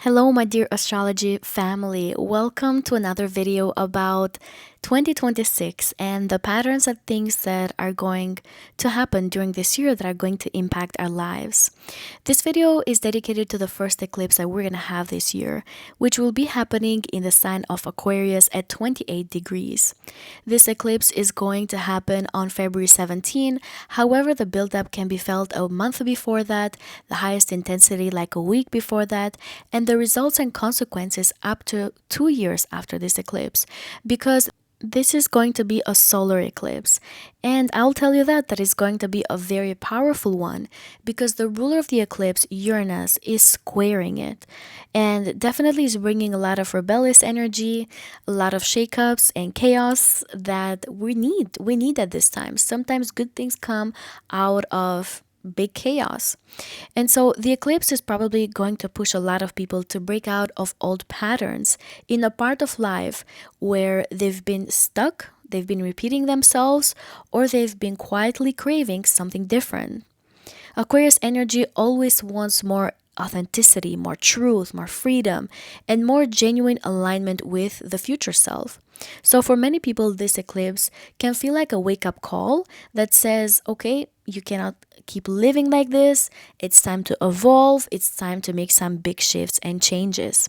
Hello, my dear astrology family. Welcome to another video about 2026 and the patterns of things that are going to happen during this year that are going to impact our lives. This video is dedicated to the first eclipse that we're going to have this year, which will be happening in the sign of Aquarius at 28 degrees. This eclipse is going to happen on February 17. However, the buildup can be felt a month before that, the highest intensity like a week before that, and the results and consequences up to 2 years after this eclipse, because this is going to be a solar eclipse. And I'll tell you that it's going to be a very powerful one because the ruler of the eclipse, Uranus, is squaring it and definitely is bringing a lot of rebellious energy, a lot of shakeups and chaos that we need. We need at this time. Sometimes good things come out of big chaos. And so the eclipse is probably going to push a lot of people to break out of old patterns in a part of life where they've been stuck, they've been repeating themselves, or they've been quietly craving something different. Aquarius energy always wants more authenticity, more truth, more freedom, and more genuine alignment with the future self. So, for many people, this eclipse can feel like a wake up call that says, okay, you cannot keep living like this. It's time to evolve. It's time to make some big shifts and changes.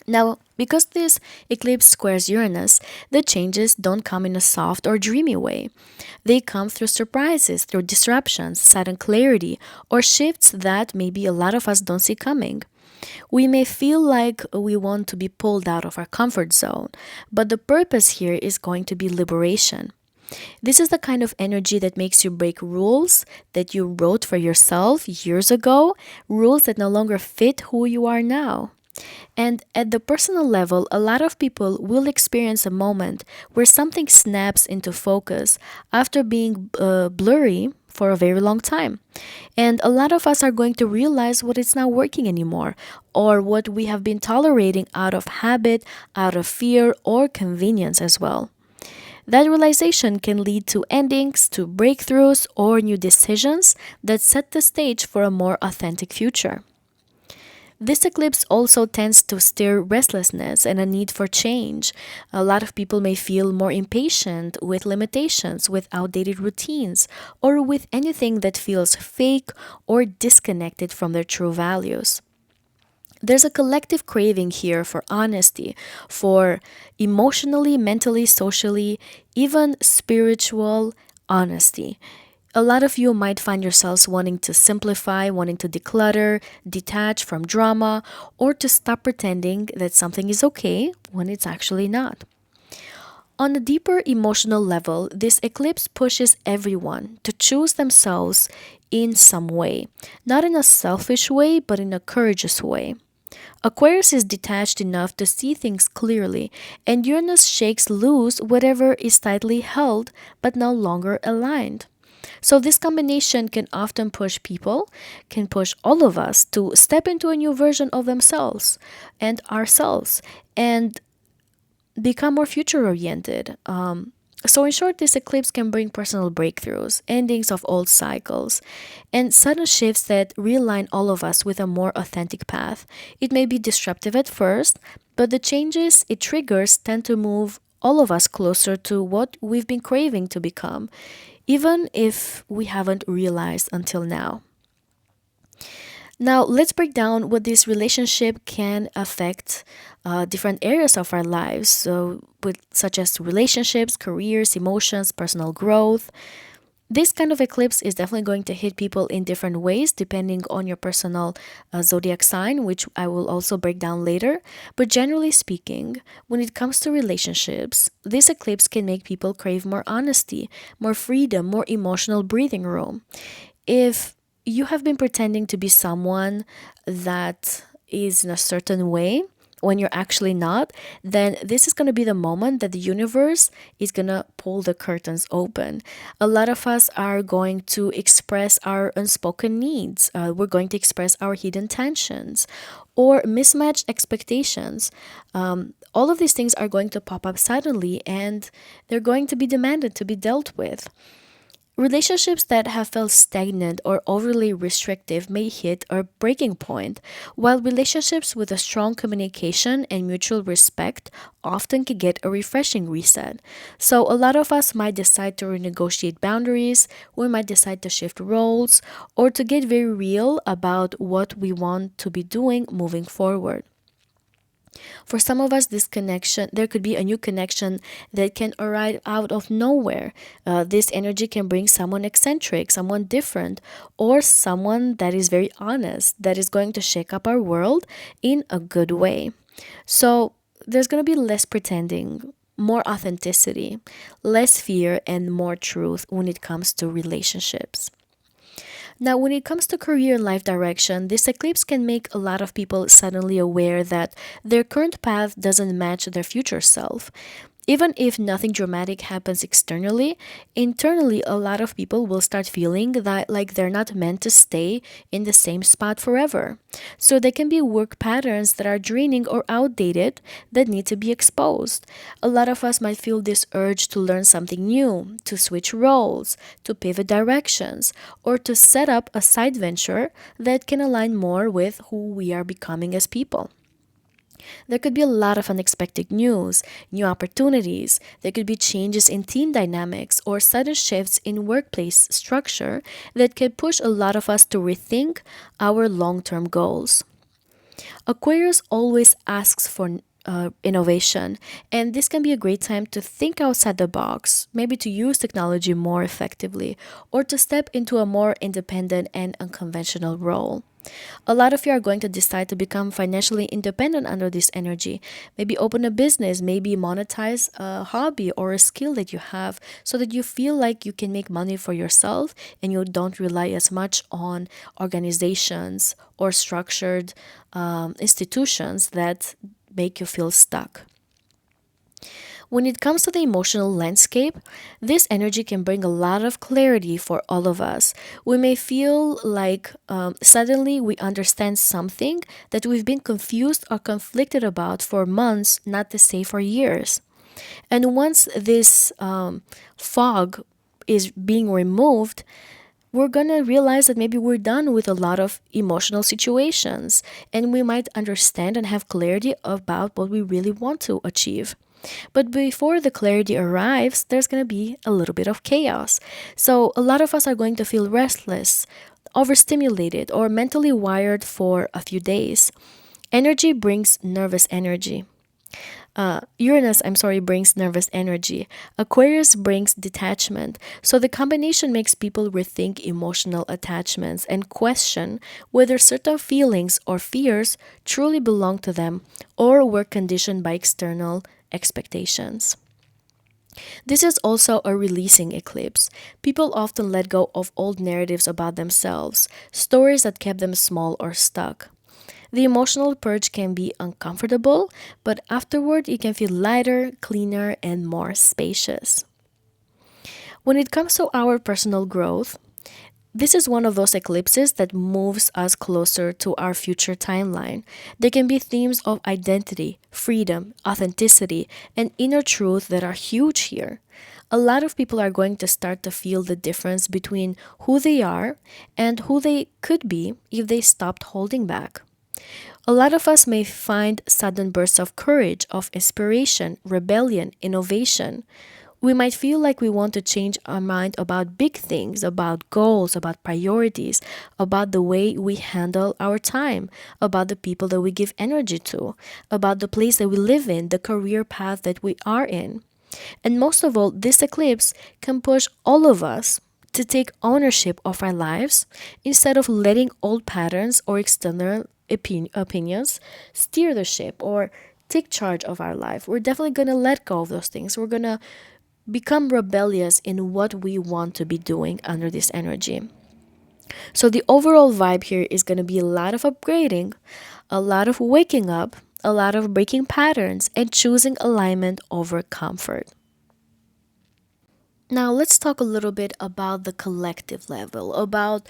Now, because this eclipse squares Uranus, the changes don't come in a soft or dreamy way. They come through surprises, through disruptions, sudden clarity, or shifts that maybe a lot of us don't see coming. We may feel like we want to be pulled out of our comfort zone, but the purpose here is going to be liberation. This is the kind of energy that makes you break rules that you wrote for yourself years ago, rules that no longer fit who you are now. And at the personal level, a lot of people will experience a moment where something snaps into focus after being blurry for a very long time. And a lot of us are going to realize what is not working anymore, or what we have been tolerating out of habit, out of fear, or convenience as well. That realization can lead to endings, to breakthroughs, or new decisions that set the stage for a more authentic future. This eclipse also tends to stir restlessness and a need for change. A lot of people may feel more impatient with limitations, with outdated routines, or with anything that feels fake or disconnected from their true values. There's a collective craving here for honesty, for emotionally, mentally, socially, even spiritual honesty. A lot of you might find yourselves wanting to simplify, wanting to declutter, detach from drama, or to stop pretending that something is okay when it's actually not. On a deeper emotional level, this eclipse pushes everyone to choose themselves in some way, not in a selfish way, but in a courageous way. Aquarius is detached enough to see things clearly, and Uranus shakes loose whatever is tightly held but no longer aligned. So, this combination can often push people, can push all of us to step into a new version of themselves and ourselves and become more future oriented. So, in short, this eclipse can bring personal breakthroughs, endings of old cycles, and sudden shifts that realign all of us with a more authentic path. It may be disruptive at first, but the changes it triggers tend to move all of us closer to what we've been craving to become, even if we haven't realized until now. Now, let's break down what this relationship can affect different areas of our lives, such as relationships, careers, emotions, personal growth. This kind of eclipse is definitely going to hit people in different ways depending on your personal zodiac sign, which I will also break down later. But generally speaking, when it comes to relationships, this eclipse can make people crave more honesty, more freedom, more emotional breathing room. If you have been pretending to be someone that is in a certain way when you're actually not, then this is going to be the moment that the universe is going to pull the curtains open. A lot of us are going to express our unspoken needs. We're going to express our hidden tensions or mismatched expectations. All of these things are going to pop up suddenly and they're going to be demanded to be dealt with. Relationships that have felt stagnant or overly restrictive may hit a breaking point, while relationships with a strong communication and mutual respect often can get a refreshing reset. So, a lot of us might decide to renegotiate boundaries, we might decide to shift roles, or to get very real about what we want to be doing moving forward. For some of us, this connection, there could be a new connection that can arrive out of nowhere. This energy can bring someone eccentric, someone different, or someone that is very honest, that is going to shake up our world in a good way. So there's going to be less pretending, more authenticity, less fear, and more truth when it comes to relationships. Now, when it comes to career and life direction, this eclipse can make a lot of people suddenly aware that their current path doesn't match their future self. Even if nothing dramatic happens externally, internally, a lot of people will start feeling that like they're not meant to stay in the same spot forever. So there can be work patterns that are draining or outdated that need to be exposed. A lot of us might feel this urge to learn something new, to switch roles, to pivot directions, or to set up a side venture that can align more with who we are becoming as people. There could be a lot of unexpected news, new opportunities. There could be changes in team dynamics or sudden shifts in workplace structure that could push a lot of us to rethink our long term goals. Aquarius always asks for innovation, and this can be a great time to think outside the box, maybe to use technology more effectively, or to step into a more independent and unconventional role. A lot of you are going to decide to become financially independent under this energy. Maybe open a business, maybe monetize a hobby or a skill that you have so that you feel like you can make money for yourself and you don't rely as much on organizations or structured institutions that make you feel stuck. When it comes to the emotional landscape, this energy can bring a lot of clarity for all of us. We may feel like suddenly we understand something that we've been confused or conflicted about for months, not to say for years. And once this fog is being removed, we're gonna realize that maybe we're done with a lot of emotional situations and we might understand and have clarity about what we really want to achieve. But before the clarity arrives, there's going to be a little bit of chaos. So, a lot of us are going to feel restless, overstimulated, or mentally wired for a few days. Energy brings nervous energy. Brings nervous energy. Aquarius brings detachment. So the combination makes people rethink emotional attachments and question whether certain feelings or fears truly belong to them or were conditioned by external expectations. This is also a releasing eclipse. People often let go of old narratives about themselves, stories that kept them small or stuck. The emotional purge can be uncomfortable, but afterward you can feel lighter, cleaner, and more spacious. When it comes to our personal growth, this is one of those eclipses that moves us closer to our future timeline. There can be themes of identity, freedom, authenticity, and inner truth that are huge here. A lot of people are going to start to feel the difference between who they are and who they could be if they stopped holding back. A lot of us may find sudden bursts of courage, of inspiration, rebellion, innovation. We might feel like we want to change our mind about big things, about goals, about priorities, about the way we handle our time, about the people that we give energy to, about the place that we live in, the career path that we are in. And most of all, this eclipse can push all of us to take ownership of our lives instead of letting old patterns or external opinions steer the ship or take charge of our life. We're definitely going to let go of those things. We're going to become rebellious in what we want to be doing under this energy. So the overall vibe here is going to be a lot of upgrading, a lot of waking up, a lot of breaking patterns, and choosing alignment over comfort. Now, let's talk a little bit about the collective level, about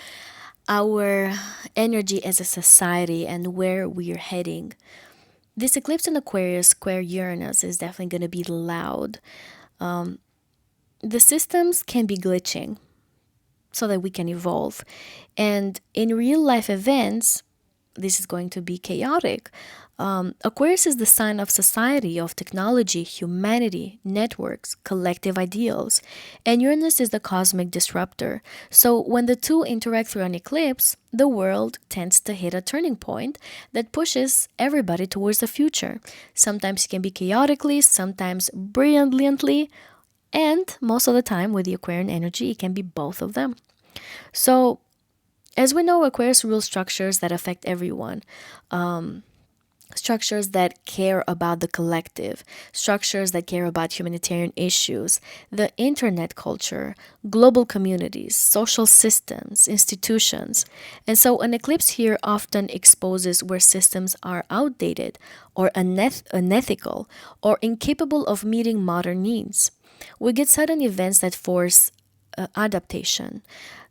our energy as a society and where we're heading. This eclipse in Aquarius square Uranus is definitely going to be loud. The systems can be glitching. so that we can evolve. And in real life events, this is going to be chaotic. Aquarius is the sign of society, of technology, humanity, networks, collective ideals. And Uranus is the cosmic disruptor. So when the two interact through an eclipse, the world tends to hit a turning point that pushes everybody towards the future. Sometimes it can be chaotically, sometimes brilliantly, and most of the time with the Aquarian energy, it can be both of them. So as we know, Aquarius rules structures that affect everyone, structures that care about the collective, structures that care about humanitarian issues, the internet culture, global communities, social systems, institutions. And so an eclipse here often exposes where systems are outdated or unethical or incapable of meeting modern needs. We get sudden events that force adaptation.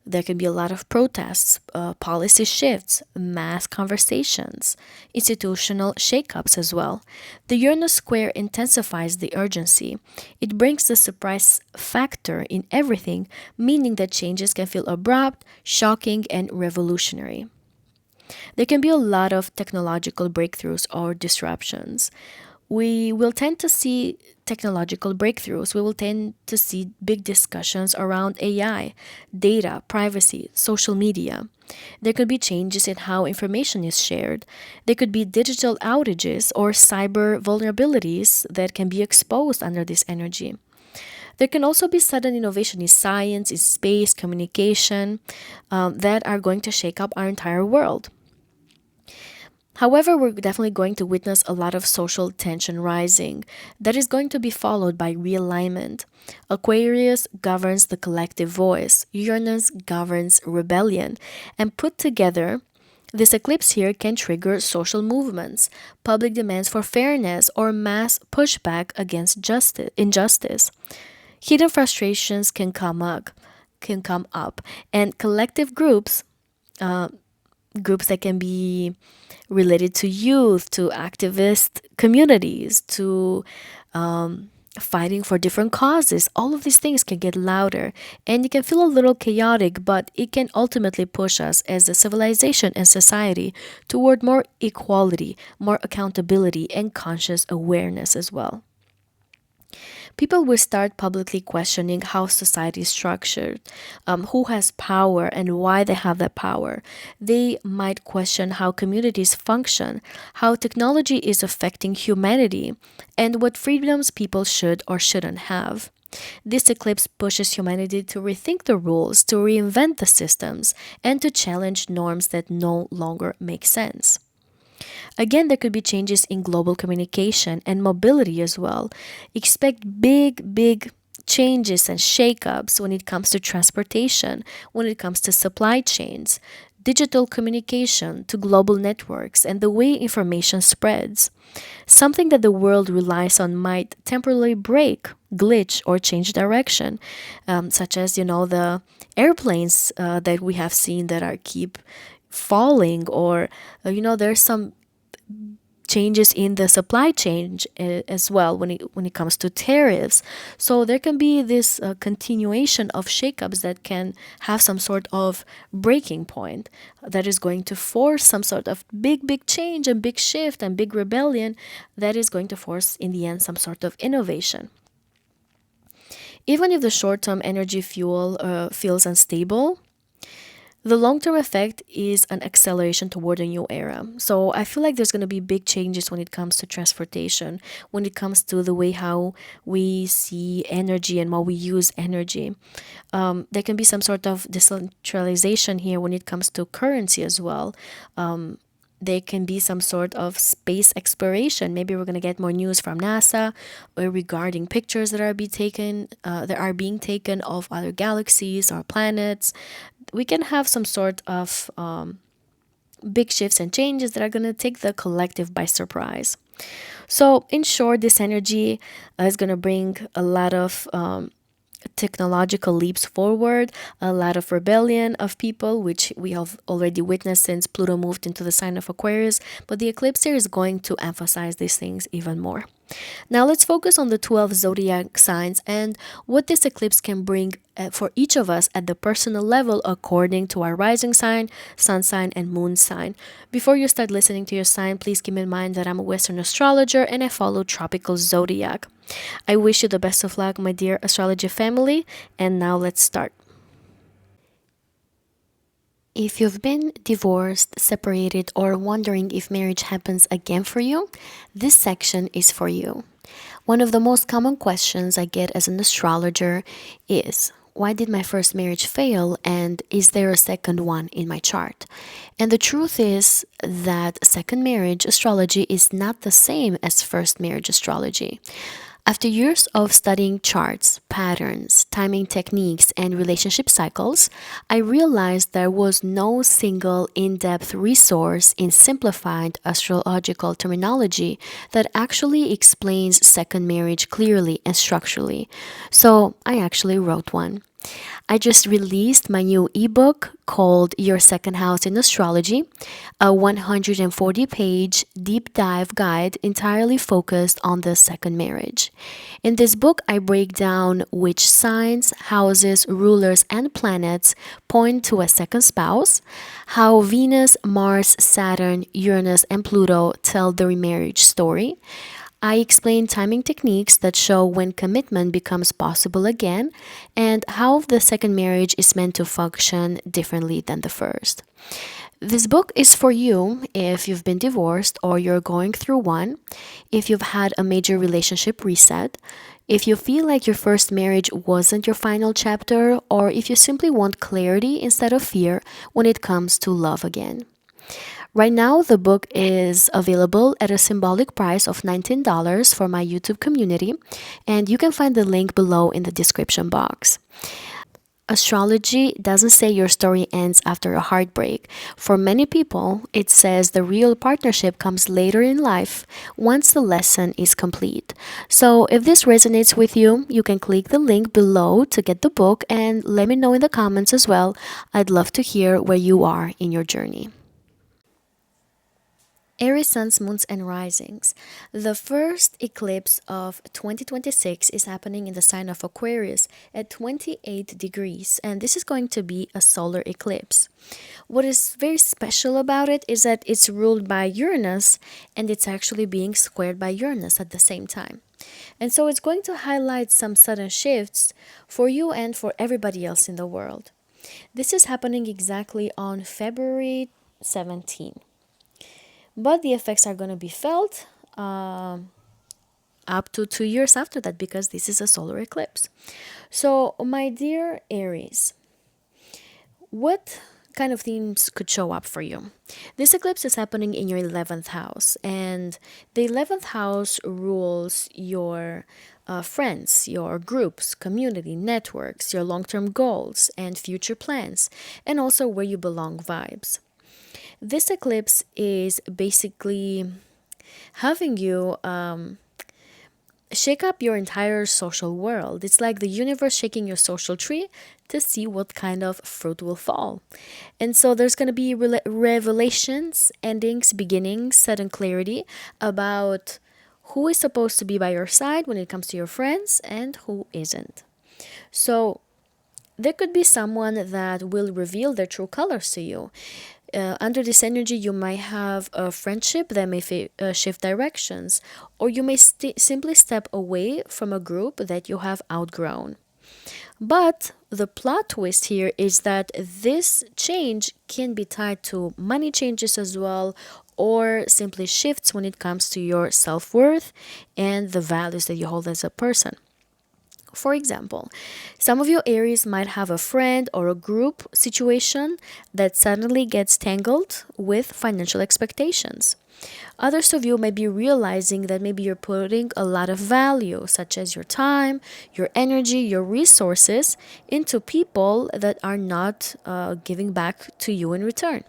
There can be a lot of protests, policy shifts, mass conversations, institutional shakeups as well. The Uranus square intensifies the urgency. It brings the surprise factor in everything, meaning that changes can feel abrupt, shocking, and revolutionary. There can be a lot of technological breakthroughs or disruptions. We will tend to see technological breakthroughs. We will tend to see big discussions around AI, data, privacy, social media. There could be changes in how information is shared. There could be digital outages or cyber vulnerabilities that can be exposed under this energy. There can also be sudden innovation in science, in space, communication, that are going to shake up our entire world. However, we're definitely going to witness a lot of social tension rising that is going to be followed by realignment. Aquarius governs the collective voice, Uranus governs rebellion, and put together, this eclipse here can trigger social movements, public demands for fairness, or mass pushback against injustice. Hidden frustrations can come up, and collective groups that can be related to youth, to activist communities, to fighting for different causes. All of these things can get louder and it can feel a little chaotic, but it can ultimately push us as a civilization and society toward more equality, more accountability, and conscious awareness as well. People will start publicly questioning how society is structured, who has power and why they have that power. They might question how communities function, how technology is affecting humanity, and what freedoms people should or shouldn't have. This eclipse pushes humanity to rethink the rules, to reinvent the systems, and to challenge norms that no longer make sense. Again, there could be changes in global communication and mobility as well. Expect big changes and shakeups when it comes to transportation, when it comes to supply chains, digital communication to global networks, and the way information spreads. Something that the world relies on might temporarily break, glitch, or change direction, such as the airplanes that we have seen that are keep falling, or there's some changes in the supply chain as well when it comes to tariffs. So there can be this continuation of shakeups that can have some sort of breaking point that is going to force some sort of big change and big shift and big rebellion that is going to force in the end some sort of innovation. Even if the short-term energy fuel feels unstable, the long-term effect is an acceleration toward a new era. So I feel like there's going to be big changes when it comes to transportation, when it comes to the way how we see energy and how we use energy. There can be some sort of decentralization here when it comes to currency as well. There can be some sort of space exploration. Maybe we're going to get more news from NASA regarding pictures that are being taken of other galaxies or planets. We can have some sort of big shifts and changes that are going to take the collective by surprise. So, in short, this energy is going to bring a lot of technological leaps forward, a lot of rebellion of people, which we have already witnessed since Pluto moved into the sign of Aquarius. But the eclipse here is going to emphasize these things even more. Now let's focus on the 12 zodiac signs and what this eclipse can bring for each of us at the personal level according to our rising sign, sun sign, and moon sign. Before you start listening to your sign, please keep in mind that I'm a Western astrologer and I follow tropical zodiac. I wish you the best of luck, my dear astrology family, and now let's start. If you've been divorced, separated, or wondering if marriage happens again for you, this section is for you. One of the most common questions I get as an astrologer is, why did my first marriage fail and is there a second one in my chart? And the truth is that second marriage astrology is not the same as first marriage astrology. After years of studying charts, patterns, timing techniques, and relationship cycles, I realized there was no single in depth resource in simplified astrological terminology that actually explains second marriage clearly and structurally. So I actually wrote one. I just released my new ebook called Your Second House in Astrology, a 140-page deep dive guide entirely focused on the second marriage. In this book, I break down which signs, houses, rulers, and planets point to a second spouse, how Venus, Mars, Saturn, Uranus, and Pluto tell the remarriage story. I explain timing techniques that show when commitment becomes possible again and how the second marriage is meant to function differently than the first. This book is for you if you've been divorced or you're going through one, if you've had a major relationship reset, if you feel like your first marriage wasn't your final chapter, or if you simply want clarity instead of fear when it comes to love again. Right now, the book is available at a symbolic price of $19 for my YouTube community, and you can find the link below in the description box. Astrology doesn't say your story ends after a heartbreak. For many people, it says the real partnership comes later in life once the lesson is complete. So if this resonates with you, you can click the link below to get the book and let me know in the comments as well. I'd love to hear where you are in your journey. Aries suns, moons, and risings. The first eclipse of 2026 is happening in the sign of Aquarius at 28 degrees, and this is going to be a solar eclipse. What is very special about it is that it's ruled by Uranus and it's actually being squared by Uranus at the same time. And so it's going to highlight some sudden shifts for you and for everybody else in the world. This is happening exactly on February 17. But the effects are going to be felt up to 2 years after that because this is a solar eclipse. So, my dear Aries, what kind of themes could show up for you? This eclipse is happening in your 11th house, and the 11th house rules your friends, your groups, community, networks, your long term goals and future plans, and also where you belong vibes. This eclipse is basically having you shake up your entire social world. It's like the universe shaking your social tree to see what kind of fruit will fall. And so there's going to be revelations, endings, beginnings, sudden clarity about who is supposed to be by your side when it comes to your friends and who isn't. So there could be someone that will reveal their true colors to you. Under this energy, you might have a friendship that may shift directions, or you may simply step away from a group that you have outgrown. But the plot twist here is that this change can be tied to money changes as well, or simply shifts when it comes to your self-worth and the values that you hold as a person. For example, some of your Aries might have a friend or a group situation that suddenly gets tangled with financial expectations. Others of you may be realizing that maybe you're putting a lot of value, such as your time, your energy, your resources, into people that are not giving back to you in return.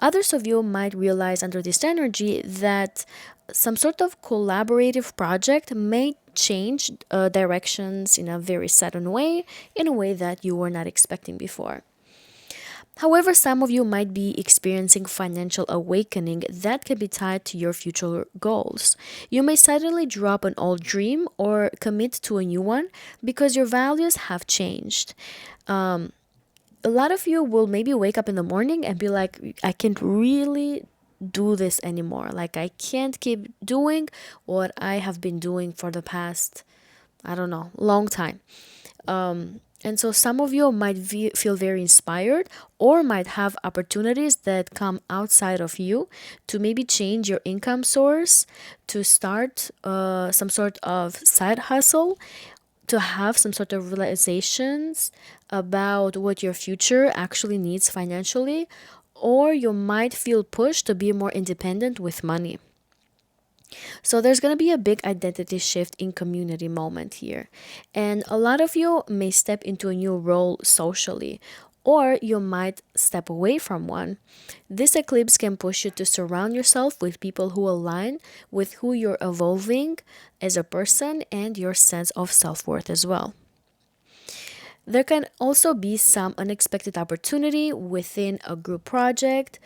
Others of you might realize under this energy that some sort of collaborative project may change directions in a very sudden way, in a way that you were not expecting before. However, some of you might be experiencing financial awakening that can be tied to your future goals. You may suddenly drop an old dream or commit to a new one because your values have changed. A lot of you will maybe wake up in the morning and be like, I can't really do this anymore. Like, I can't keep doing what I have been doing for the past, I don't know, long time. And so some of you might feel very inspired or might have opportunities that come outside of you to maybe change your income source, to start some sort of side hustle, to have some sort of realizations about what your future actually needs financially, or you might feel pushed to be more independent with money. So there's going to be a big identity shift in community moment here. And a lot of you may step into a new role socially, or you might step away from one. This eclipse can push you to surround yourself with people who align with who you're evolving as a person and your sense of self-worth as well. There can also be some unexpected opportunity within a group project.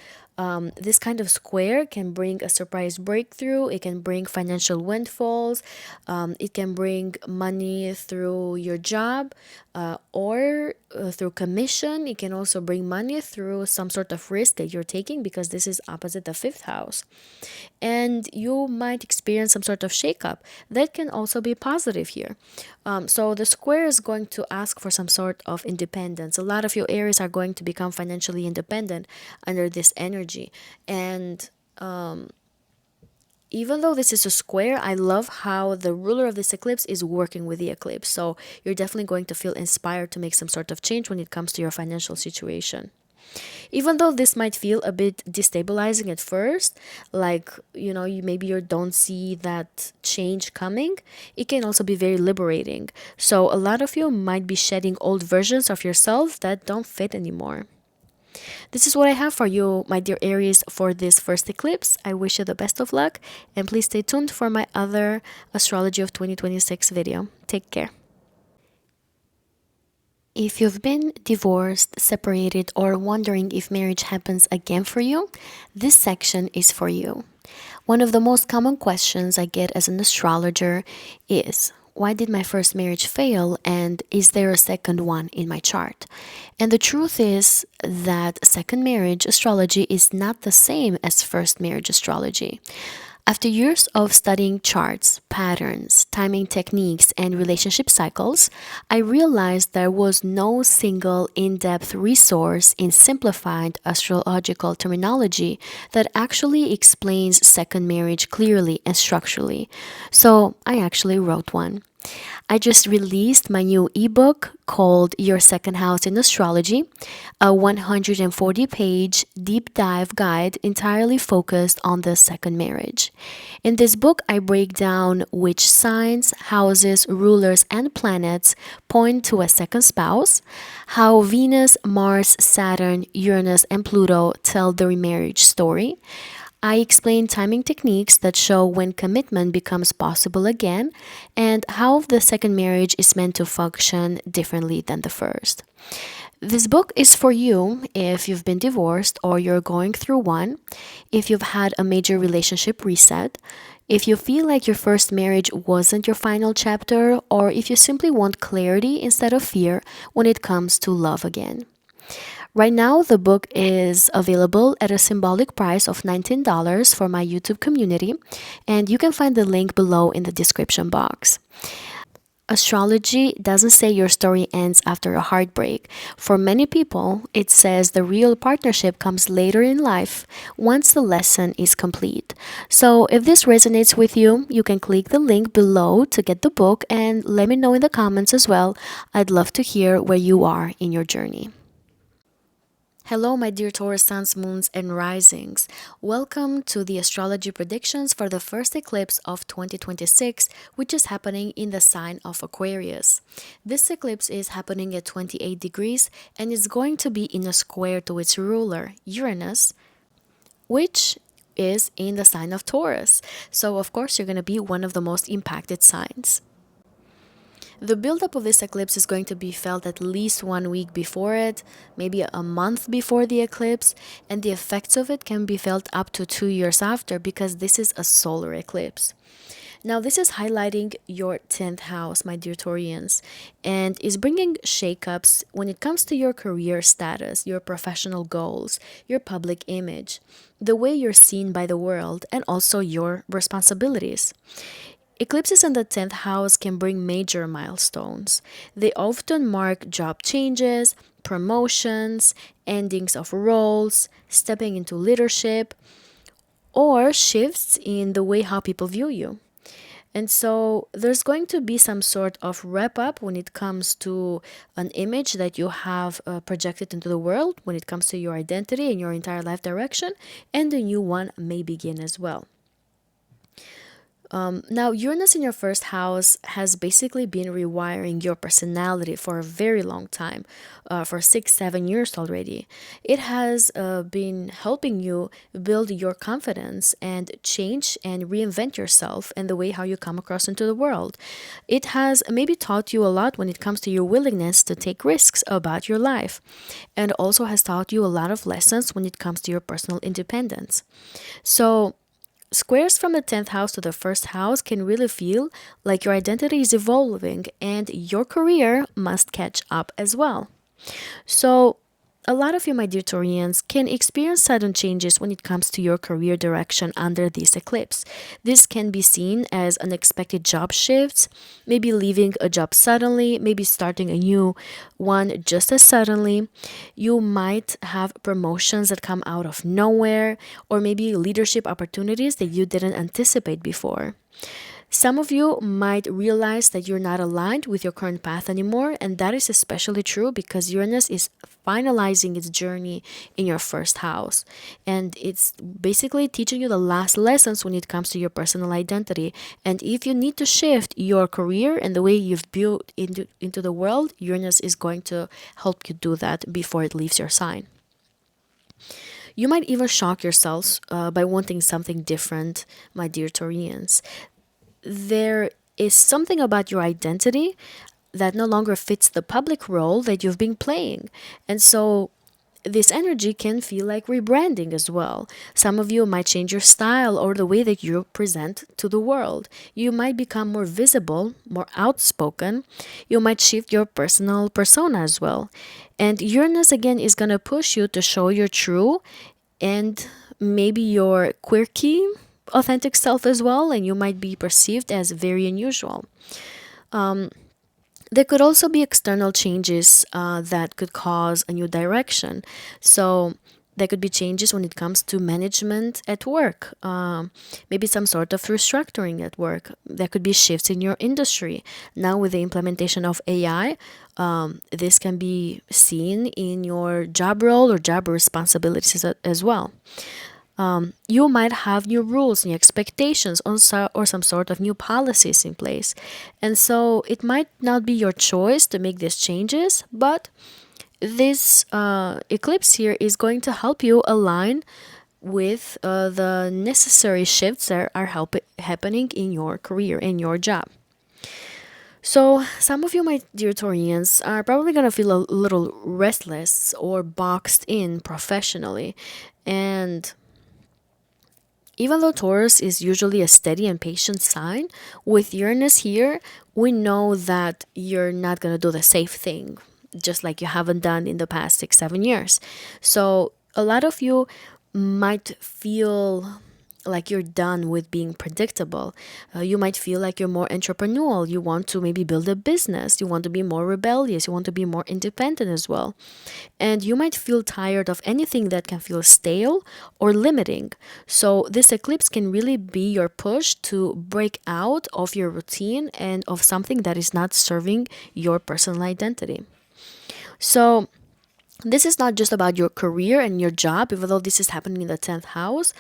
This kind of square can bring a surprise breakthrough. It can bring financial windfalls. It can bring money through your job or through commission. It can also bring money through some sort of risk that you're taking because this is opposite the fifth house. And you might experience some sort of shakeup that can also be positive here. So the square is going to ask for some sort of independence. A lot of your Aries are going to become financially independent under this energy. And even though this is a square, I love how the ruler of this eclipse is working with the eclipse. So you're definitely going to feel inspired to make some sort of change when it comes to your financial situation. Even though this might feel a bit destabilizing at first, like, you don't see that change coming, it can also be very liberating. So a lot of you might be shedding old versions of yourself that don't fit anymore. This is what I have for you, my dear Aries, for this first eclipse. I wish you the best of luck, and please stay tuned for my other Astrology of 2026 video. Take care. If you've been divorced, separated, or wondering if marriage happens again for you, this section is for you. One of the most common questions I get as an astrologer is, why did my first marriage fail, and is there a second one in my chart? And the truth is that second marriage astrology is not the same as first marriage astrology. After years of studying charts, patterns, timing techniques, and relationship cycles, I realized there was no single in-depth resource in simplified astrological terminology that actually explains second marriage clearly and structurally. So I actually wrote one. I just released my new ebook called Your Second House in Astrology, a 140-page deep dive guide entirely focused on the second marriage. In this book, I break down which signs, houses, rulers, and planets point to a second spouse, how Venus, Mars, Saturn, Uranus, and Pluto tell the remarriage story. I explain timing techniques that show when commitment becomes possible again and how the second marriage is meant to function differently than the first. This book is for you if you've been divorced or you're going through one, if you've had a major relationship reset, if you feel like your first marriage wasn't your final chapter, or if you simply want clarity instead of fear when it comes to love again. Right now, the book is available at a symbolic price of $19 for my YouTube community, and you can find the link below in the description box. Astrology doesn't say your story ends after a heartbreak. For many people, it says the real partnership comes later in life, once the lesson is complete. So if this resonates with you, you can click the link below to get the book and let me know in the comments as well. I'd love to hear where you are in your journey. Hello, my dear Taurus suns, moons, and risings. Welcome to the astrology predictions for the first eclipse of 2026, which is happening in the sign of Aquarius. This eclipse is happening at 28 degrees and is going to be in a square to its ruler, Uranus, which is in the sign of Taurus. So, of course, you're going to be one of the most impacted signs. The buildup of this eclipse is going to be felt at least 1 week before it, maybe a month before the eclipse, and the effects of it can be felt up to 2 years after because this is a solar eclipse. Now, this is highlighting your 10th house, my dear Taurians, and is bringing shakeups when it comes to your career status, your professional goals, your public image, the way you're seen by the world, and also your responsibilities. Eclipses in the 10th house can bring major milestones. They often mark job changes, promotions, endings of roles, stepping into leadership, or shifts in the way how people view you. And so there's going to be some sort of wrap up when it comes to an image that you have projected into the world, when it comes to your identity and your entire life direction, and the new one may begin as well. Now, Uranus in your first house has basically been rewiring your personality for a very long time, for 6, 7 years already. It has been helping you build your confidence and change and reinvent yourself and the way how you come across into the world. It has maybe taught you a lot when it comes to your willingness to take risks about your life, and also has taught you a lot of lessons when it comes to your personal independence. So, squares from the 10th house to the first house can really feel like your identity is evolving and your career must catch up as well. So, a lot of you, my dear Taurians, can experience sudden changes when it comes to your career direction under this eclipse. This can be seen as unexpected job shifts, maybe leaving a job suddenly, maybe starting a new one just as suddenly. You might have promotions that come out of nowhere, or maybe leadership opportunities that you didn't anticipate before. Some of you might realize that you're not aligned with your current path anymore, and that is especially true because Uranus is finalizing its journey in your first house. And it's basically teaching you the last lessons when it comes to your personal identity. And if you need to shift your career and the way you've built into the world, Uranus is going to help you do that before it leaves your sign. You might even shock yourselves by wanting something different, my dear Taurians. There is something about your identity that no longer fits the public role that you've been playing. And so this energy can feel like rebranding as well. Some of you might change your style or the way that you present to the world. You might become more visible, more outspoken. You might shift your personal persona as well. And Uranus again is going to push you to show your true and maybe your quirky authentic self as well, and you might be perceived as very unusual. There could also be external changes that could cause a new direction. So there could be changes when it comes to management at work, maybe some sort of restructuring at work. There could be shifts in your industry. Now, with the implementation of AI, this can be seen in your job role or job responsibilities as well. You might have new rules, new expectations, or some sort of new policies in place. And so it might not be your choice to make these changes, but this eclipse here is going to help you align with the necessary shifts that are happening in your career, in your job. So, some of you, my dear Taurians, are probably going to feel a little restless or boxed in professionally. And even though Taurus is usually a steady and patient sign, with Uranus here, we know that you're not going to do the safe thing, just like you haven't done in the past 6, 7 years. So a lot of you might feel like you're done with being predictable. You might feel like you're more entrepreneurial. You want to maybe build a business. You want to be more rebellious. You want to be more independent as well. And you might feel tired of anything that can feel stale or limiting. So this eclipse can really be your push to break out of your routine and of something that is not serving your personal identity. So This is not just about your career and your job, even though this is happening in the 10th house.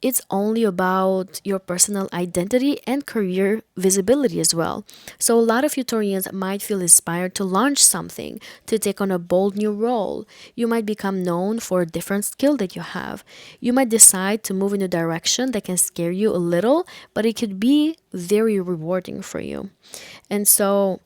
It's only about your personal identity and career visibility as well. So, a lot of you Taurians might feel inspired to launch something, to take on a bold new role. You might become known for a different skill that you have. You might decide to move in a direction that can scare you a little, but it could be very rewarding for you. And so,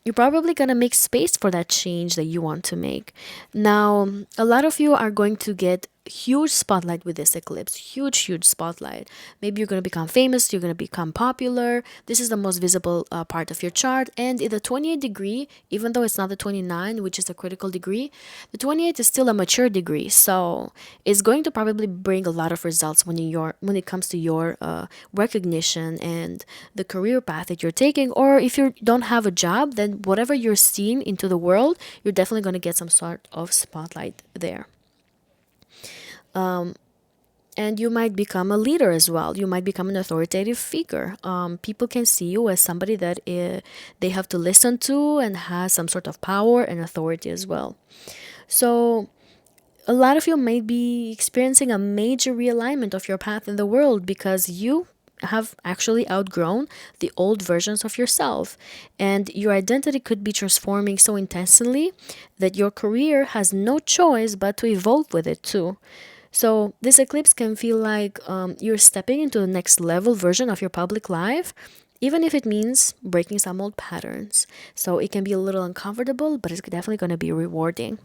you're probably going to make space for that change that you want to make. Now, a lot of you are going to get huge spotlight with this eclipse, huge spotlight. Maybe you're going to become famous, you're going to become popular. This is the most visible part of your chart. And in the 28 degree, even though it's not the 29, which is a critical degree, the 28 is still a mature degree. So it's going to probably bring a lot of results when it comes to your recognition and the career path that you're taking. Or if you don't have a job, then whatever you're seeing into the world, you're definitely going to get some sort of spotlight there. And you might become a leader as well. You might become an authoritative figure. People can see you as somebody that they have to listen to and has some sort of power and authority as well. So a lot of you may be experiencing a major realignment of your path in the world because you have actually outgrown the old versions of yourself, and your identity could be transforming so intensely that your career has no choice but to evolve with it too. So this eclipse can feel like you're stepping into the next level version of your public life, even if it means breaking some old patterns. So it can be a little uncomfortable, but it's definitely going to be rewarding.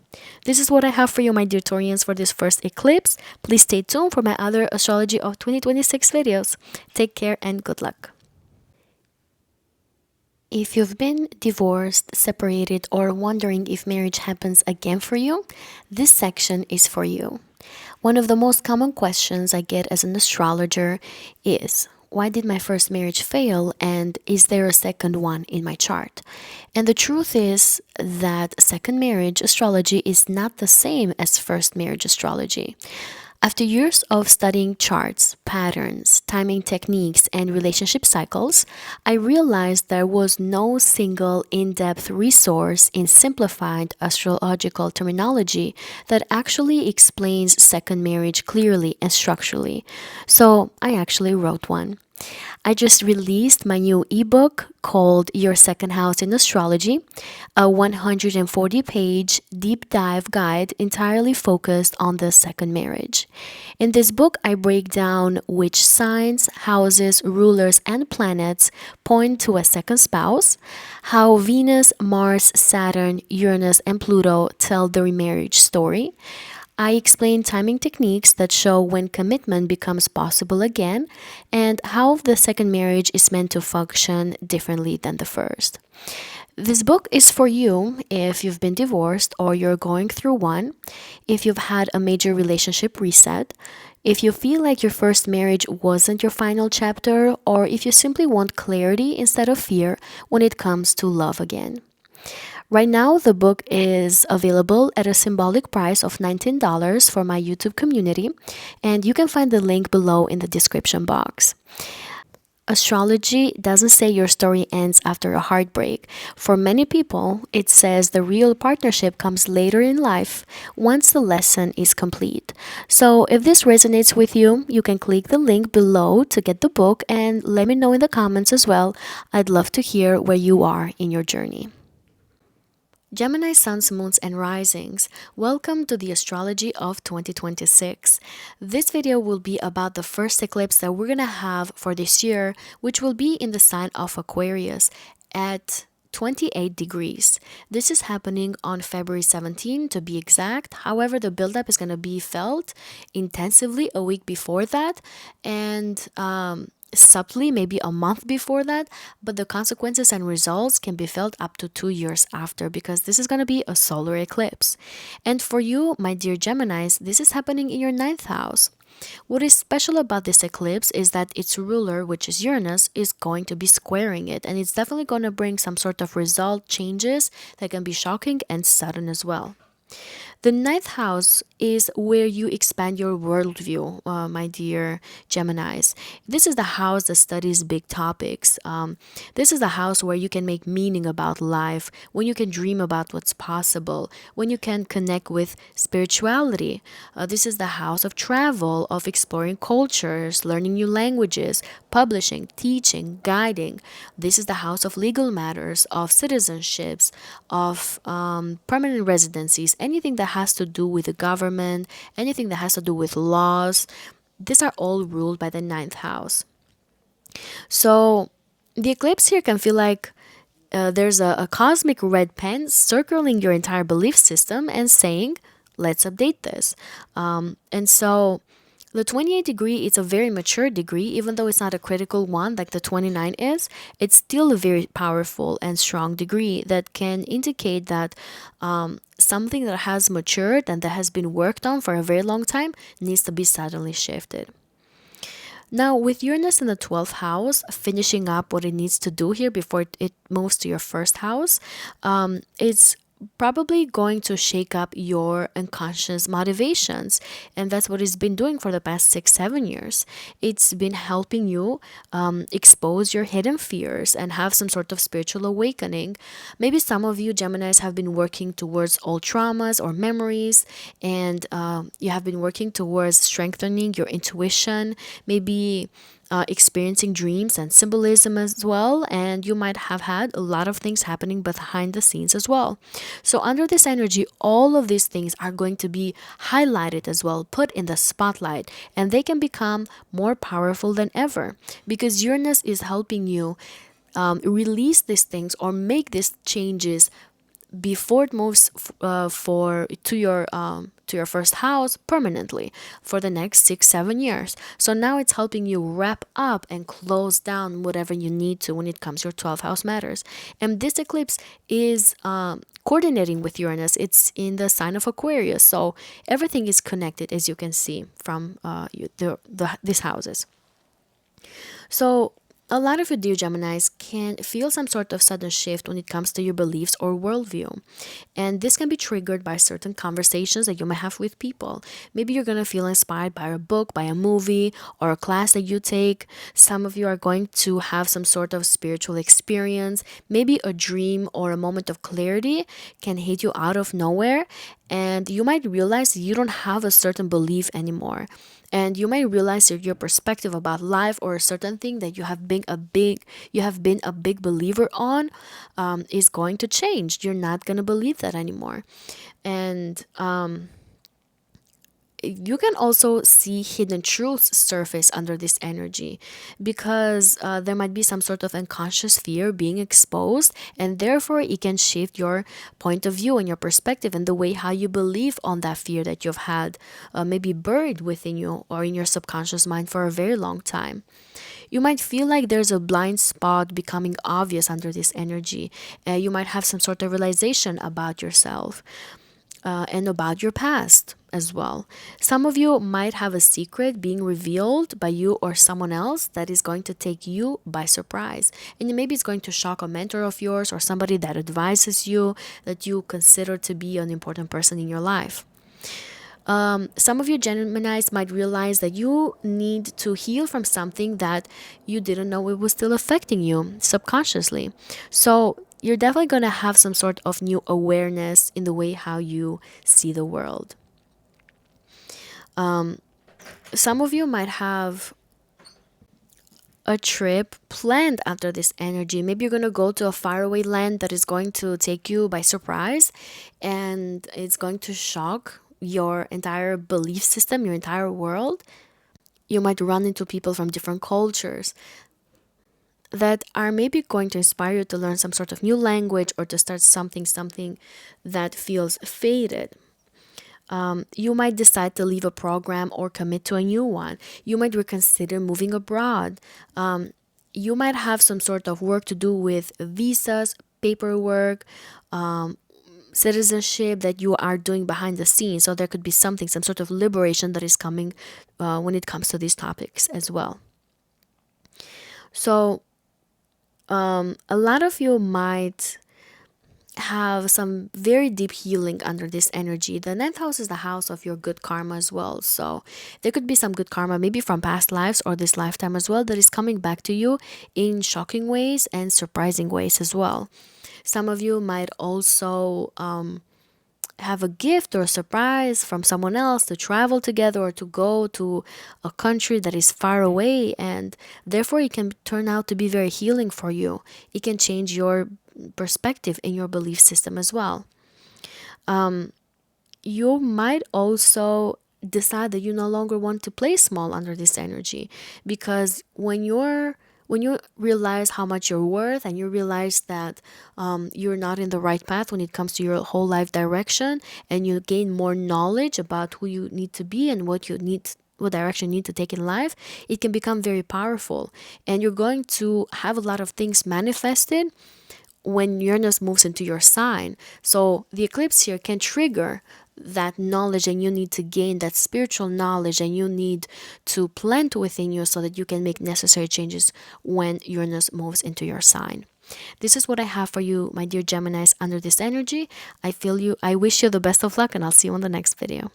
This is what I have for you, my dear Taurians, for this first eclipse. Please stay tuned for my other Astrology of 2026 videos. Take care and good luck. If you've been divorced, separated, or wondering if marriage happens again for you, this section is for you. One of the most common questions I get as an astrologer is, why did my first marriage fail, and is there a second one in my chart? And the truth is that second marriage astrology is not the same as first marriage astrology. After years of studying charts, patterns, timing techniques, and relationship cycles, I realized there was no single in depth resource in simplified astrological terminology that actually explains second marriage clearly and structurally. So I actually wrote one. I just released my new ebook called Your Second House in Astrology, a 140-page deep dive guide entirely focused on the second marriage. In this book, I break down which signs, houses, rulers, and planets point to a second spouse, how Venus, Mars, Saturn, Uranus, and Pluto tell the remarriage story. I explain timing techniques that show when commitment becomes possible again, and how the second marriage is meant to function differently than the first. This book is for you if you've been divorced or you're going through one, if you've had a major relationship reset, if you feel like your first marriage wasn't your final chapter, or if you simply want clarity instead of fear when it comes to love again. Right now, the book is available at a symbolic price of $19 for my YouTube community, and you can find the link below in the description box. Astrology doesn't say your story ends after a heartbreak. For many people, it says the real partnership comes later in life, once the lesson is complete. So if this resonates with you, you can click the link below to get the book and let me know in the comments as well. I'd love to hear where you are in your journey. Gemini suns, moons, and risings, welcome to the astrology of 2026. This video will be about the first eclipse that we're gonna have for this year, which will be in the sign of Aquarius at 28 degrees. This is happening on February 17 to be exact. However, the buildup is going to be felt intensively a week before that, and subtly maybe a month before that, but the consequences and results can be felt up to 2 years after, because this is going to be a solar eclipse. And for you, my dear Geminis, this is happening in your ninth house. What is special about this eclipse is that its ruler, which is Uranus, is going to be squaring it, and it's definitely going to bring some sort of result changes that can be shocking and sudden as well. The ninth house is where you expand your worldview, my dear Geminis. This is the house that studies big topics. This is the house where you can make meaning about life, when you can dream about what's possible, when you can connect with spirituality. This is the house of travel, of exploring cultures, learning new languages, publishing, teaching, guiding. This is the house of legal matters, of citizenships, of permanent residencies, anything that has to do with the government, anything that has to do with laws. These are all ruled by the ninth house. So the eclipse here can feel like there's a cosmic red pen circling your entire belief system and saying, let's update this. And so the 28 degree is a very mature degree, even though it's not a critical one like the 29 is. It's still a very powerful and strong degree that can indicate that something that has matured and that has been worked on for a very long time needs to be suddenly shifted. Now, with Uranus in the 12th house, finishing up what it needs to do here before it moves to your first house, it's probably going to shake up your unconscious motivations. And that's what it's been doing for the past 6-7 years. It's been helping you expose your hidden fears and have some sort of spiritual awakening. Maybe some of you Geminis have been working towards old traumas or memories, and you have been working towards strengthening your intuition, maybe experiencing dreams and symbolism as well, and you might have had a lot of things happening behind the scenes as well. So under this energy, all of these things are going to be highlighted as well, put in the spotlight, and they can become more powerful than ever because Uranus is helping you release these things or make these changes before it moves to your first house permanently for the next 6-7 years. So now it's helping you wrap up and close down whatever you need to when it comes to your 12th house matters. And this eclipse is coordinating with Uranus. It's in the sign of Aquarius, so everything is connected, as you can see from these houses. So a lot of you, dear Geminis, can feel some sort of sudden shift when it comes to your beliefs or worldview. And this can be triggered by certain conversations that you might have with people. Maybe you're going to feel inspired by a book, by a movie, or a class that you take. Some of you are going to have some sort of spiritual experience. Maybe a dream or a moment of clarity can hit you out of nowhere. And you might realize you don't have a certain belief anymore. And you might realize that your perspective about life or a certain thing that you have been a big believer on is going to change. You're not going to believe that anymore. And you can also see hidden truths surface under this energy because there might be some sort of unconscious fear being exposed, and therefore it can shift your point of view and your perspective and the way how you believe on that fear that you've had maybe buried within you or in your subconscious mind for a very long time. You might feel like there's a blind spot becoming obvious under this energy. You might have some sort of realization about yourself and about your past as well. Some of you might have a secret being revealed by you or someone else that is going to take you by surprise. And maybe it's going to shock a mentor of yours or somebody that advises you that you consider to be an important person in your life. Some of you Geminis might realize that you need to heal from something that you didn't know it was still affecting you subconsciously. So you're definitely going to have some sort of new awareness in the way how you see the world. Some of you might have a trip planned after this energy. Maybe you're going to go to a faraway land that is going to take you by surprise, and it's going to shock your entire belief system, your entire world. You might run into people from different cultures that are maybe going to inspire you to learn some sort of new language or to start something that feels faded. You might decide to leave a program or commit to a new one. You might reconsider moving abroad. You might have some sort of work to do with visas, paperwork, citizenship that you are doing behind the scenes. So there could be some sort of liberation that is coming when it comes to these topics as well. So a lot of you might have some very deep healing under this energy. The ninth house is the house of your good karma as well. So there could be some good karma, maybe from past lives or this lifetime as well, that is coming back to you in shocking ways and surprising ways as well. Some of you might also have a gift or a surprise from someone else to travel together or to go to a country that is far away, and therefore it can turn out to be very healing for you. It can change your perspective in your belief system as well. You might also decide that you no longer want to play small under this energy, because when you realize how much you're worth, and you realize that you're not in the right path when it comes to your whole life direction, and you gain more knowledge about who you need to be and what direction you need to take in life, it can become very powerful, and you're going to have a lot of things manifested when Uranus moves into your sign. So the eclipse here can trigger that knowledge, and you need to gain that spiritual knowledge, and you need to plant within you so that you can make necessary changes when Uranus moves into your sign. This is what I have for you, my dear Geminis, under this energy. I wish you the best of luck, and I'll see you on the next video.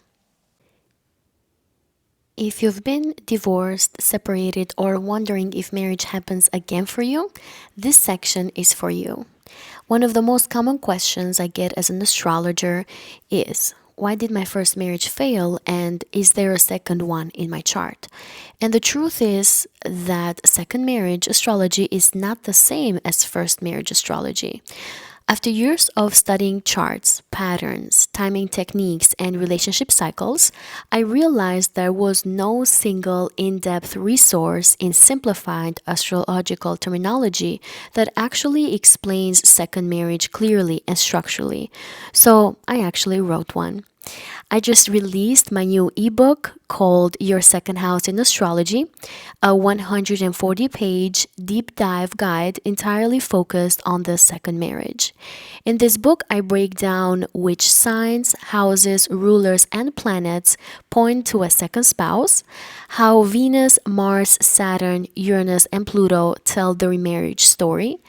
If you've been divorced, separated, or wondering if marriage happens again for you, this section is for you. One of the most common questions I get as an astrologer is, why did my first marriage fail, and is there a second one in my chart? And the truth is that second marriage astrology is not the same as first marriage astrology. After years of studying charts, patterns, timing techniques, and relationship cycles, I realized there was no single in-depth resource in simplified astrological terminology that actually explains second marriage clearly and structurally. So I actually wrote one. I just released my new ebook called Your Second House in Astrology, a 140-page deep dive guide entirely focused on the second marriage. In this book, I break down which signs, houses, rulers, and planets point to a second spouse, how Venus, Mars, Saturn, Uranus, and Pluto tell the remarriage story.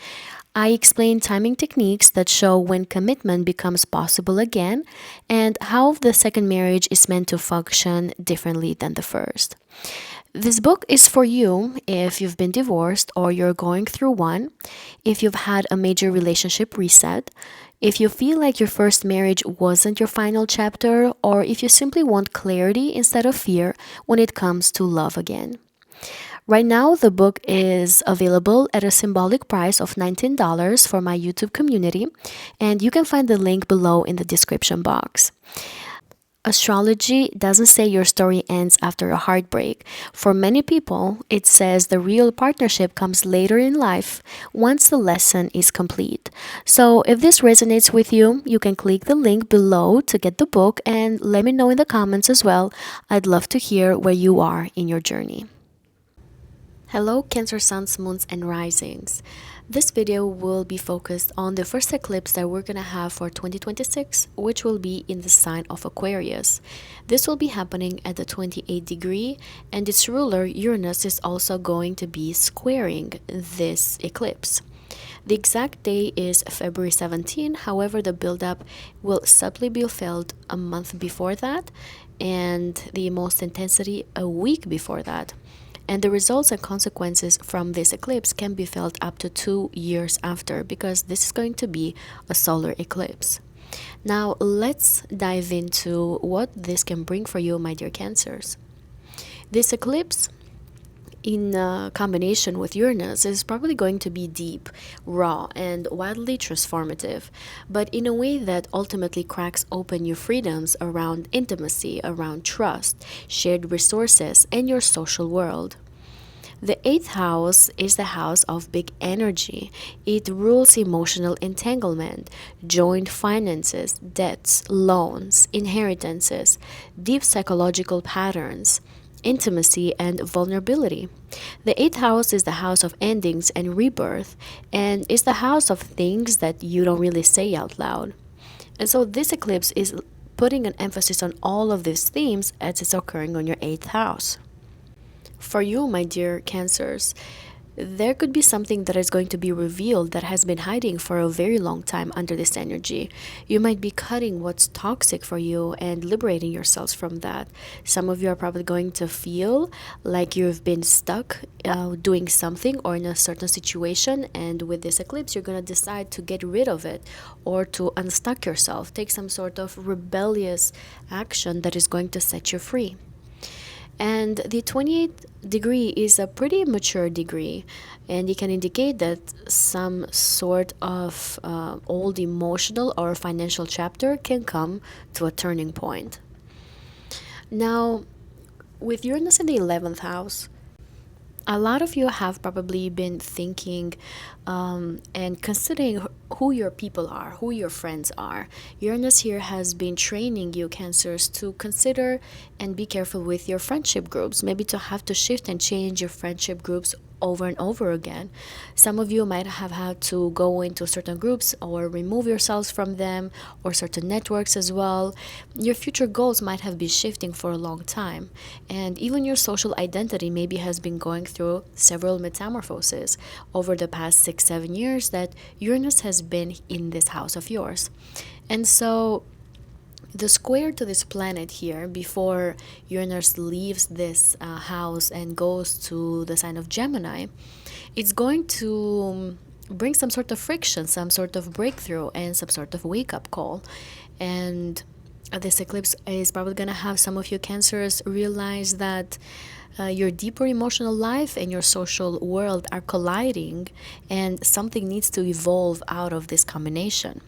I explain timing techniques that show when commitment becomes possible again, and how the second marriage is meant to function differently than the first. This book is for you if you've been divorced or you're going through one, if you've had a major relationship reset, if you feel like your first marriage wasn't your final chapter, or if you simply want clarity instead of fear when it comes to love again. Right now, the book is available at a symbolic price of $19 for my YouTube community, and you can find the link below in the description box. Astrology doesn't say your story ends after a heartbreak. For many people, it says the real partnership comes later in life, once the lesson is complete. So if this resonates with you, you can click the link below to get the book, and let me know in the comments as well. I'd love to hear where you are in your journey. Hello Cancer Suns, Moons, and Risings. This video will be focused on the first eclipse that we're going to have for 2026, which will be in the sign of Aquarius. This will be happening at the 28th degree, and its ruler Uranus is also going to be squaring this eclipse. The exact day is February 17, however the buildup will subtly be felt a month before that, and the most intensity a week before that. And the results and consequences from this eclipse can be felt up to 2 years after, because this is going to be a solar eclipse. Now let's dive into what this can bring for you, my dear Cancers. This eclipse, in combination with Uranus, is probably going to be deep, raw, and wildly transformative, but in a way that ultimately cracks open your freedoms around intimacy, around trust, shared resources, and your social world. The 8th house is the house of big energy. It rules emotional entanglement, joint finances, debts, loans, inheritances, deep psychological patterns, intimacy, and vulnerability. The 8th house is the house of endings and rebirth, and is the house of things that you don't really say out loud. And so this eclipse is putting an emphasis on all of these themes as it's occurring on your 8th house. For you, my dear Cancers, there could be something that is going to be revealed that has been hiding for a very long time under this energy. You might be cutting what's toxic for you and liberating yourselves from that. Some of you are probably going to feel like you've been stuck doing something or in a certain situation, and with this eclipse, you're going to decide to get rid of it or to unstuck yourself, take some sort of rebellious action that is going to set you free. And the 28th degree is a pretty mature degree, and it can indicate that some sort of old emotional or financial chapter can come to a turning point. Now, with Uranus in the 11th house, a lot of you have probably been thinking and considering who your people are, who your friends are. Uranus here has been training you, Cancers, to consider and be careful with your friendship groups, maybe to have to shift and change your friendship groups over and over again. Some of you might have had to go into certain groups or remove yourselves from them, or certain networks as well. Your future goals might have been shifting for a long time, and even your social identity maybe has been going through several metamorphoses over the past 6-7 years that Uranus has been in this house of yours. And so the square to this planet here, before Uranus leaves this house and goes to the sign of Gemini, it's going to bring some sort of friction, some sort of breakthrough, and some sort of wake-up call. And this eclipse is probably going to have some of you Cancers realize that your deeper emotional life and your social world are colliding, and something needs to evolve out of this combination.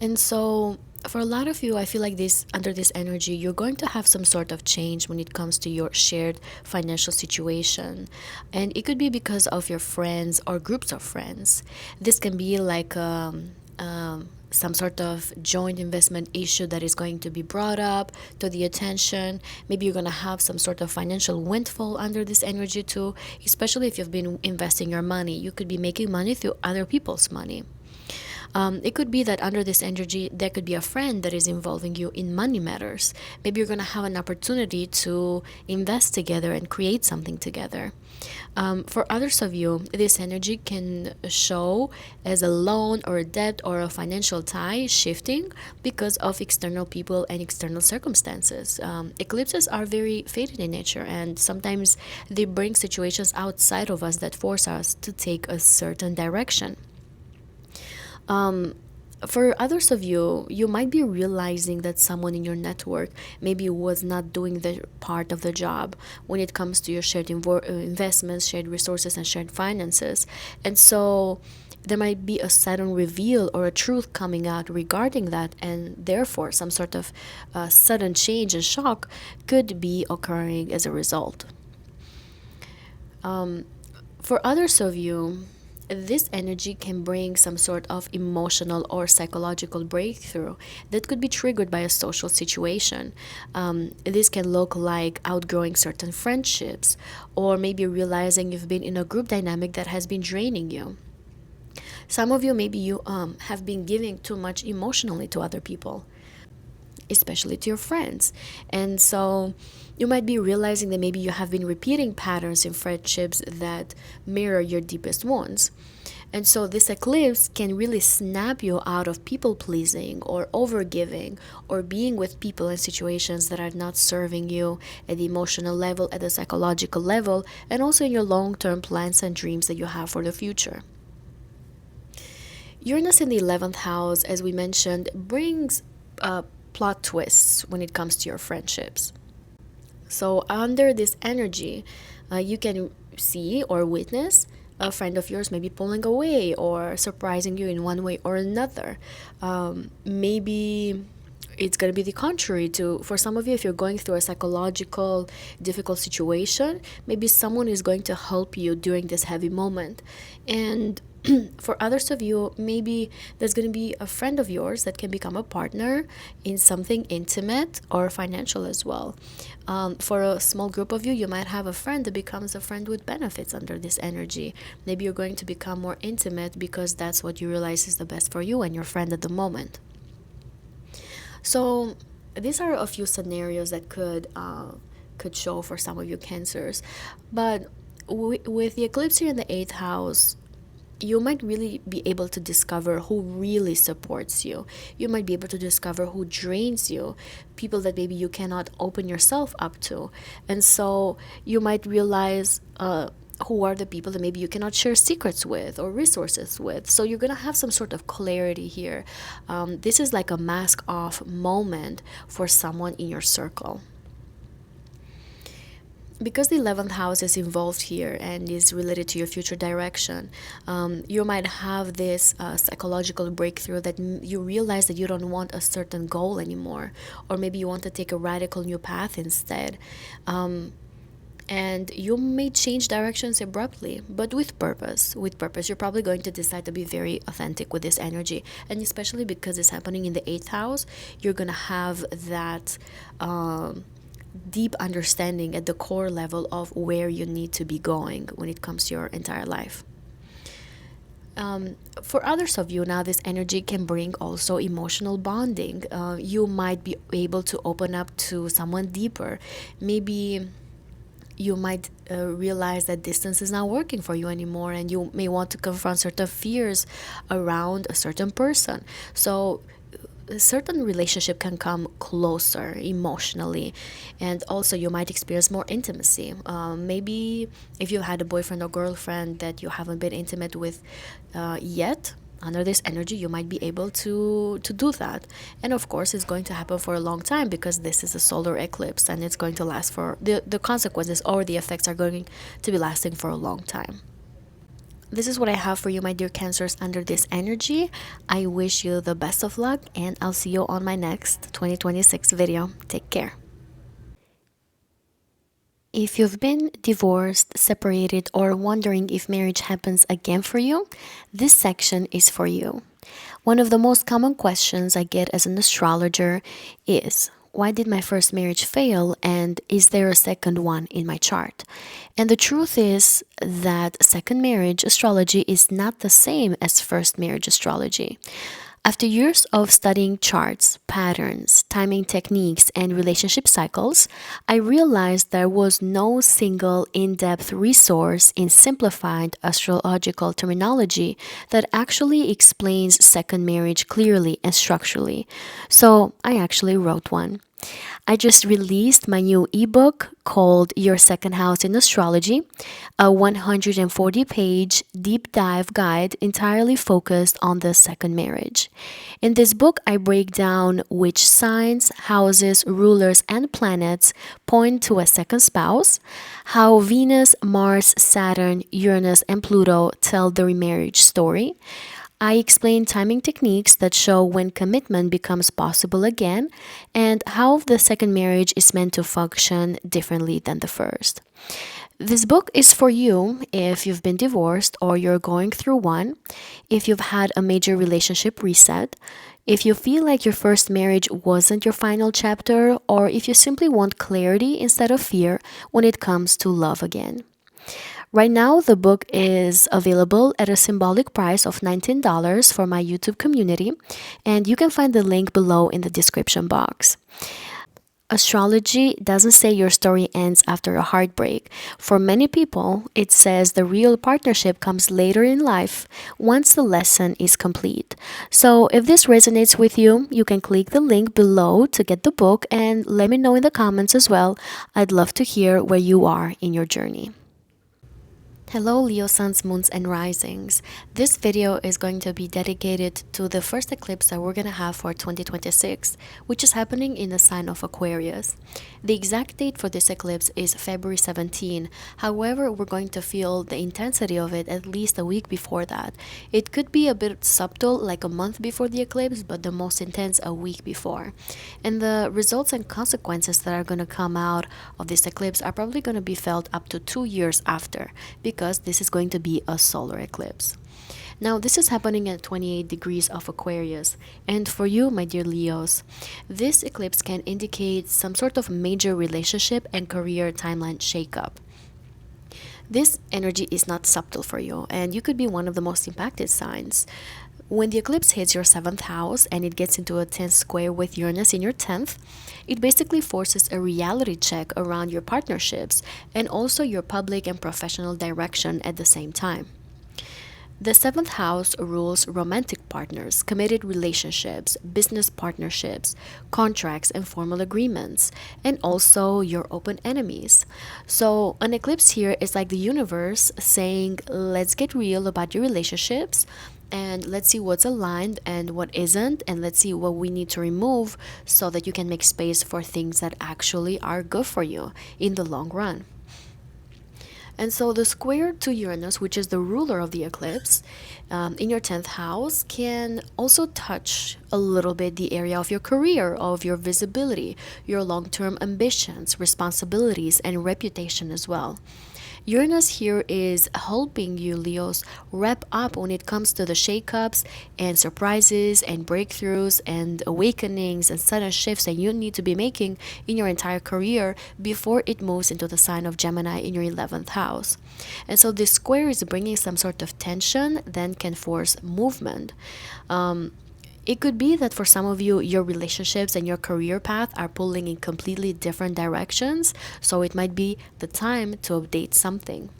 And so for a lot of you, I feel like under this energy, you're going to have some sort of change when it comes to your shared financial situation. And it could be because of your friends or groups of friends. This can be like some sort of joint investment issue that is going to be brought up to the attention. Maybe you're going to have some sort of financial windfall under this energy too, especially if you've been investing your money. You could be making money through other people's money. It could be that under this energy, there could be a friend that is involving you in money matters. Maybe you're going to have an opportunity to invest together and create something together. For others of you, this energy can show as a loan or a debt or a financial tie shifting because of external people and external circumstances. Eclipses are very fated in nature, and sometimes they bring situations outside of us that force us to take a certain direction. For others of you, you might be realizing that someone in your network maybe was not doing the part of the job when it comes to your shared investments, shared resources, and shared finances. And so there might be a sudden reveal or a truth coming out regarding that, and therefore some sort of sudden change and shock could be occurring as a result. For others of you, this energy can bring some sort of emotional or psychological breakthrough that could be triggered by a social situation. This can look like outgrowing certain friendships, or maybe realizing you've been in a group dynamic that has been draining you. Some of you, maybe you have been giving too much emotionally to other people, especially to your friends. And so you might be realizing that maybe you have been repeating patterns in friendships that mirror your deepest wounds. And so this eclipse can really snap you out of people pleasing or overgiving or being with people in situations that are not serving you at the emotional level, at the psychological level, and also in your long-term plans and dreams that you have for the future. Uranus in the 11th house, as we mentioned, brings plot twists when it comes to your friendships. So under this energy, you can see or witness a friend of yours maybe pulling away or surprising you in one way or another. Maybe it's going to be the contrary to, for some of you, if you're going through a psychological difficult situation, maybe someone is going to help you during this heavy moment. And for others of you, maybe there's going to be a friend of yours that can become a partner in something intimate or financial as well. For a small group of you, you might have a friend that becomes a friend with benefits under this energy. Maybe you're going to become more intimate because that's what you realize is the best for you and your friend at the moment. So these are a few scenarios that could show for some of you Cancers, but With the eclipse here in the 8th house, you might really be able to discover who really supports you. You might be able to discover who drains you, people that maybe you cannot open yourself up to. And so you might realize who are the people that maybe you cannot share secrets with or resources with. So you're going to have some sort of clarity here. This is like a mask off moment for someone in your circle. Because the 11th house is involved here and is related to your future direction, you might have this psychological breakthrough that you realize that you don't want a certain goal anymore, or maybe you want to take a radical new path instead. And you may change directions abruptly, but with purpose. With purpose, you're probably going to decide to be very authentic with this energy. And especially because it's happening in the 8th house, you're going to have that deep understanding at the core level of where you need to be going when it comes to your entire life. For others of you now, this energy can bring also emotional bonding. You might be able to open up to someone deeper. Maybe you might realize that distance is not working for you anymore, and you may want to confront certain fears around a certain person. So a certain relationship can come closer emotionally, and also you might experience more intimacy. Maybe if you had a boyfriend or girlfriend that you haven't been intimate with yet, under this energy you might be able to do that. And of course it's going to happen for a long time, because this is a solar eclipse and it's going to last for the consequences or the effects are going to be lasting for a long time. This is what I have for you, my dear Cancers, under this energy. I wish you the best of luck, and I'll see you on my next 2026 video. Take care. If you've been divorced, separated, or wondering if marriage happens again for you, this section is for you. One of the most common questions I get as an astrologer is, why did my first marriage fail, and is there a second one in my chart? And the truth is that second marriage astrology is not the same as first marriage astrology. After years of studying charts, patterns, timing techniques, and relationship cycles, I realized there was no single in-depth resource in simplified astrological terminology that actually explains second marriage clearly and structurally. So I actually wrote one. I just released my new ebook called Your Second House in Astrology, a 140-page deep dive guide entirely focused on the second marriage. In this book, I break down which signs, houses, rulers, and planets point to a second spouse, how Venus, Mars, Saturn, Uranus, and Pluto tell the remarriage story. I explain timing techniques that show when commitment becomes possible again, and how the second marriage is meant to function differently than the first. This book is for you if you've been divorced or you're going through one, if you've had a major relationship reset, if you feel like your first marriage wasn't your final chapter, or if you simply want clarity instead of fear when it comes to love again. Right now, the book is available at a symbolic price of $19 for my YouTube community, and you can find the link below in the description box. Astrology doesn't say your story ends after a heartbreak. For many people, it says the real partnership comes later in life, once the lesson is complete. So if this resonates with you, you can click the link below to get the book, and let me know in the comments as well. I'd love to hear where you are in your journey. Hello Leo suns, moons, and risings. This video is going to be dedicated to the first eclipse that we're going to have for 2026, which is happening in the sign of Aquarius. The exact date for this eclipse is February 17. However, we're going to feel the intensity of it at least a week before that. It could be a bit subtle, like a month before the eclipse, but the most intense a week before. And the results and consequences that are going to come out of this eclipse are probably going to be felt up to 2 years after, because this is going to be a solar eclipse. Now, this is happening at 28 degrees of Aquarius, and for you, my dear Leos, this eclipse can indicate some sort of major relationship and career timeline shakeup. This energy is not subtle for you, and you could be one of the most impacted signs. When the eclipse hits your 7th house and it gets into a 10th square with Uranus in your 10th, it basically forces a reality check around your partnerships and also your public and professional direction at the same time. The 7th house rules romantic partners, committed relationships, business partnerships, contracts and formal agreements, and also your open enemies. So, an eclipse here is like the universe saying, let's get real about your relationships and let's see what's aligned and what isn't, and let's see what we need to remove so that you can make space for things that actually are good for you in the long run. And so the square to Uranus, which is the ruler of the eclipse, in your 10th house, can also touch a little bit the area of your career, of your visibility, your long term ambitions, responsibilities, and reputation as well. Uranus here is helping you, Leos, wrap up when it comes to the shakeups and surprises and breakthroughs and awakenings and sudden shifts that you need to be making in your entire career before it moves into the sign of Gemini in your 11th house. And so this square is bringing some sort of tension, then can force movement. It could be that for some of you, your relationships and your career path are pulling in completely different directions. So it might be the time to update something.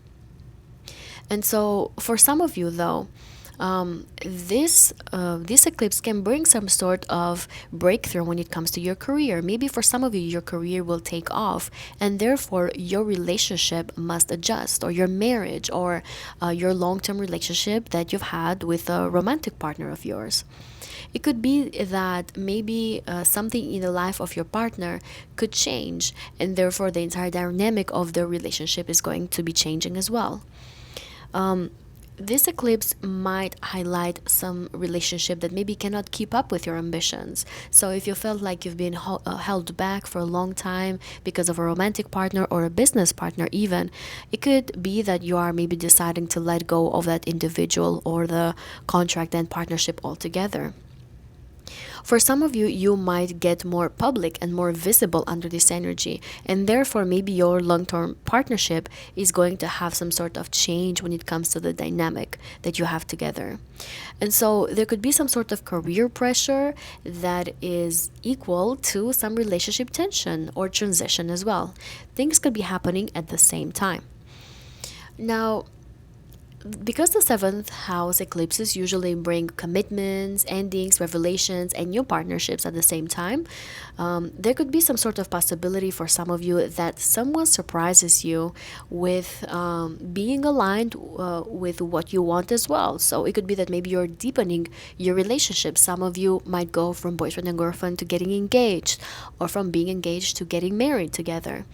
And so for some of you, though, this eclipse can bring some sort of breakthrough when it comes to your career. Maybe for some of you, your career will take off, and therefore your relationship must adjust, or your marriage, or your long-term relationship that you've had with a romantic partner of yours. It could be that maybe something in the life of your partner could change, and therefore the entire dynamic of the relationship is going to be changing as well. This eclipse might highlight some relationship that maybe cannot keep up with your ambitions. So if you felt like you've been held back for a long time because of a romantic partner or a business partner even, it could be that you are maybe deciding to let go of that individual or the contract and partnership altogether. For some of you, you might get more public and more visible under this energy, and therefore maybe your long-term partnership is going to have some sort of change when it comes to the dynamic that you have together. And so there could be some sort of career pressure that is equal to some relationship tension or transition as well. Things could be happening at the same time. Now, because the 7th house eclipses usually bring commitments, endings, revelations, and new partnerships at the same time, there could be some sort of possibility for some of you that someone surprises you with being aligned with what you want as well. So it could be that maybe you're deepening your relationship. Some of you might go from boyfriend and girlfriend to getting engaged, or from being engaged to getting married together.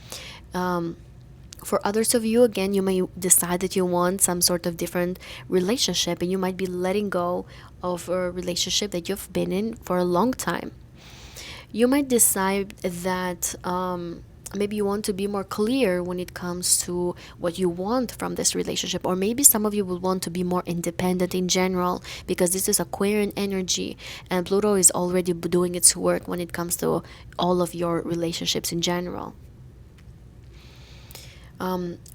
For others of you, again, you may decide that you want some sort of different relationship, and you might be letting go of a relationship that you've been in for a long time. You might decide that maybe you want to be more clear when it comes to what you want from this relationship, or maybe some of you will want to be more independent in general, because this is Aquarian energy and Pluto is already doing its work when it comes to all of your relationships in general.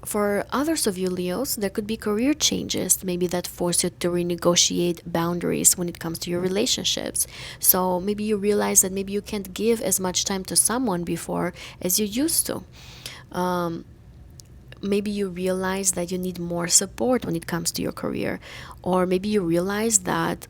For others of you, Leos, there could be career changes, maybe that force you to renegotiate boundaries when it comes to your relationships. So maybe you realize that maybe you can't give as much time to someone before as you used to. Maybe you realize that you need more support when it comes to your career, or maybe you realize that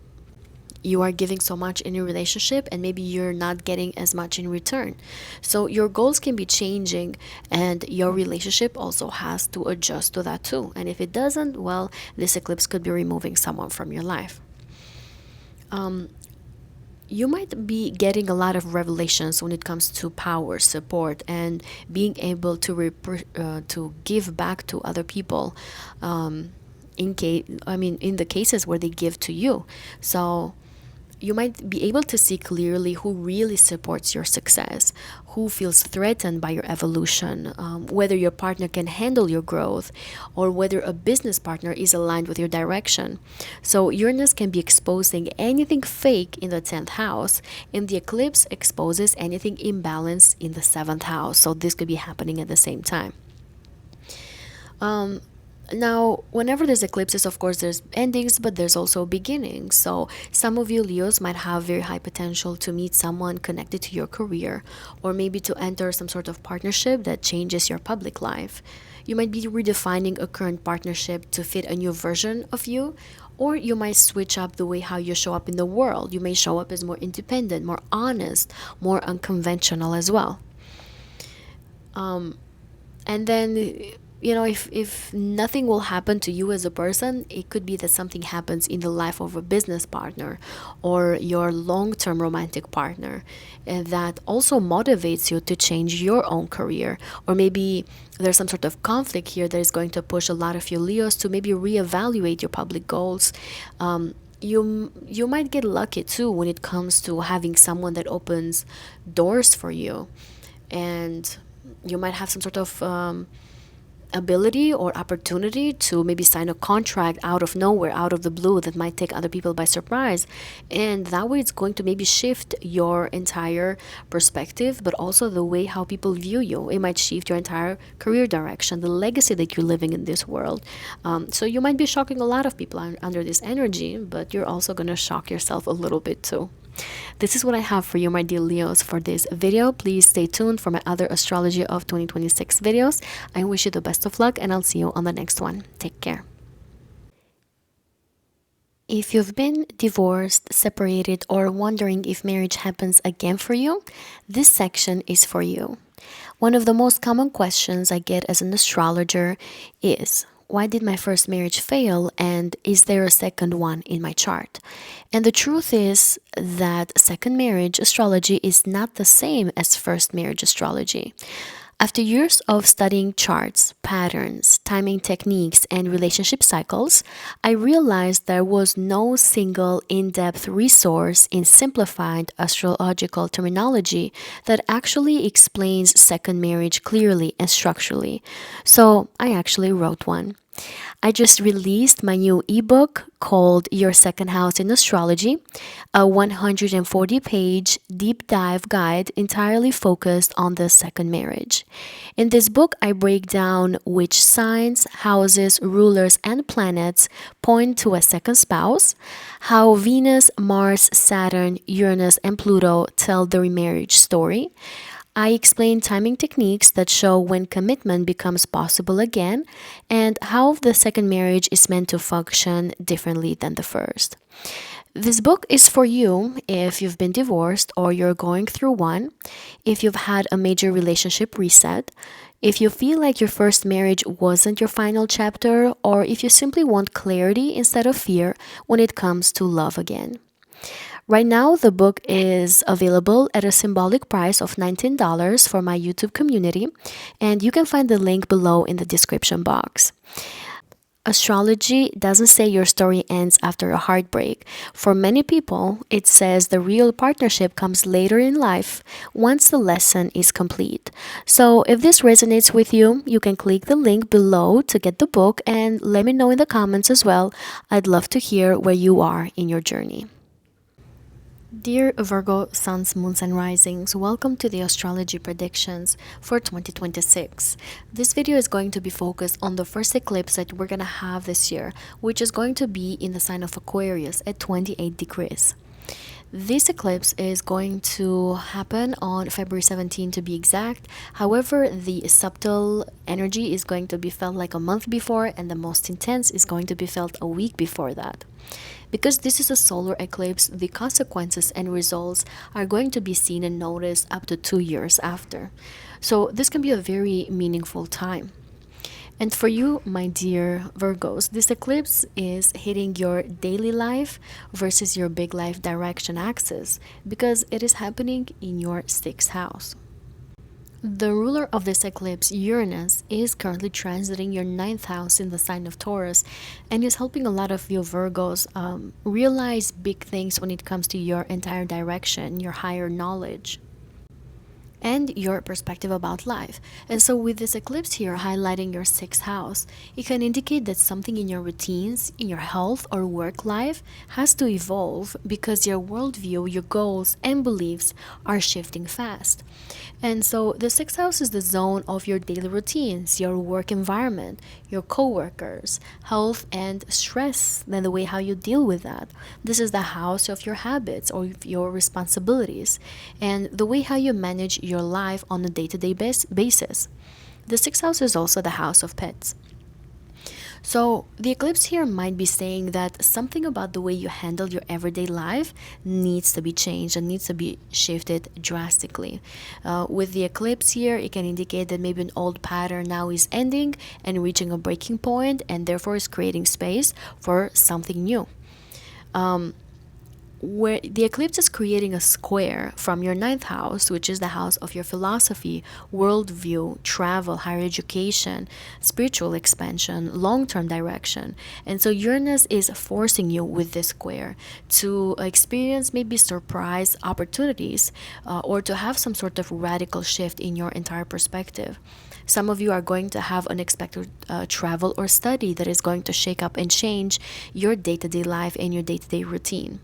you are giving so much in your relationship and maybe you're not getting as much in return. So your goals can be changing, and your relationship also has to adjust to that too. And if it doesn't, well, this eclipse could be removing someone from your life. You might be getting a lot of revelations when it comes to power, support, and being able to give back to other people. In the cases where they give to you. So you might be able to see clearly who really supports your success, who feels threatened by your evolution, whether your partner can handle your growth, or whether a business partner is aligned with your direction. So Uranus can be exposing anything fake in the 10th house, and the eclipse exposes anything imbalanced in the 7th house. So this could be happening at the same time. Now, whenever there's eclipses, of course, there's endings, but there's also beginnings. So, some of you Leos might have very high potential to meet someone connected to your career, or maybe to enter some sort of partnership that changes your public life. You might be redefining a current partnership to fit a new version of you, or you might switch up the way how you show up in the world. You may show up as more independent, more honest, more unconventional as well. And then, if nothing will happen to you as a person, it could be that something happens in the life of a business partner or your long-term romantic partner, and that also motivates you to change your own career. Or maybe there's some sort of conflict here that is going to push a lot of you Leos to maybe reevaluate your public goals. You might get lucky too when it comes to having someone that opens doors for you, and you might have some sort of ability or opportunity to maybe sign a contract out of nowhere, out of the blue, that might take other people by surprise. And that way, it's going to maybe shift your entire perspective, but also the way how people view you. It might shift your entire career direction, the legacy that you're living in this world. So you might be shocking a lot of people under this energy, but you're also going to shock yourself a little bit too. This is what I have for you, my dear Leos, for this video. Please stay tuned for my other Astrology of 2026 videos. I wish you the best of luck, and I'll see you on the next one. Take care. If you've been divorced, separated, or wondering if marriage happens again for you, this section is for you. One of the most common questions I get as an astrologer is, why did my first marriage fail, and is there a second one in my chart? And the truth is that second marriage astrology is not the same as first marriage astrology. After years of studying charts, patterns, timing techniques, and relationship cycles, I realized there was no single in-depth resource in simplified astrological terminology that actually explains second marriage clearly and structurally. So I actually wrote one. I just released my new ebook called Your Second House in Astrology, a 140-page deep dive guide entirely focused on the second marriage. In this book, I break down which signs, houses, rulers, and planets point to a second spouse, how Venus, Mars, Saturn, Uranus, and Pluto tell the remarriage story. I explain timing techniques that show when commitment becomes possible again, and how the second marriage is meant to function differently than the first. This book is for you if you've been divorced or you're going through one, if you've had a major relationship reset, if you feel like your first marriage wasn't your final chapter, or if you simply want clarity instead of fear when it comes to love again. Right now, the book is available at a symbolic price of $19 for my YouTube community, and you can find the link below in the description box. Astrology doesn't say your story ends after a heartbreak. For many people, it says the real partnership comes later in life, once the lesson is complete. So if this resonates with you, you can click the link below to get the book, and let me know in the comments as well. I'd love to hear where you are in your journey. Dear Virgo Suns, Moons, and Risings, welcome to the Astrology Predictions for 2026. This video is going to be focused on the first eclipse that we're going to have this year, which is going to be in the sign of Aquarius at 28 degrees. This eclipse is going to happen on February 17 to be exact. However, the subtle energy is going to be felt like a month before, and the most intense is going to be felt a week before that. Because this is a solar eclipse, the consequences and results are going to be seen and noticed up to 2 years after. So this can be a very meaningful time. And for you, my dear Virgos, this eclipse is hitting your daily life versus your big life direction axis, because it is happening in your 6th house. The ruler of this eclipse, Uranus, is currently transiting your 9th house in the sign of Taurus, and is helping a lot of you Virgos realize big things when it comes to your entire direction, your higher knowledge. and your perspective about life. And so, with this eclipse here highlighting your sixth house, it can indicate that something in your routines, in your health or work life has to evolve because your worldview, your goals, and beliefs are shifting fast. And so, the sixth house is the zone of your daily routines, your work environment, your coworkers, health, and stress, and the way how you deal with that. This is the house of your habits or your responsibilities, and the way how you manage your life on a day-to-day basis. The sixth house is also the house of pets. So, the eclipse here might be saying that something about the way you handle your everyday life needs to be changed and needs to be shifted drastically. With the eclipse here, it can indicate that maybe an old pattern now is ending and reaching a breaking point, and therefore is creating space for something new. Where the eclipse is creating a square from your ninth house, which is the house of your philosophy, worldview, travel, higher education, spiritual expansion, long term direction. And so Uranus is forcing you with this square to experience maybe surprise opportunities, or to have some sort of radical shift in your entire perspective. Some of you are going to have unexpected travel or study that is going to shake up and change your day to day life and your day to day routine.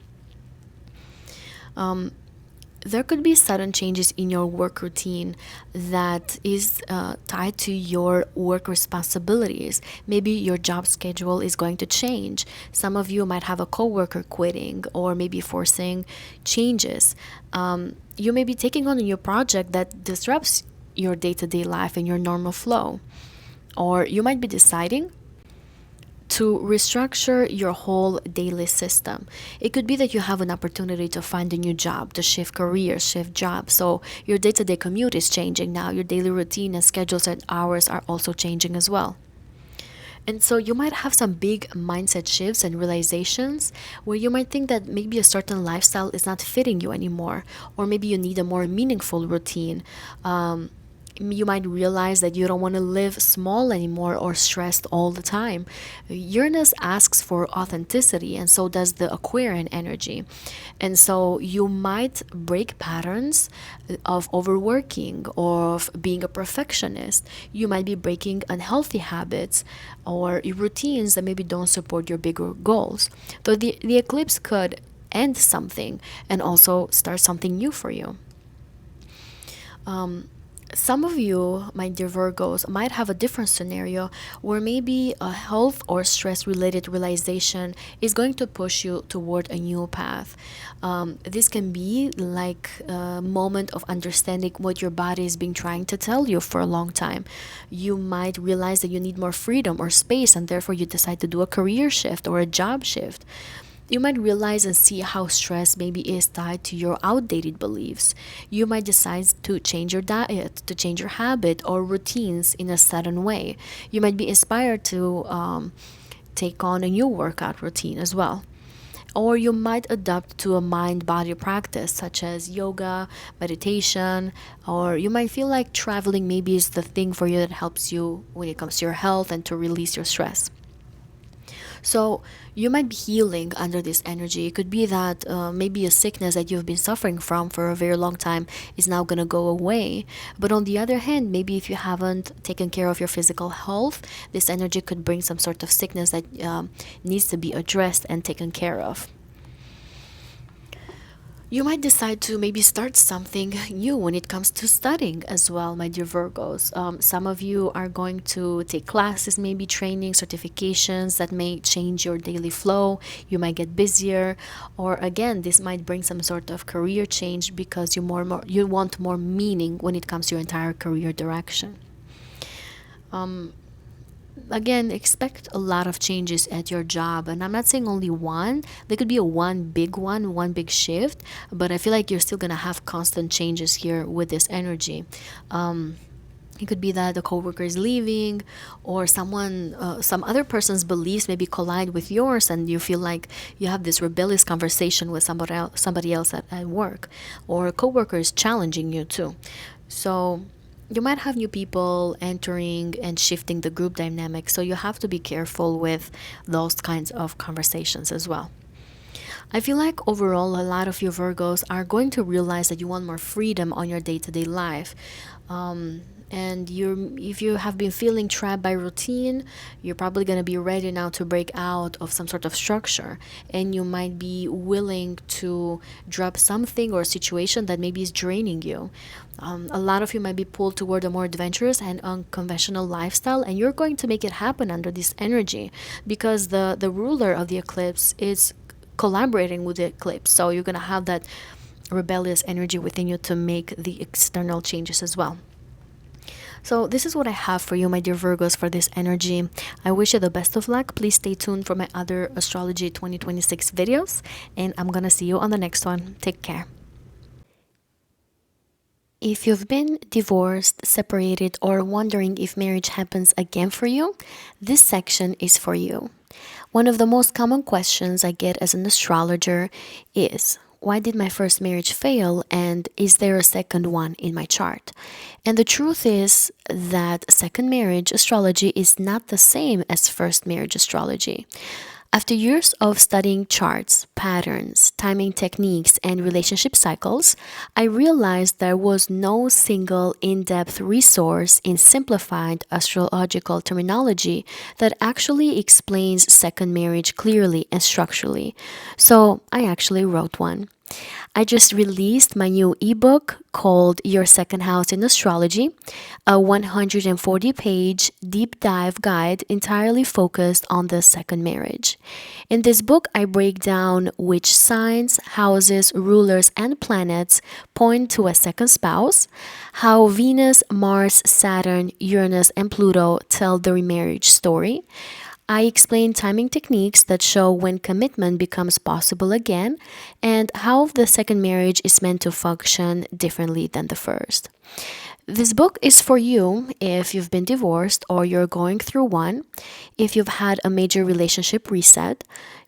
There could be sudden changes in your work routine that is tied to your work responsibilities. Maybe your job schedule is going to change. Some of you might have a coworker quitting or maybe forcing changes. You may be taking on a new project that disrupts your day-to-day life and your normal flow. Or you might be deciding to restructure your whole daily system. It could be that you have an opportunity to find a new job, to shift careers, shift jobs. So your day-to-day commute is changing now. Your daily routine and schedules and hours are also changing as well. And so you might have some big mindset shifts and realizations where you might think that maybe a certain lifestyle is not fitting you anymore, or maybe you need a more meaningful routine. You might realize that you don't want to live small anymore or stressed all the time. Uranus asks for authenticity, and so does the Aquarian energy. And so you might break patterns of overworking or of being a perfectionist. You might be breaking unhealthy habits or routines that maybe don't support your bigger goals. So the eclipse could end something and also start something new for you. Some of you, my dear Virgos, might have a different scenario where maybe a health or stress related realization is going to push you toward a new path. This can be like a moment of understanding what your body has been trying to tell you for a long time. You might realize that you need more freedom or space, and therefore you decide to do a career shift or a job shift. You might realize and see how stress maybe is tied to your outdated beliefs. You might decide to change your diet, to change your habit or routines in a sudden way. You might be inspired to take on a new workout routine as well. Or you might adapt to a mind body practice such as yoga, meditation, or you might feel like traveling maybe is the thing for you that helps you when it comes to your health and to release your stress. So you might be healing under this energy. It could be that maybe a sickness that you've been suffering from for a very long time is now going to go away. But on the other hand, maybe if you haven't taken care of your physical health, this energy could bring some sort of sickness that needs to be addressed and taken care of. You might decide to maybe start something new when it comes to studying as well, my dear Virgos. Some of you are going to take classes, maybe training, certifications that may change your daily flow. You might get busier, or again, this might bring some sort of career change because you want more meaning when it comes to your entire career direction. Again, expect a lot of changes at your job, and I'm not saying only one. There could be one big shift, but I feel like you're still gonna have constant changes here with this energy. It could be that the coworker is leaving, or some other person's beliefs maybe collide with yours, and you feel like you have this rebellious conversation with somebody else at work, or a coworker is challenging you too. So you might have new people entering and shifting the group dynamic, so you have to be careful with those kinds of conversations as well. I feel like overall, a lot of you Virgos are going to realize that you want more freedom on your day-to-day life. And if you have been feeling trapped by routine, you're probably going to be ready now to break out of some sort of structure, and you might be willing to drop something or a situation that maybe is draining you. A lot of you might be pulled toward a more adventurous and unconventional lifestyle, and you're going to make it happen under this energy because the ruler of the eclipse is collaborating with the eclipse. So you're going to have that rebellious energy within you to make the external changes as well. So this is what I have for you, my dear Virgos, for this energy. I wish you the best of luck. Please stay tuned for my other Astrology 2026 videos, and I'm gonna see you on the next one. Take care. If you've been divorced, separated, or wondering if marriage happens again for you, this section is for you. One of the most common questions I get as an astrologer is, why did my first marriage fail, and is there a second one in my chart? And the truth is that second marriage astrology is not the same as first marriage astrology. After years of studying charts, patterns, timing techniques, and relationship cycles, I realized there was no single in depth resource in simplified astrological terminology that actually explains second marriage clearly and structurally. So I actually wrote one. I just released my new ebook called Your Second House in Astrology, a 140-page deep dive guide entirely focused on the second marriage. In this book, I break down which signs, houses, rulers, and planets point to a second spouse, how Venus, Mars, Saturn, Uranus, and Pluto tell the remarriage story. I explain timing techniques that show when commitment becomes possible again, and how the second marriage is meant to function differently than the first. This book is for you if you've been divorced or you're going through one, if you've had a major relationship reset,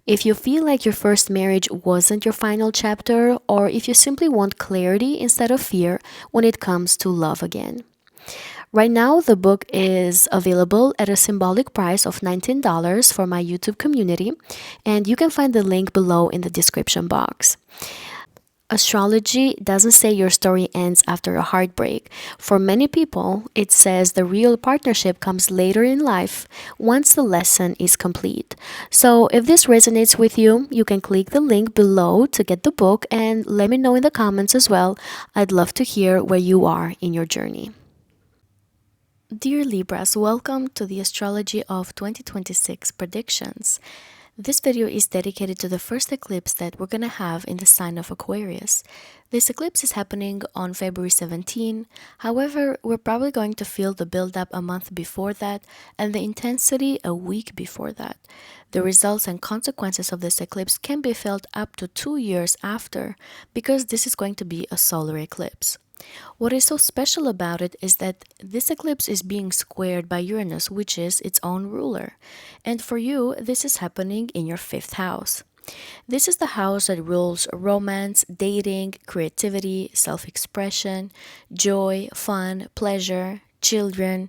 if you feel like your first marriage wasn't your final chapter, or if you simply want clarity instead of fear when it comes to love again. Right now, the book is available at a symbolic price of $19 for my YouTube community, and you can find the link below in the description box. Astrology doesn't say your story ends after a heartbreak. For many people, it says the real partnership comes later in life once the lesson is complete. So if this resonates with you, you can click the link below to get the book and let me know in the comments as well. I'd love to hear where you are in your journey. Dear Libras, welcome to the Astrology of 2026 predictions. This video is dedicated to the first eclipse that we're going to have in the sign of Aquarius. This eclipse is happening on February 17. However, we're probably going to feel the build-up a month before that and the intensity a week before that. The results and consequences of this eclipse can be felt up to 2 years after because this is going to be a solar eclipse. What is so special about it is that this eclipse is being squared by Uranus, which is its own ruler. And for you, this is happening in your 5th house. This is the house that rules romance, dating, creativity, self-expression, joy, fun, pleasure, children,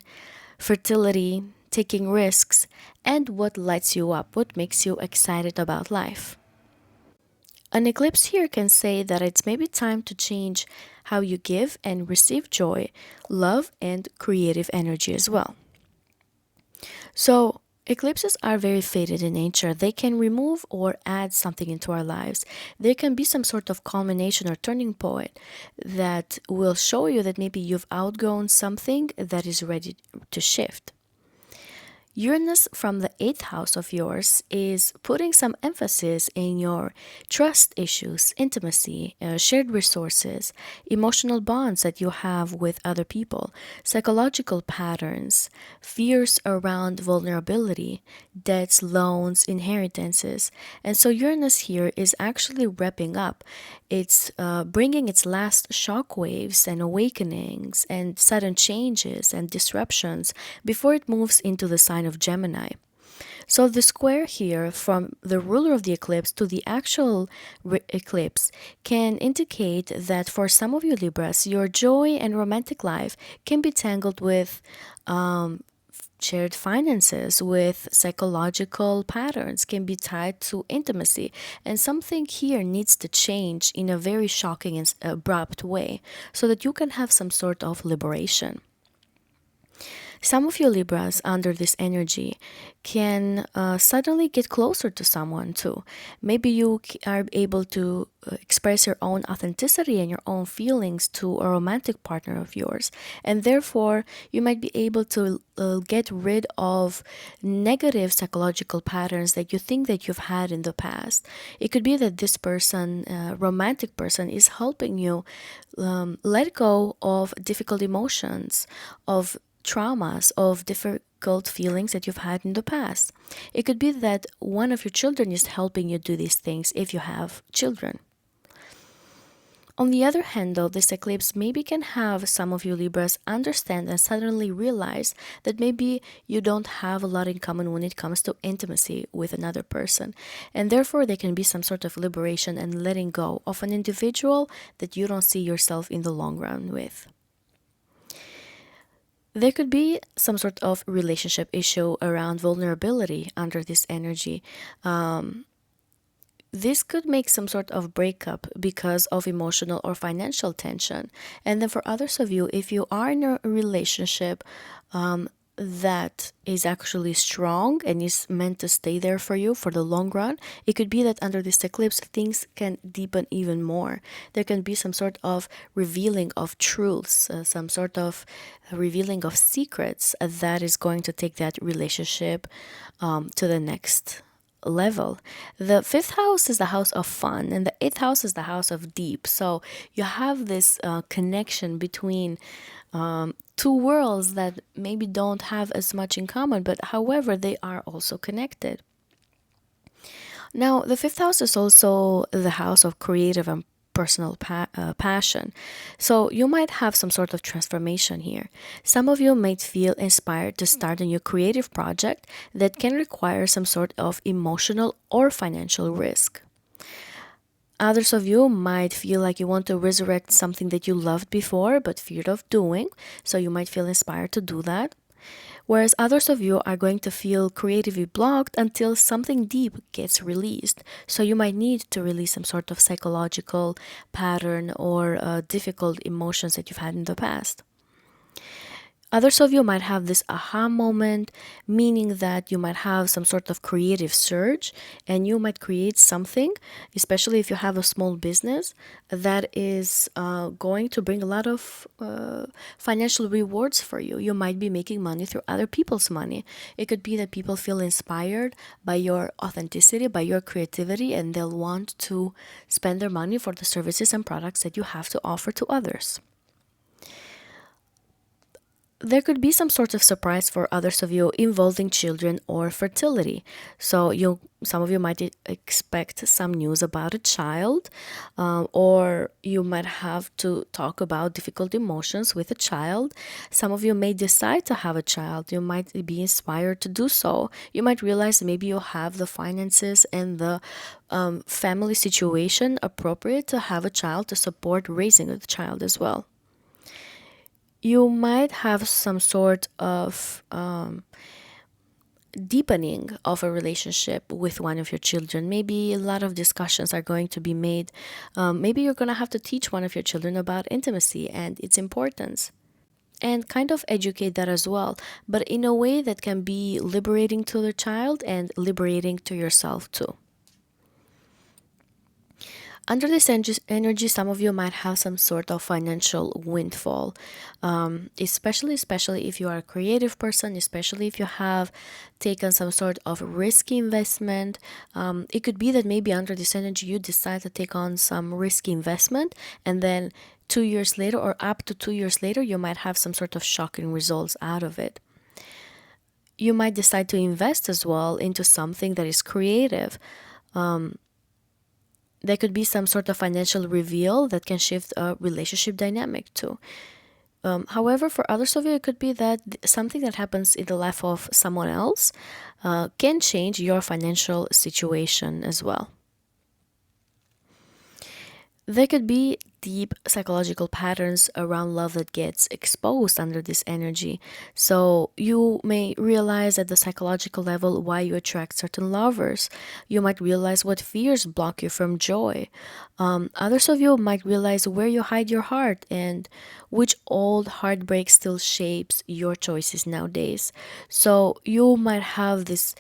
fertility, taking risks, and what lights you up, what makes you excited about life. An eclipse here can say that it's maybe time to change how you give and receive joy, love, and creative energy as well. So, eclipses are very fated in nature. They can remove or add something into our lives. There can be some sort of culmination or turning point that will show you that maybe you've outgrown something that is ready to shift. Uranus from the 8th house of yours is putting some emphasis in your trust issues, intimacy, shared resources, emotional bonds that you have with other people, psychological patterns, fears around vulnerability, debts, loans, inheritances. And so Uranus here is actually wrapping up. It's bringing its last shock waves and awakenings and sudden changes and disruptions before it moves into the sign of Gemini. So the square here from the ruler of the eclipse to the actual eclipse can indicate that for some of you Libras, your joy and romantic life can be tangled with shared finances, with psychological patterns, can be tied to intimacy. And something here needs to change in a very shocking and abrupt way so that you can have some sort of liberation. Some of you Libras under this energy can suddenly get closer to someone too. Maybe you are able to express your own authenticity and your own feelings to a romantic partner of yours. And therefore, you might be able to get rid of negative psychological patterns that you think that you've had in the past. It could be that this person, romantic person, is helping you let go of difficult emotions, of traumas, of difficult feelings that you've had in the past. It could be that one of your children is helping you do these things if you have children. On the other hand, though, this eclipse maybe can have some of you Libras understand and suddenly realize that maybe you don't have a lot in common when it comes to intimacy with another person. And therefore, there can be some sort of liberation and letting go of an individual that you don't see yourself in the long run with. There could be some sort of relationship issue around vulnerability under this energy. This could make some sort of breakup because of emotional or financial tension. And then for others of you, if you are in a relationship that is actually strong and is meant to stay there for you for the long run, it could be that under this eclipse, things can deepen even more. There can be some sort of revealing of truths, some sort of revealing of secrets that is going to take that relationship to the next level. The fifth house is the house of fun, and the eighth house is the house of deep. So you have this connection between two worlds that maybe don't have as much in common, but however, they are also connected. Now, the fifth house is also the house of creative and personal passion. So you might have some sort of transformation here. Some of you might feel inspired to start a new creative project that can require some sort of emotional or financial risk. Others of you might feel like you want to resurrect something that you loved before but feared of doing, so you might feel inspired to do that. Whereas others of you are going to feel creatively blocked until something deep gets released. So you might need to release some sort of psychological pattern or difficult emotions that you've had in the past. Others of you might have this aha moment, meaning that you might have some sort of creative surge and you might create something, especially if you have a small business, that is going to bring a lot of financial rewards for you. You might be making money through other people's money. It could be that people feel inspired by your authenticity, by your creativity, and they'll want to spend their money for the services and products that you have to offer to others. There could be some sort of surprise for others of you involving children or fertility. So some of you might expect some news about a child, or you might have to talk about difficult emotions with a child. Some of you may decide to have a child. You might be inspired to do so. You might realize maybe you have the finances and the family situation appropriate to have a child, to support raising a child as well. You might have some sort of deepening of a relationship with one of your children. Maybe a lot of discussions are going to be made. Maybe you're going to have to teach one of your children about intimacy and its importance, and kind of educate that as well, but in a way that can be liberating to the child and liberating to yourself too. Under this energy, some of you might have some sort of financial windfall, especially if you are a creative person, especially if you have taken some sort of risky investment. It could be that maybe under this energy, you decide to take on some risky investment, and then 2 years later or up to 2 years later, you might have some sort of shocking results out of it. You might decide to invest as well into something that is creative. There could be some sort of financial reveal that can shift a relationship dynamic too. However, for others of you, it could be that something that happens in the life of someone else can change your financial situation as well. There could be deep psychological patterns around love that gets exposed under this energy. So you may realize at the psychological level why you attract certain lovers. You might realize what fears block you from joy. Others of you might realize where you hide your heart and which old heartbreak still shapes your choices nowadays. So you might have this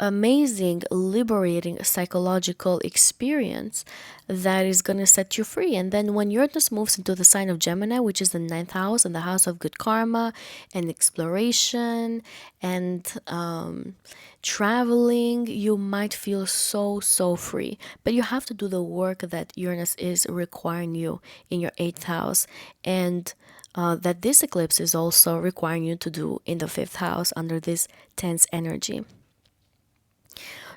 amazing, liberating psychological experience that is going to set you free. And then when Uranus moves into the sign of Gemini, which is the ninth house and the house of good karma and exploration and traveling, you might feel so free. But you have to do the work that Uranus is requiring you in your eighth house, and that this eclipse is also requiring you to do in the fifth house under this tense energy.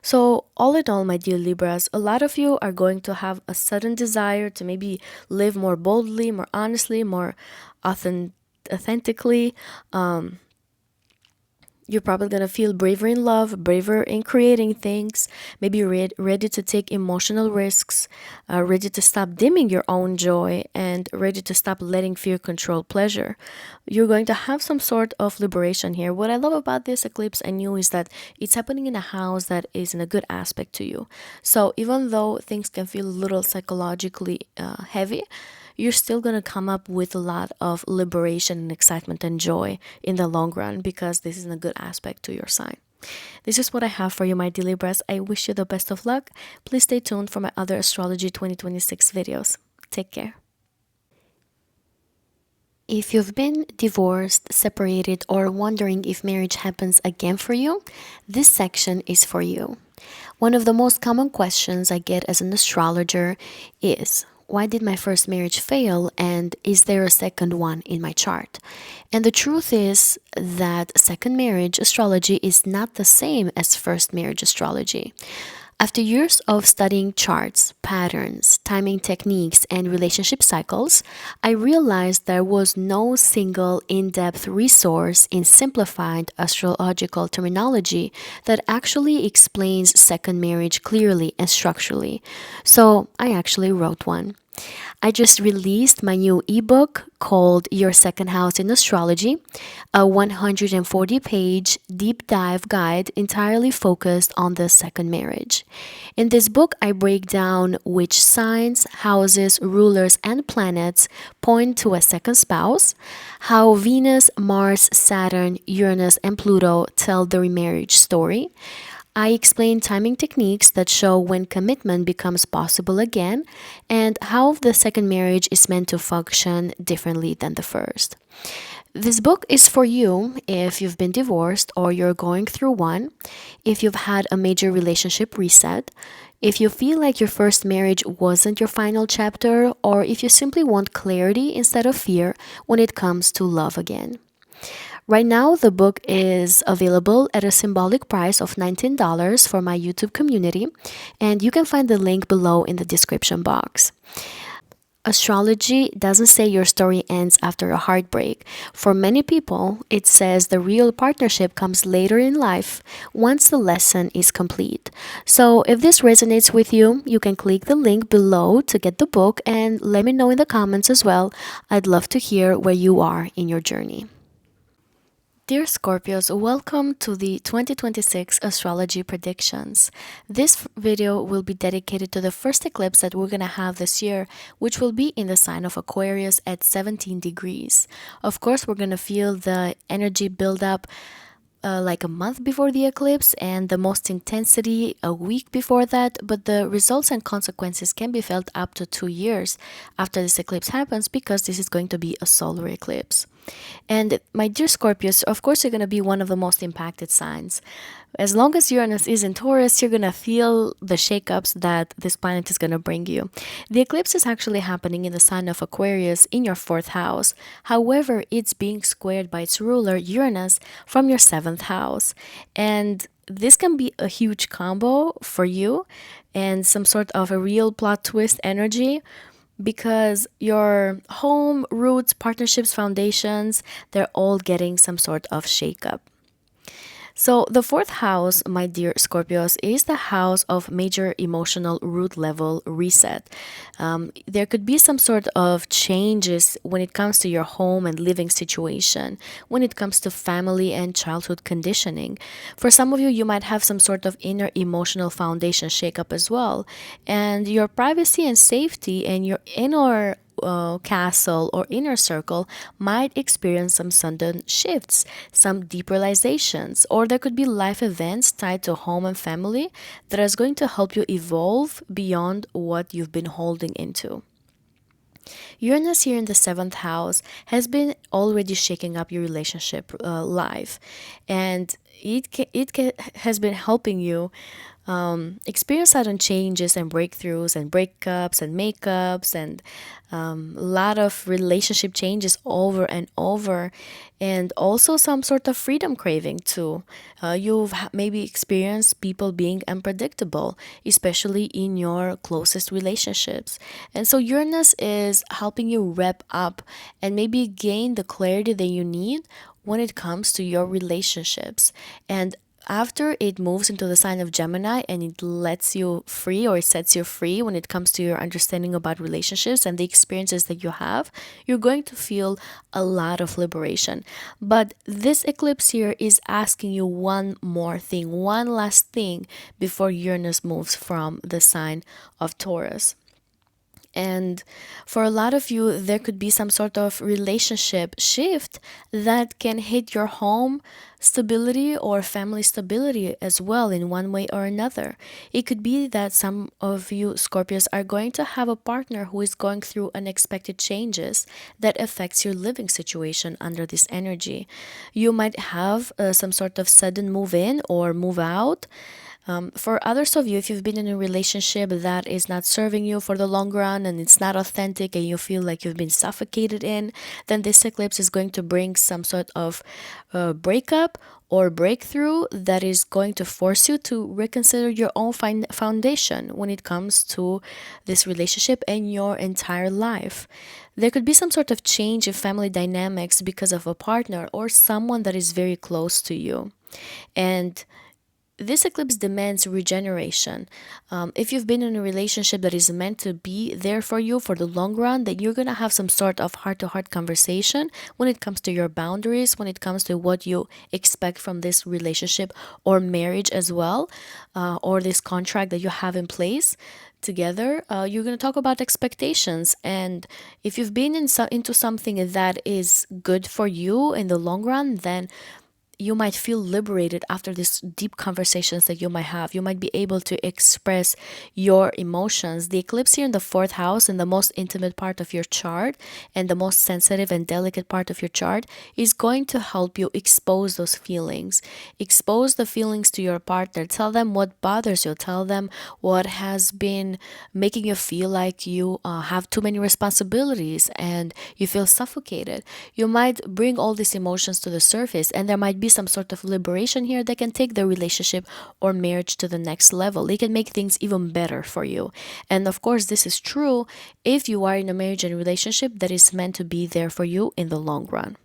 So, all in all, my dear Libras, a lot of you are going to have a sudden desire to maybe live more boldly, more honestly, more authentically. You're probably going to feel braver in love, braver in creating things, maybe ready to take emotional risks, ready to stop dimming your own joy, and ready to stop letting fear control pleasure. You're going to have some sort of liberation here. What I love about this eclipse and you is that it's happening in a house that is in a good aspect to you. So even though things can feel a little psychologically heavy, you're still going to come up with a lot of liberation and excitement and joy in the long run because this is a good aspect to your sign. This is what I have for you, my dear Libras. I wish you the best of luck. Please stay tuned for my other Astrology 2026 videos. Take care. If you've been divorced, separated, or wondering if marriage happens again for you, this section is for you. One of the most common questions I get as an astrologer is, why did my first marriage fail and is there a second one in my chart? And the truth is that second marriage astrology is not the same as first marriage astrology. After years of studying charts, patterns, timing techniques, and relationship cycles, I realized there was no single in depth resource in simplified astrological terminology that actually explains second marriage clearly and structurally. So I actually wrote one. I just released my new ebook called Your Second House in Astrology, a 140-page deep dive guide entirely focused on the second marriage. In this book, I break down which signs, houses, rulers, and planets point to a second spouse, how Venus, Mars, Saturn, Uranus, and Pluto tell the remarriage story. I explain timing techniques that show when commitment becomes possible again and how the second marriage is meant to function differently than the first. This book is for you if you've been divorced or you're going through one, if you've had a major relationship reset, if you feel like your first marriage wasn't your final chapter, or if you simply want clarity instead of fear when it comes to love again. Right now, the book is available at a symbolic price of $19 for my YouTube community, and you can find the link below in the description box. Astrology doesn't say your story ends after a heartbreak. For many people, it says the real partnership comes later in life once the lesson is complete. So if this resonates with you, you can click the link below to get the book and let me know in the comments as well. I'd love to hear where you are in your journey. Dear Scorpios, welcome to the 2026 astrology predictions. This video will be dedicated to the first eclipse that we're going to have this year, which will be in the sign of Aquarius at 17 degrees. Of course, we're going to feel the energy build up like a month before the eclipse and the most intensity a week before that, but the results and consequences can be felt up to 2 years after this eclipse happens because this is going to be a solar eclipse. And my dear Scorpios, of course, you're going to be one of the most impacted signs. As long as Uranus is in Taurus, you're going to feel the shakeups that this planet is going to bring you. The eclipse is actually happening in the sign of Aquarius in your fourth house. However, it's being squared by its ruler, Uranus, from your seventh house. And this can be a huge combo for you and some sort of a real plot twist energy, because your home, roots, partnerships, foundations, they're all getting some sort of shakeup. So, the fourth house, my dear Scorpios, is the house of major emotional root level reset. There could be some sort of changes when it comes to your home and living situation, when it comes to family and childhood conditioning. For some of you, you might have some sort of inner emotional foundation shakeup as well. And your privacy and safety and your inner castle or inner circle might experience some sudden shifts, some deep realizations, or there could be life events tied to home and family that is going to help you evolve beyond what you've been holding into. Uranus here in the seventh house has been already shaking up your relationship life, and has been helping you experience sudden changes and breakthroughs and breakups and makeups and a lot of relationship changes over and over, and also some sort of freedom craving too. You've maybe experienced people being unpredictable, especially in your closest relationships. And so Uranus is helping you wrap up and maybe gain the clarity that you need when it comes to your relationships. And after it moves into the sign of Gemini and it lets you free, or it sets you free when it comes to your understanding about relationships and the experiences that you have, you're going to feel a lot of liberation. But this eclipse here is asking you one more thing, one last thing before Uranus moves from the sign of Taurus. And for a lot of you, there could be some sort of relationship shift that can hit your home stability or family stability as well in one way or another. It could be that some of you Scorpios are going to have a partner who is going through unexpected changes that affects your living situation under this energy. You might have some sort of sudden move in or move out. For others of you, if you've been in a relationship that is not serving you for the long run and it's not authentic and you feel like you've been suffocated in, then this eclipse is going to bring some sort of breakup or breakthrough that is going to force you to reconsider your own foundation when it comes to this relationship and your entire life. There could be some sort of change in family dynamics because of a partner or someone that is very close to you. And this eclipse demands regeneration. If you've been in a relationship that is meant to be there for you for the long run, then you're going to have some sort of heart to heart conversation when it comes to your boundaries, when it comes to what you expect from this relationship or marriage as well, or this contract that you have in place together. You're going to talk about expectations, and if you've been into something that is good for you in the long run, then you might feel liberated after these deep conversations that you might have. You might be able to express your emotions. The eclipse here in the fourth house, in the most intimate part of your chart and the most sensitive and delicate part of your chart, is going to help you expose those feelings. Expose the feelings to your partner. Tell them what bothers you. Tell them what has been making you feel like you have too many responsibilities and you feel suffocated. You might bring all these emotions to the surface, and there might be some sort of liberation here that can take the relationship or marriage to the next level. It can make things even better for you. And of course, this is true if you are in a marriage and relationship that is meant to be there for you in the long run.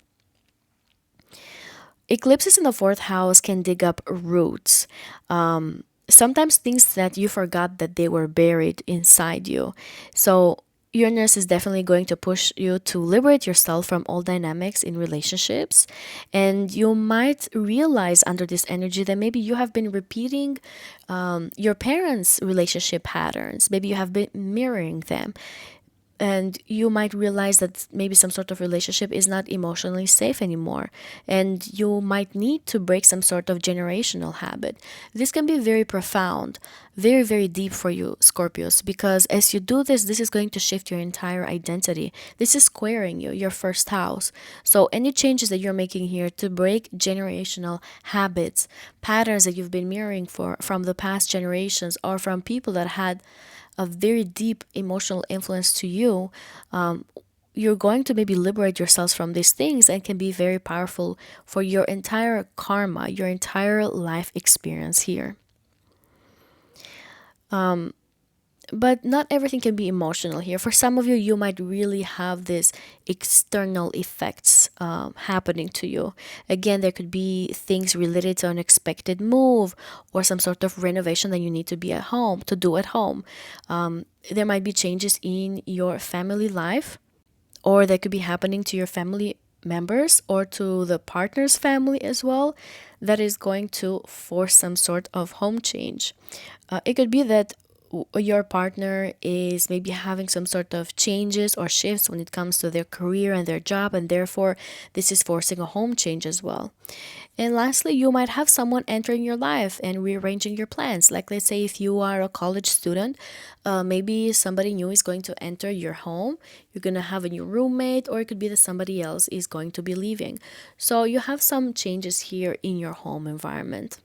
Eclipses in the fourth house can dig up roots. Sometimes things that you forgot that they were buried inside you. So Uranus is definitely going to push you to liberate yourself from all dynamics in relationships. And you might realize under this energy that maybe you have been repeating your parents' relationship patterns. Maybe you have been mirroring them, and you might realize that maybe some sort of relationship is not emotionally safe anymore, and you might need to break some sort of generational habit. This can be very profound, very, very deep for you Scorpios, because as you do this, this is going to shift your entire identity. This is squaring you, your first house. So any changes that you're making here to break generational habits, patterns that you've been mirroring from the past generations or from people that had a very deep emotional influence to you, you're going to maybe liberate yourselves from these things, and can be very powerful for your entire karma, your entire life experience here. But not everything can be emotional here. For some of you, you might really have this external effects happening to you. Again, there could be things related to unexpected move or some sort of renovation that you need to be at home to do at home. There might be changes in your family life, or that could be happening to your family members or to the partner's family as well, that is going to force some sort of home change. It could be that your partner is maybe having some sort of changes or shifts when it comes to their career and their job, and therefore this is forcing a home change as well. And lastly, you might have someone entering your life and rearranging your plans. Like, let's say if you are a college student, maybe somebody new is going to enter your home. You're going to have a new roommate, or it could be that somebody else is going to be leaving. So you have some changes here in your home environment.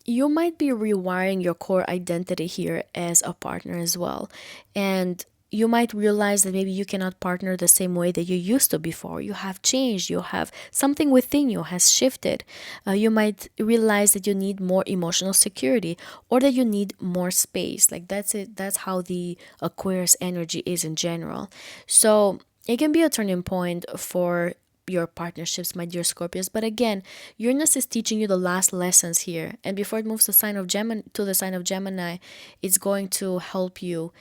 You might be rewiring your core identity here as a partner as well. And you might realize that maybe you cannot partner the same way that you used to before. You have changed, you have something within you has shifted. You might realize that you need more emotional security, or that you need more space. Like, that's it. That's how the Aquarius energy is in general. So it can be a turning point for your partnerships, my dear Scorpios. But again, Uranus is teaching you the last lessons here, and before it moves the sign of Gemini to the sign of Gemini, it's going to help you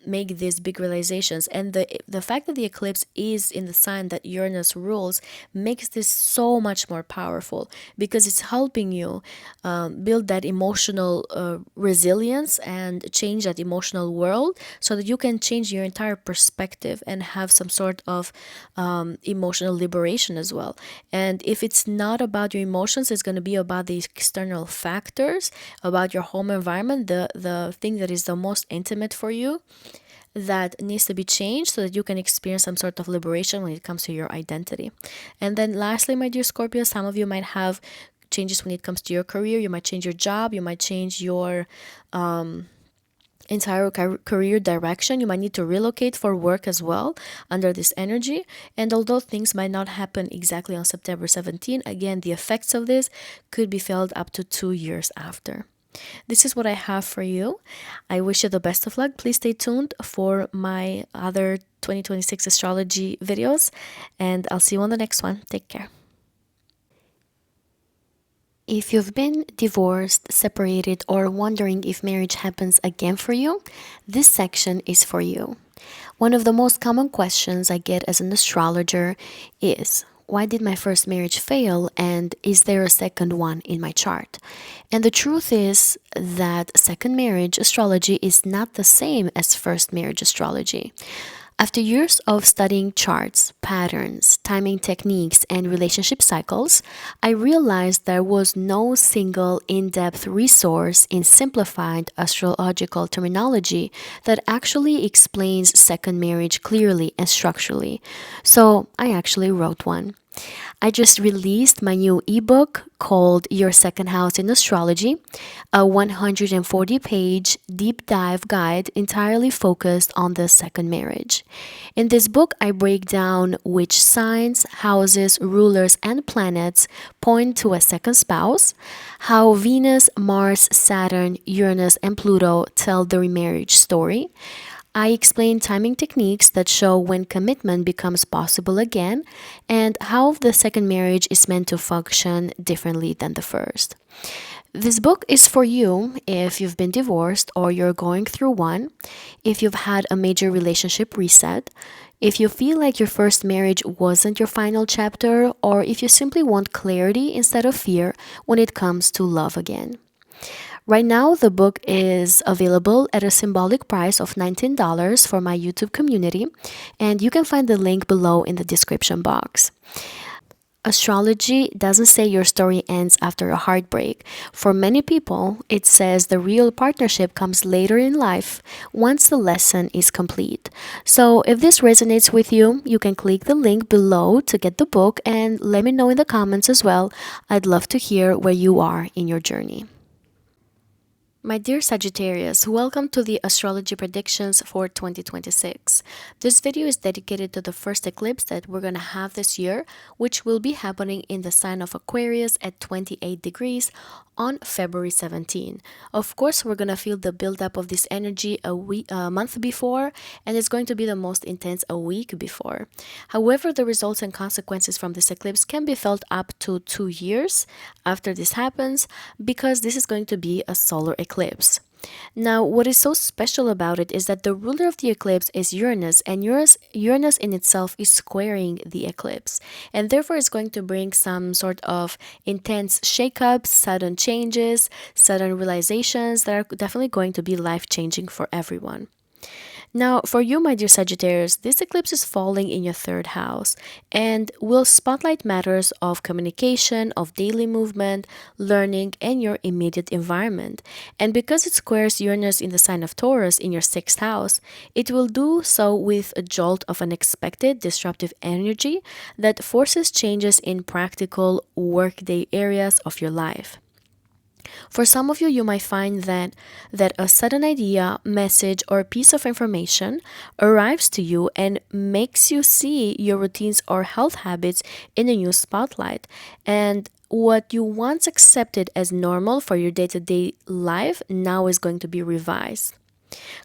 make these big realizations. And the fact that the eclipse is in the sign that Uranus rules makes this so much more powerful, because it's helping you build that emotional resilience and change that emotional world, so that you can change your entire perspective and have some sort of emotional liberation as well. And if it's not about your emotions, it's going to be about the external factors, about your home environment, the thing that is the most intimate for you, that needs to be changed, so that you can experience some sort of liberation when it comes to your identity. And then lastly, my dear Scorpio, some of you might have changes when it comes to your career. You might change your job, you might change your entire career direction. You might need to relocate for work as well under this energy. And although things might not happen exactly on September 17, again, the effects of this could be felt up to 2 years after. This is what I have for you. I wish you the best of luck. Please stay tuned for my other 2026 astrology videos, and I'll see you on the next one. Take care. If you've been divorced, separated, or wondering if marriage happens again for you, this section is for you. One of the most common questions I get as an astrologer is, why did my first marriage fail, and is there a second one in my chart? And the truth is that second marriage astrology is not the same as first marriage astrology. After years of studying charts, patterns, timing techniques, and relationship cycles, I realized there was no single in-depth resource in simplified astrological terminology that actually explains second marriage clearly and structurally. So I actually wrote one. I just released my new ebook called Your Second House in Astrology, a 140-page deep dive guide entirely focused on the second marriage. In this book, I break down which signs, houses, rulers, and planets point to a second spouse, how Venus, Mars, Saturn, Uranus, and Pluto tell the remarriage story. I explain timing techniques that show when commitment becomes possible again, and how the second marriage is meant to function differently than the first. This book is for you if you've been divorced or you're going through one, if you've had a major relationship reset, if you feel like your first marriage wasn't your final chapter, or if you simply want clarity instead of fear when it comes to love again. Right now, the book is available at a symbolic price of $19 for my YouTube community, and you can find the link below in the description box. Astrology doesn't say your story ends after a heartbreak. For many people, it says the real partnership comes later in life, once the lesson is complete. So if this resonates with you, you can click the link below to get the book, and let me know in the comments as well. I'd love to hear where you are in your journey. My dear Sagittarius, welcome to the astrology predictions for 2026. This video is dedicated to the first eclipse that we're going to have this year, which will be happening in the sign of Aquarius at 28 degrees on February 17. Of course, we're going to feel the buildup of this energy a month before, and it's going to be the most intense a week before. However, the results and consequences from this eclipse can be felt up to 2 years after this happens, because this is going to be a solar eclipse. Now, what is so special about it is that the ruler of the eclipse is Uranus, and Uranus in itself is squaring the eclipse, and therefore it's going to bring some sort of intense shakeups, sudden changes, sudden realizations that are definitely going to be life-changing for everyone. Now, for you, my dear Sagittarius, this eclipse is falling in your third house and will spotlight matters of communication, of daily movement, learning, and your immediate environment. And because it squares Uranus in the sign of Taurus in your sixth house, it will do so with a jolt of unexpected disruptive energy that forces changes in practical workday areas of your life. For some of you, you might find that a sudden idea, message, or piece of information arrives to you and makes you see your routines or health habits in a new spotlight. And what you once accepted as normal for your day-to-day life now is going to be revised.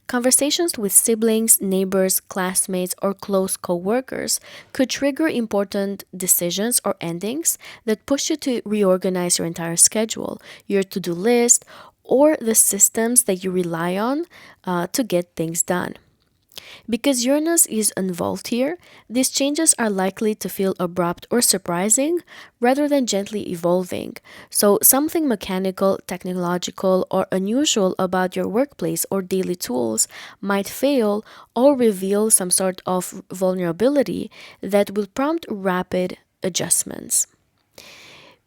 Conversations with siblings, neighbors, classmates, or close co-workers could trigger important decisions or endings that push you to reorganize your entire schedule, your to-do list, or the systems that you rely on to get things done. Because Uranus is involved here, these changes are likely to feel abrupt or surprising rather than gently evolving. So, something mechanical, technological, or unusual about your workplace or daily tools might fail or reveal some sort of vulnerability that will prompt rapid adjustments.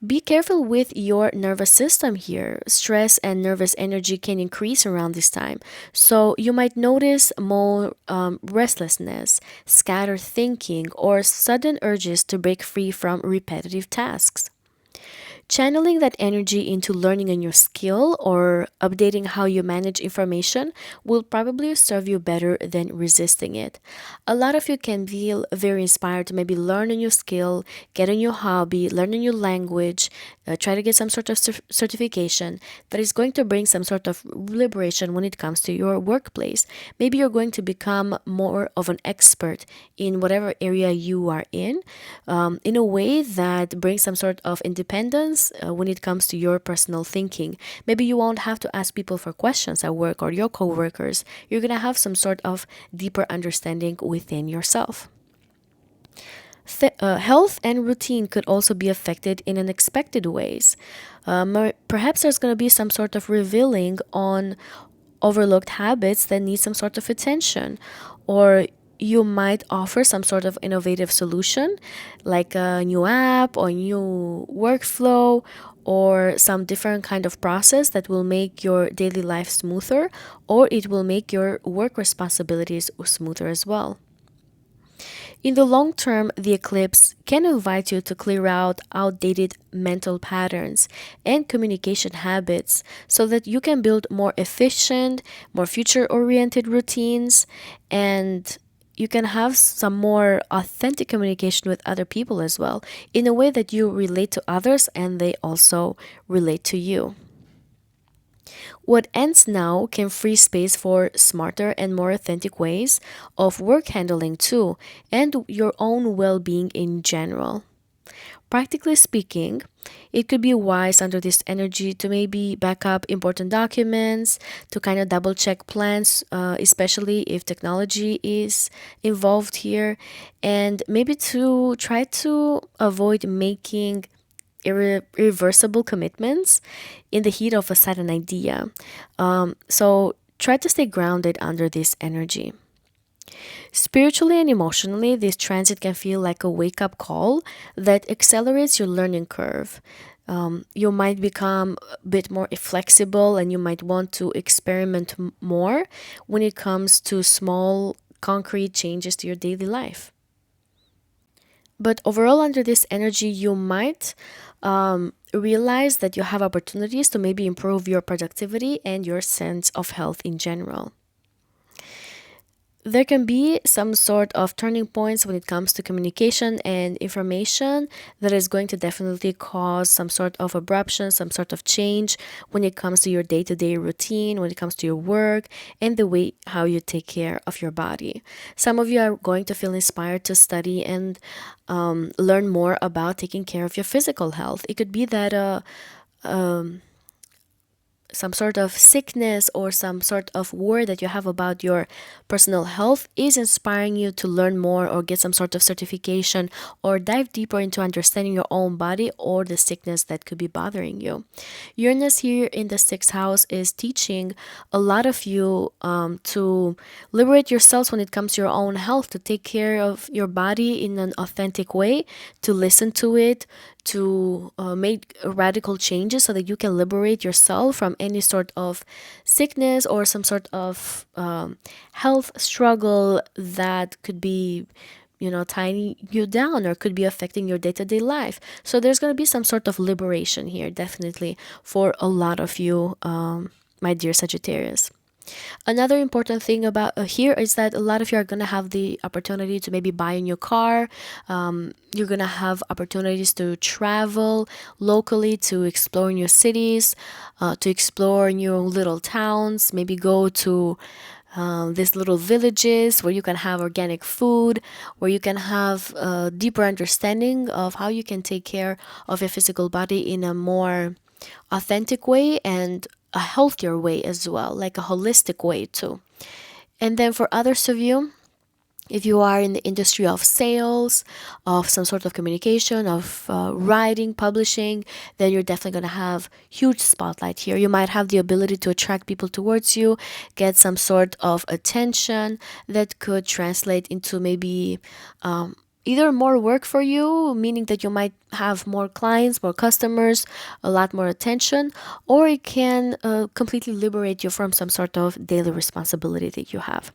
Be careful with your nervous system here. Stress and nervous energy can increase around this time. So you might notice more restlessness, scattered thinking, or sudden urges to break free from repetitive tasks. Channeling that energy into learning a new skill or updating how you manage information will probably serve you better than resisting it. A lot of you can feel very inspired to maybe learn a new skill, get a new hobby, learn a new language, try to get some sort of certification that is going to bring some sort of liberation when it comes to your workplace. Maybe you're going to become more of an expert in whatever area you are in a way that brings some sort of independence when it comes to your personal thinking. Maybe you won't have to ask people for questions at work or your coworkers. You're going to have some sort of deeper understanding within yourself. Health and routine could also be affected in unexpected ways. Perhaps there's going to be some sort of revealing on overlooked habits that need some sort of attention, or you might offer some sort of innovative solution like a new app or new workflow or some different kind of process that will make your daily life smoother, or it will make your work responsibilities smoother as well. In the long term, the eclipse can invite you to clear out outdated mental patterns and communication habits so that you can build more efficient, more future-oriented routines, and you can have some more authentic communication with other people as well, in a way that you relate to others and they also relate to you. What ends now can free space for smarter and more authentic ways of work handling too, and your own well being in general. Practically speaking, it could be wise under this energy to maybe back up important documents, to kind of double check plans, especially if technology is involved here, and maybe to try to avoid making irreversible commitments in the heat of a sudden idea. So try to stay grounded under this energy. Spiritually and emotionally, this transit can feel like a wake up call that accelerates your learning curve. You might become a bit more flexible and you might want to experiment more when it comes to small, concrete changes to your daily life. But overall, under this energy, you might realize that you have opportunities to maybe improve your productivity and your sense of health in general. There can be some sort of turning points when it comes to communication and information that is going to definitely cause some sort of abruption, some sort of change when it comes to your day-to-day routine, when it comes to your work, and the way how you take care of your body. Some of you are going to feel inspired to study and learn more about taking care of your physical health. It could be that some sort of sickness or some sort of worry that you have about your personal health is inspiring you to learn more or get some sort of certification or dive deeper into understanding your own body or the sickness that could be bothering you. Uranus here in the sixth house is teaching a lot of you to liberate yourselves when it comes to your own health, to take care of your body in an authentic way, to listen to it, to make radical changes so that you can liberate yourself from any sort of sickness or some sort of health struggle that could be, tying you down or could be affecting your day-to-day life. So there's going to be some sort of liberation here, definitely, for a lot of you, my dear Sagittarius. Another important thing about here is that a lot of you are going to have the opportunity to maybe buy a new car. You're going to have opportunities to travel locally, to explore new cities, to explore new little towns, maybe go to these little villages where you can have organic food, where you can have a deeper understanding of how you can take care of your physical body in a more authentic way and a healthier way as well, like a holistic way too. And then for others of you, if you are in the industry of sales, of some sort of communication, of writing, publishing, then you're definitely going to have huge spotlight here. You might have the ability to attract people towards you, get some sort of attention that could translate into maybe either more work for you, meaning that you might have more clients, more customers, a lot more attention, or it can completely liberate you from some sort of daily responsibility that you have.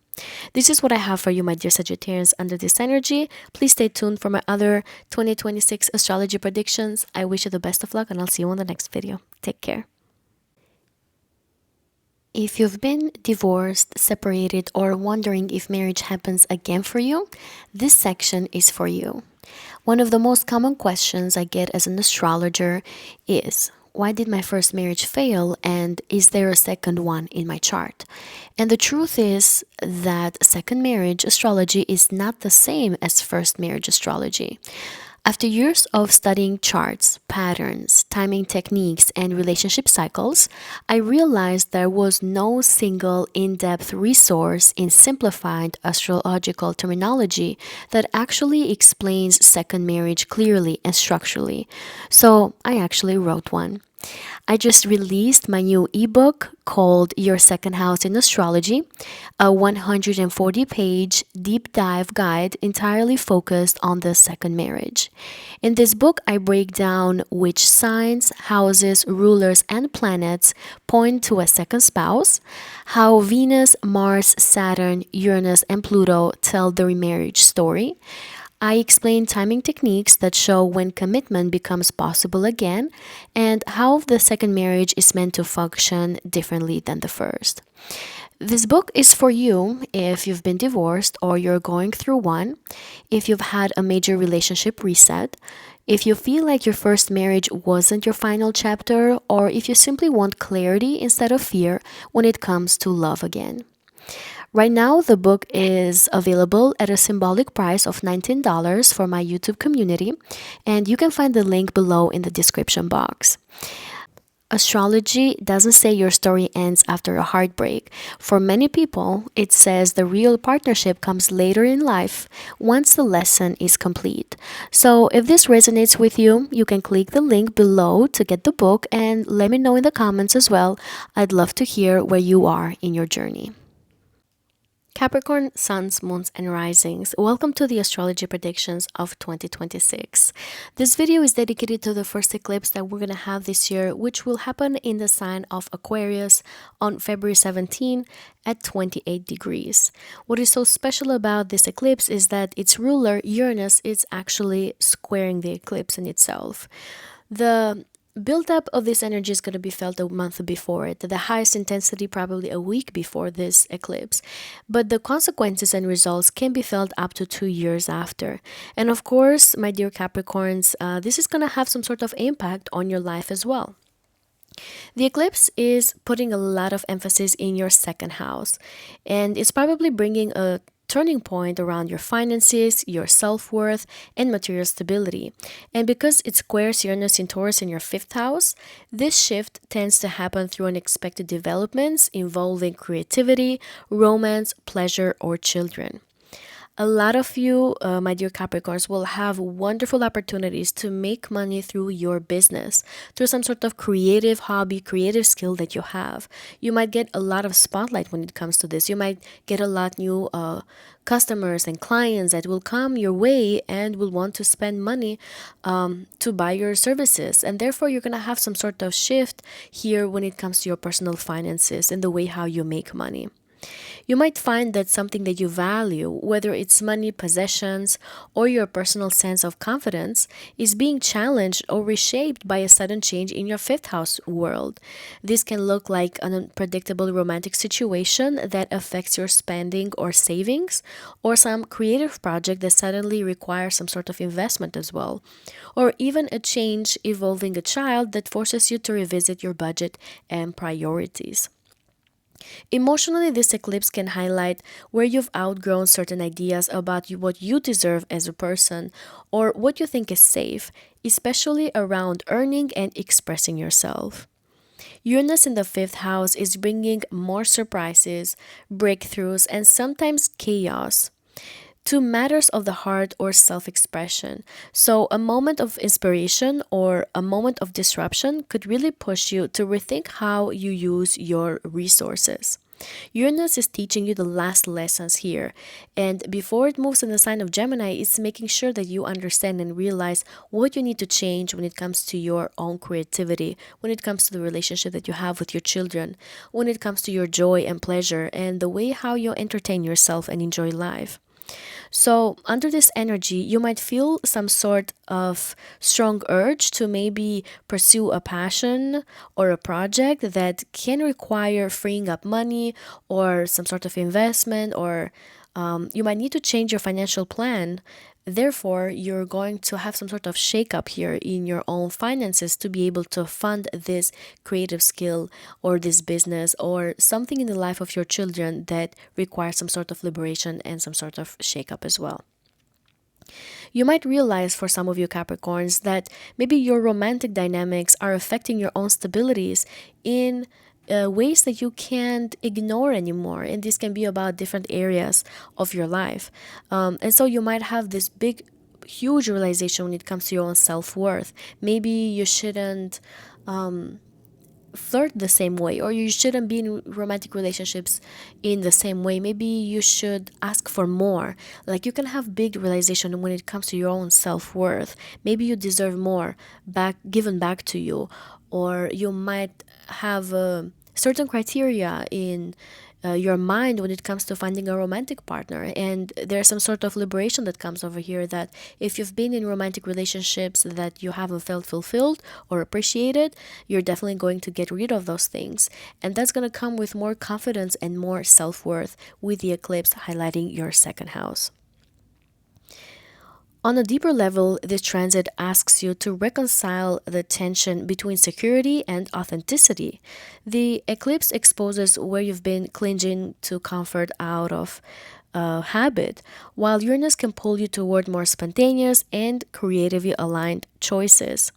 This is what I have for you, my dear Sagittarians, under this energy. Please stay tuned for my other 2026 astrology predictions. I wish you the best of luck, and I'll see you on the next video. Take care. If you've been divorced, separated, or wondering if marriage happens again for you, this section is for you. One of the most common questions I get as an astrologer is, why did my first marriage fail, and is there a second one in my chart? And the truth is that second marriage astrology is not the same as first marriage astrology. After years of studying charts, patterns, timing techniques, and relationship cycles, I realized there was no single in-depth resource in simplified astrological terminology that actually explains second marriage clearly and structurally. So I actually wrote one. I just released my new ebook called Your Second House in Astrology, a 140-page deep dive guide entirely focused on the second marriage. In this book, I break down which signs, houses, rulers, and planets point to a second spouse, how Venus, Mars, Saturn, Uranus, and Pluto tell the remarriage story. I explain timing techniques that show when commitment becomes possible again and how the second marriage is meant to function differently than the first. This book is for you if you've been divorced or you're going through one, if you've had a major relationship reset, if you feel like your first marriage wasn't your final chapter, or if you simply want clarity instead of fear when it comes to love again. Right now, the book is available at a symbolic price of $19 for my YouTube community, and you can find the link below in the description box. Astrology doesn't say your story ends after a heartbreak. For many people, it says the real partnership comes later in life, once the lesson is complete. So if this resonates with you, you can click the link below to get the book and let me know in the comments as well. I'd love to hear where you are in your journey. Capricorn, suns, moons, and risings. Welcome to the astrology predictions of 2026. This video is dedicated to the first eclipse that we're going to have this year, which will happen in the sign of Aquarius on February 17 at 28 degrees. What is so special about this eclipse is that its ruler, Uranus, is actually squaring the eclipse in itself. The buildup of this energy is going to be felt a month before it, the highest intensity probably a week before this eclipse. But the consequences and results can be felt up to 2 years after. And of course, my dear Capricorns, this is going to have some sort of impact on your life as well. The eclipse is putting a lot of emphasis in your second house, and it's probably bringing a turning point around your finances, your self-worth, and material stability. And because it squares Uranus in Taurus in your fifth house, this shift tends to happen through unexpected developments involving creativity, romance, pleasure, or children. A lot of you, my dear Capricorns, will have wonderful opportunities to make money through your business, through some sort of creative hobby, creative skill that you have. You might get a lot of spotlight when it comes to this. You might get a lot new customers and clients that will come your way and will want to spend money to buy your services. And therefore, you're going to have some sort of shift here when it comes to your personal finances and the way how you make money. You might find that something that you value, whether it's money, possessions, or your personal sense of confidence, is being challenged or reshaped by a sudden change in your fifth house world. This can look like an unpredictable romantic situation that affects your spending or savings, or some creative project that suddenly requires some sort of investment as well, or even a change involving a child that forces you to revisit your budget and priorities. Emotionally, this eclipse can highlight where you've outgrown certain ideas about what you deserve as a person or what you think is safe, especially around earning and expressing yourself. Uranus in the fifth house is bringing more surprises, breakthroughs, and sometimes chaos to matters of the heart or self expression. So, a moment of inspiration or a moment of disruption could really push you to rethink how you use your resources. Uranus is teaching you the last lessons here, and before it moves in the sign of Gemini, it's making sure that you understand and realize what you need to change when it comes to your own creativity, when it comes to the relationship that you have with your children, when it comes to your joy and pleasure, and the way how you entertain yourself and enjoy life. So, under this energy, you might feel some sort of strong urge to maybe pursue a passion or a project that can require freeing up money or some sort of investment, or you might need to change your financial plan. Therefore, you're going to have some sort of shakeup here in your own finances to be able to fund this creative skill or this business or something in the life of your children that requires some sort of liberation and some sort of shakeup as well. You might realize for some of you Capricorns that maybe your romantic dynamics are affecting your own stabilities in ways that you can't ignore anymore. And this can be about different areas of your life. And so you might have this big, huge realization when it comes to your own self worth. Maybe you shouldn't flirt the same way, or you shouldn't be in romantic relationships in the same way. Maybe you should ask for more. Like, you can have big realization when it comes to your own self-worth. Maybe you deserve more back given back to you, or you might have certain criteria in your mind when it comes to finding a romantic partner. And there's some sort of liberation that comes over here, that if you've been in romantic relationships that you haven't felt fulfilled or appreciated, you're definitely going to get rid of those things. And that's going to come with more confidence and more self-worth with the eclipse highlighting your second house. On a deeper level, this transit asks you to reconcile the tension between security and authenticity. The eclipse exposes where you've been clinging to comfort out of habit, while Uranus can pull you toward more spontaneous and creatively aligned choices.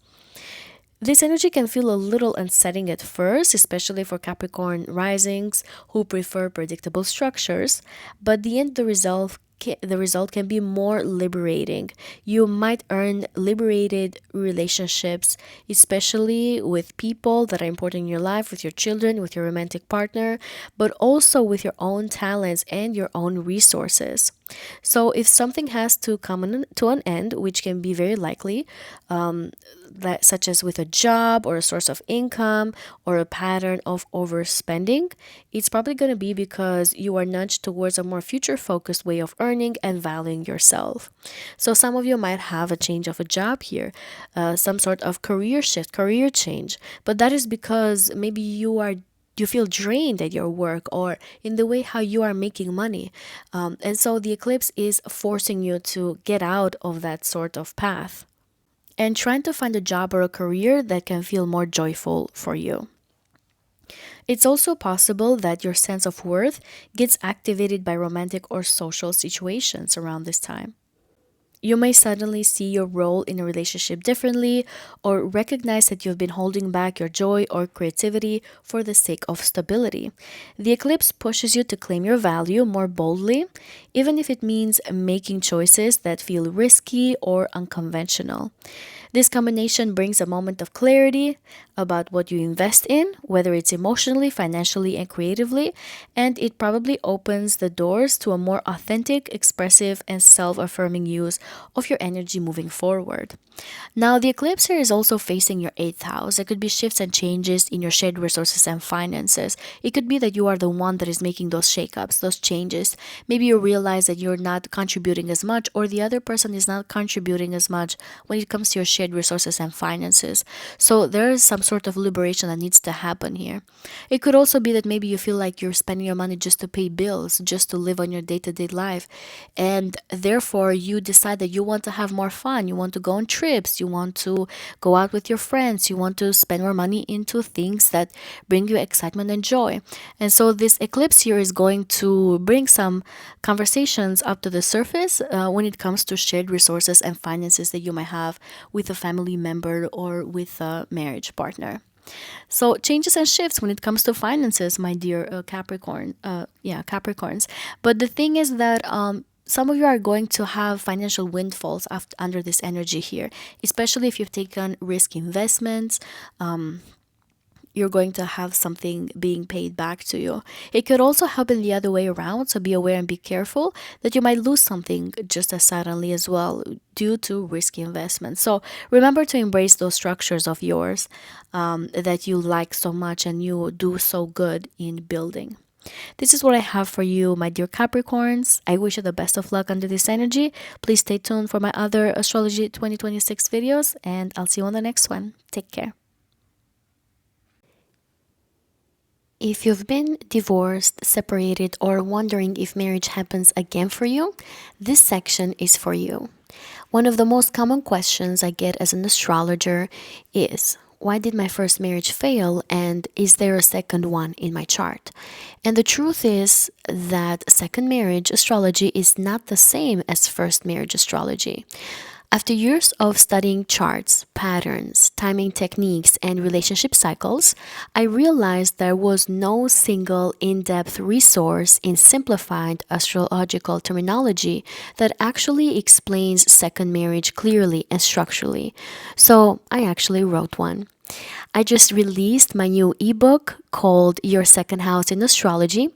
This energy can feel a little unsettling at first, especially for Capricorn risings who prefer predictable structures, but the end result the result can be more liberating. You might earn liberated relationships, especially with people that are important in your life, with your children, with your romantic partner, but also with your own talents and your own resources. So if something has to come to an end, which can be very likely, that such as with a job or a source of income or a pattern of overspending, it's probably going to be because you are nudged towards a more future focused way of earning and valuing yourself. So some of you might have a change of a job here, some sort of career shift, career change, but that is because maybe you feel drained at your work or in the way how you are making money. And so the eclipse is forcing you to get out of that sort of path and trying to find a job or a career that can feel more joyful for you. It's also possible that your sense of worth gets activated by romantic or social situations around this time. You may suddenly see your role in a relationship differently or recognize that you've been holding back your joy or creativity for the sake of stability. The eclipse pushes you to claim your value more boldly, even if it means making choices that feel risky or unconventional. This combination brings a moment of clarity about what you invest in, whether it's emotionally, financially, and creatively, and it probably opens the doors to a more authentic, expressive, and self affirming use of your energy moving forward. Now, the eclipse here is also facing your eighth house. There could be shifts and changes in your shared resources and finances. It could be that you are the one that is making those shakeups, those changes. Maybe you realize that you're not contributing as much, or the other person is not contributing as much when it comes to your shared resources and finances. So there is some sort of liberation that needs to happen here. It could also be that maybe you feel like you're spending your money just to pay bills, just to live on your day-to-day life, and therefore you decide that you want to have more fun, you want to go on trips, you want to go out with your friends, you want to spend more money into things that bring you excitement and joy. And so this eclipse here is going to bring some conversations up to the surface when it comes to shared resources and finances that you might have with a family member or with a marriage partner. So changes and shifts when it comes to finances, my dear Capricorns. But the thing is that some of you are going to have financial windfalls under this energy here, especially if you've taken risk investments. You're going to have something being paid back to you. It could also happen the other way around, so be aware and be careful that you might lose something just as suddenly as well due to risky investments. So remember to embrace those structures of yours that you like so much and you do so good in building. This is what I have for you, my dear Capricorns. I wish you the best of luck under this energy. Please stay tuned for my other Astrology 2026 videos, and I'll see you on the next one. Take care. If you've been divorced, separated, or wondering if marriage happens again for you, this section is for you. One of the most common questions I get as an astrologer is, why did my first marriage fail, and is there a second one in my chart? And the truth is that second marriage astrology is not the same as first marriage astrology. After years of studying charts, patterns, timing techniques, and relationship cycles, I realized there was no single in-depth resource in simplified astrological terminology that actually explains second marriage clearly and structurally. So I actually wrote one. I just released my new ebook called Your Second House in Astrology,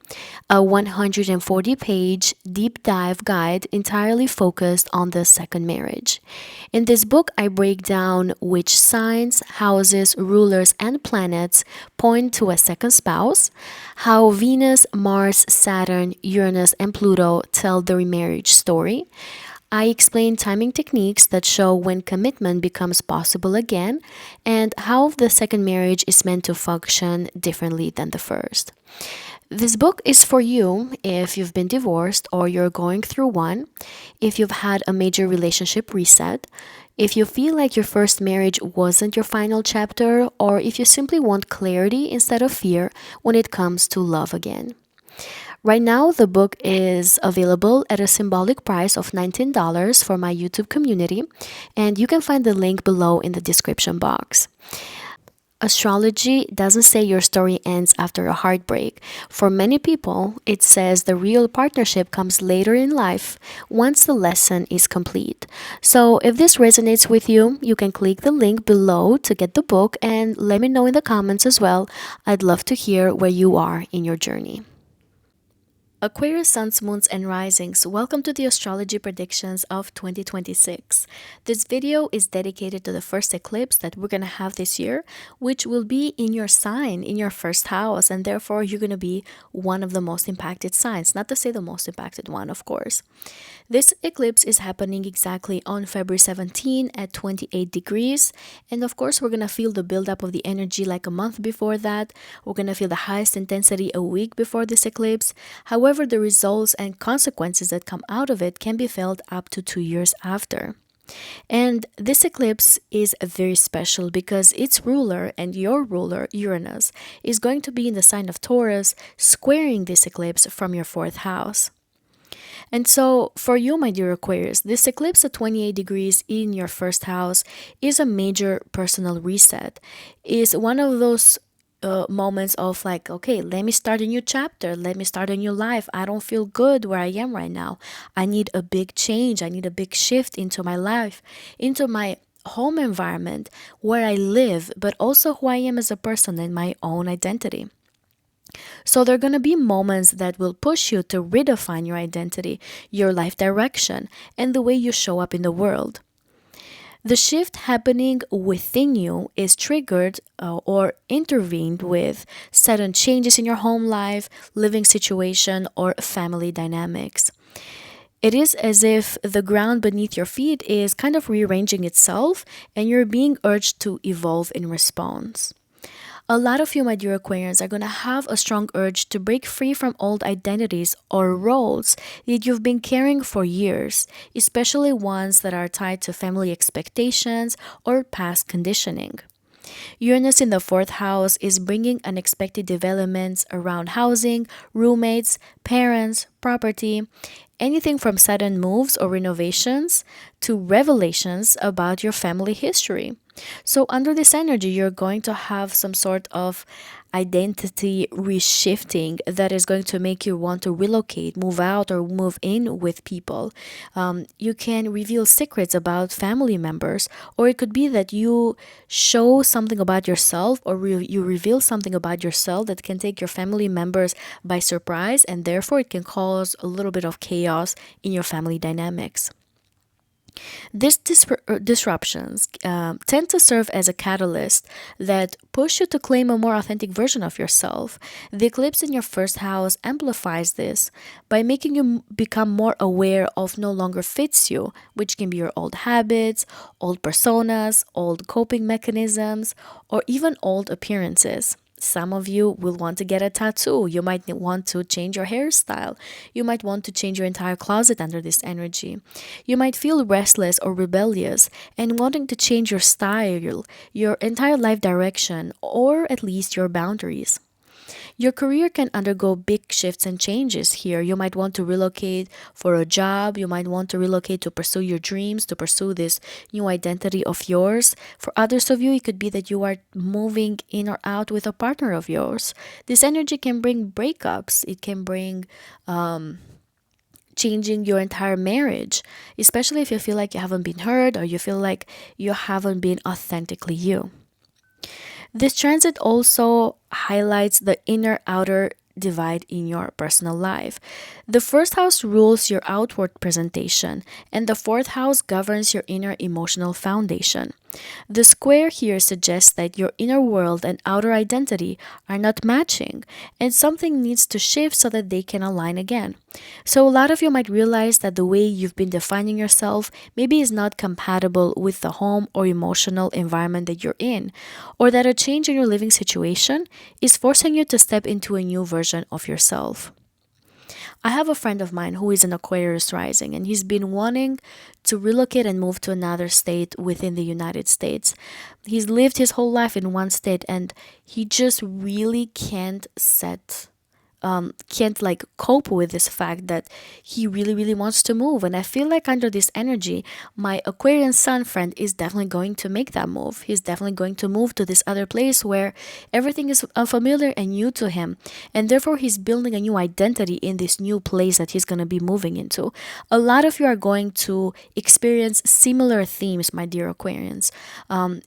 a 140-page deep dive guide entirely focused on the second marriage. In this book, I break down which signs, houses, rulers, and planets point to a second spouse, how Venus, Mars, Saturn, Uranus, and Pluto tell the remarriage story. I explain timing techniques that show when commitment becomes possible again and how the second marriage is meant to function differently than the first. This book is for you if you've been divorced or you're going through one, if you've had a major relationship reset, if you feel like your first marriage wasn't your final chapter, or if you simply want clarity instead of fear when it comes to love again. Right now, the book is available at a symbolic price of $19 for my YouTube community, and you can find the link below in the description box. Astrology doesn't say your story ends after a heartbreak. For many people, it says the real partnership comes later in life once the lesson is complete. So, if this resonates with you, you can click the link below to get the book and let me know in the comments as well. I'd love to hear where you are in your journey. Aquarius suns, moons, and risings, welcome to the astrology predictions of 2026. This video is dedicated to the first eclipse that we're going to have this year, which will be in your sign, in your first house, and therefore you're going to be one of the most impacted signs, not to say the most impacted one, of course. This eclipse is happening exactly on February 17 at 28 degrees, and of course we're going to feel the buildup of the energy like a month before that. We're going to feel the highest intensity a week before this eclipse. However, the results and consequences that come out of it can be felt up to 2 years after. And this eclipse is very special because its ruler and your ruler, Uranus, is going to be in the sign of Taurus, squaring this eclipse from your fourth house. And so, for you, my dear Aquarius, this eclipse at 28 degrees in your first house is a major personal reset. Is one of those moments of like, okay, let me start a new chapter, let me start a new life. I don't feel good where I am right now. I need a big change. I need a big shift into my life, into my home environment, where I live, but also who I am as a person and my own identity. So there are going to be moments that will push you to redefine your identity, your life direction, and the way you show up in the world. The shift happening within you is triggered or intervened with sudden changes in your home life, living situation, or family dynamics. It is as if the ground beneath your feet is kind of rearranging itself and you're being urged to evolve in response. A lot of you, my dear Aquarians, are going to have a strong urge to break free from old identities or roles that you've been carrying for years, especially ones that are tied to family expectations or past conditioning. Uranus in the fourth house is bringing unexpected developments around housing, roommates, parents, property, anything from sudden moves or renovations to revelations about your family history. So, under this energy, you're going to have some sort of identity reshifting that is going to make you want to relocate, move out, or move in with people. You can reveal secrets about family members, or it could be that you show something about yourself, or you reveal something about yourself that can take your family members by surprise, and therefore it can cause a little bit of chaos in your family dynamics. These disruptions tend to serve as a catalyst that push you to claim a more authentic version of yourself. The eclipse in your first house amplifies this by making you become more aware of no longer fits you, which can be your old habits, old personas, old coping mechanisms, or even old appearances. Some of you will want to get a tattoo. You might want to change your hairstyle. You might want to change your entire closet under this energy. You might feel restless or rebellious and wanting to change your style, your entire life direction, or at least your boundaries. Your career can undergo big shifts and changes here. You might want to relocate for a job. You might want to relocate to pursue your dreams, to pursue this new identity of yours. For others of you, it could be that you are moving in or out with a partner of yours. This energy can bring breakups. It can bring changing your entire marriage, especially if you feel like you haven't been heard or you feel like you haven't been authentically you. This transit also highlights the inner outer divide in your personal life. The first house rules your outward presentation, and the fourth house governs your inner emotional foundation. The square here suggests that your inner world and outer identity are not matching, and something needs to shift so that they can align again. So, a lot of you might realize that the way you've been defining yourself maybe is not compatible with the home or emotional environment that you're in, or that a change in your living situation is forcing you to step into a new version of yourself. I have a friend of mine who is an Aquarius rising, and he's been wanting to relocate and move to another state within the United States. He's lived his whole life in one state, and he just really can't set can't like cope with this fact that he really wants to move. And I feel like under this energy, my Aquarian sun friend is definitely going to make that move. He's definitely going to move to this other place where everything is unfamiliar and new to him, and therefore he's building a new identity in this new place that he's going to be moving into. A lot of you are going to experience similar themes, my dear Aquarians.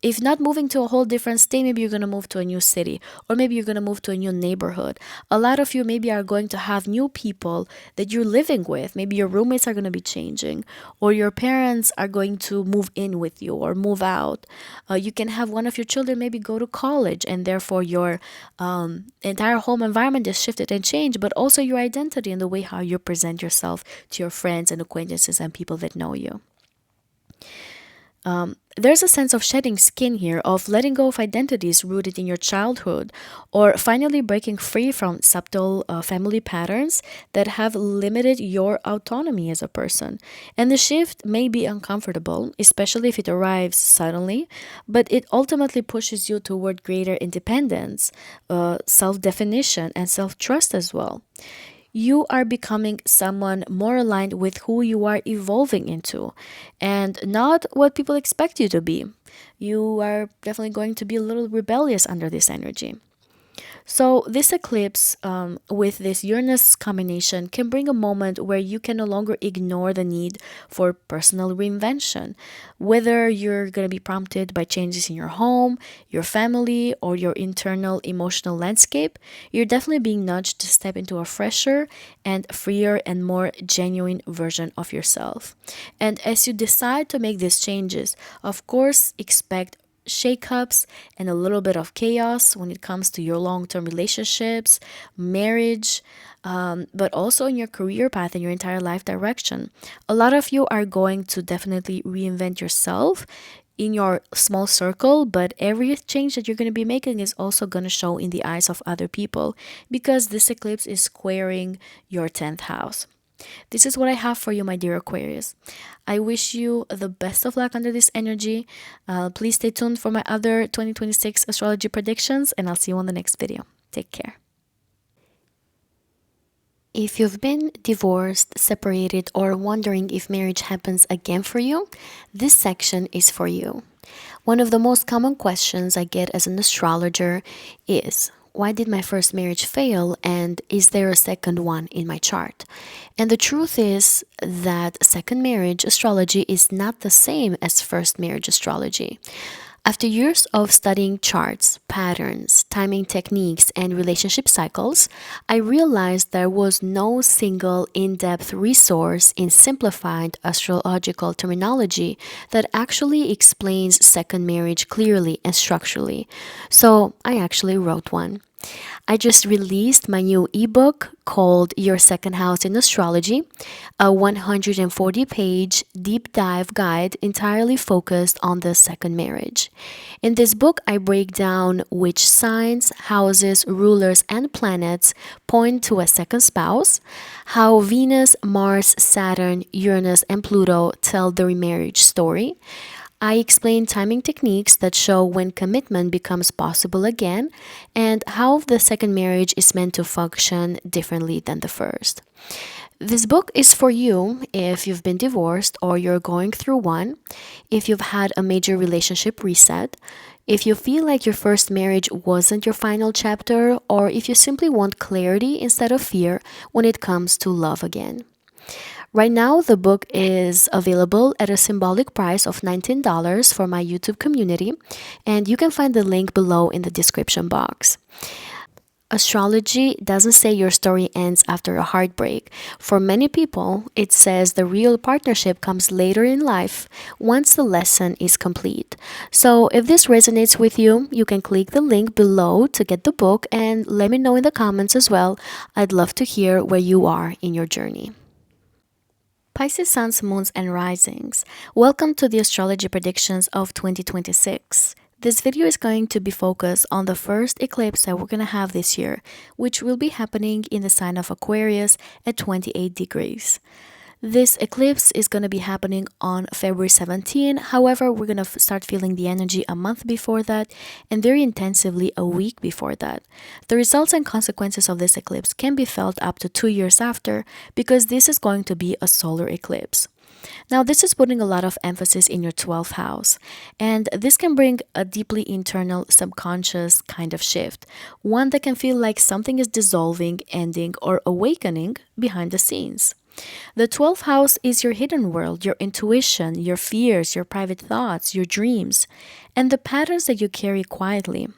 If not moving to a whole different state, maybe you're going to move to a new city, or maybe you're going to move to a new neighborhood. A lot of you maybe are going to have new people that you're living with. Maybe your roommates are going to be changing, or your parents are going to move in with you or move out. You can have one of your children maybe go to college, and therefore your entire home environment is shifted and changed, but also your identity and the way how you present yourself to your friends and acquaintances and people that know you. There's a sense of shedding skin here, of letting go of identities rooted in your childhood, or finally breaking free from subtle family patterns that have limited your autonomy as a person. And the shift may be uncomfortable, especially if it arrives suddenly, but it ultimately pushes you toward greater independence, self definition, and self trust as well. You are becoming someone more aligned with who you are evolving into, and not what people expect you to be. You are definitely going to be a little rebellious under this energy. So, this eclipse with this Uranus combination can bring a moment where you can no longer ignore the need for personal reinvention. Whether you're going to be prompted by changes in your home, your family, or your internal emotional landscape, you're definitely being nudged to step into a fresher and freer and more genuine version of yourself. And as you decide to make these changes, of course, expect shakeups and a little bit of chaos when it comes to your long-term relationships, marriage, but also in your career path and your entire life direction. A lot of you are going to definitely reinvent yourself in your small circle, but every change that you're going to be making is also going to show in the eyes of other people, because this eclipse is squaring your 10th house. This is what I have for you, my dear Aquarius. I wish you the best of luck under this energy. Please stay tuned for my other 2026 astrology predictions, and I'll see you on the next video. Take care. If you've been divorced, separated, or wondering if marriage happens again for you, this section is for you. One of the most common questions I get as an astrologer is, why did my first marriage fail, and is there a second one in my chart? And the truth is that second marriage astrology is not the same as first marriage astrology. After years of studying charts, patterns, timing techniques, and relationship cycles, I realized there was no single in-depth resource in simplified astrological terminology that actually explains second marriage clearly and structurally. So I actually wrote one. I just released my new ebook called Your Second House in Astrology, a 140-page deep dive guide entirely focused on the second marriage. In this book, I break down which signs, houses, rulers, and planets point to a second spouse, how Venus, Mars, Saturn, Uranus, and Pluto tell the remarriage story. I explain timing techniques that show when commitment becomes possible again, and how the second marriage is meant to function differently than the first. This book is for you if you've been divorced or you're going through one, if you've had a major relationship reset, if you feel like your first marriage wasn't your final chapter, or if you simply want clarity instead of fear when it comes to love again. Right now, the book is available at a symbolic price of $19 for my YouTube community, and you can find the link below in the description box. Astrology doesn't say your story ends after a heartbreak. For many people, it says the real partnership comes later in life, once the lesson is complete. So if this resonates with you, you can click the link below to get the book, and let me know in the comments as well. I'd love to hear where you are in your journey. Pisces suns, moons, and risings. Welcome to the astrology predictions of 2026. This video is going to be focused on the first eclipse that we're going to have this year, which will be happening in the sign of Aquarius at 28 degrees. This eclipse is going to be happening on February 17. However, we're going to start feeling the energy a month before that and very intensively a week before that. The results and consequences of this eclipse can be felt up to 2 years after because this is going to be a solar eclipse. Now, this is putting a lot of emphasis in your 12th house, and this can bring a deeply internal, subconscious kind of shift, one that can feel like something is dissolving, ending, or awakening behind the scenes. The 12th house is your hidden world, your intuition, your fears, your private thoughts, your dreams, and the patterns that you carry quietly.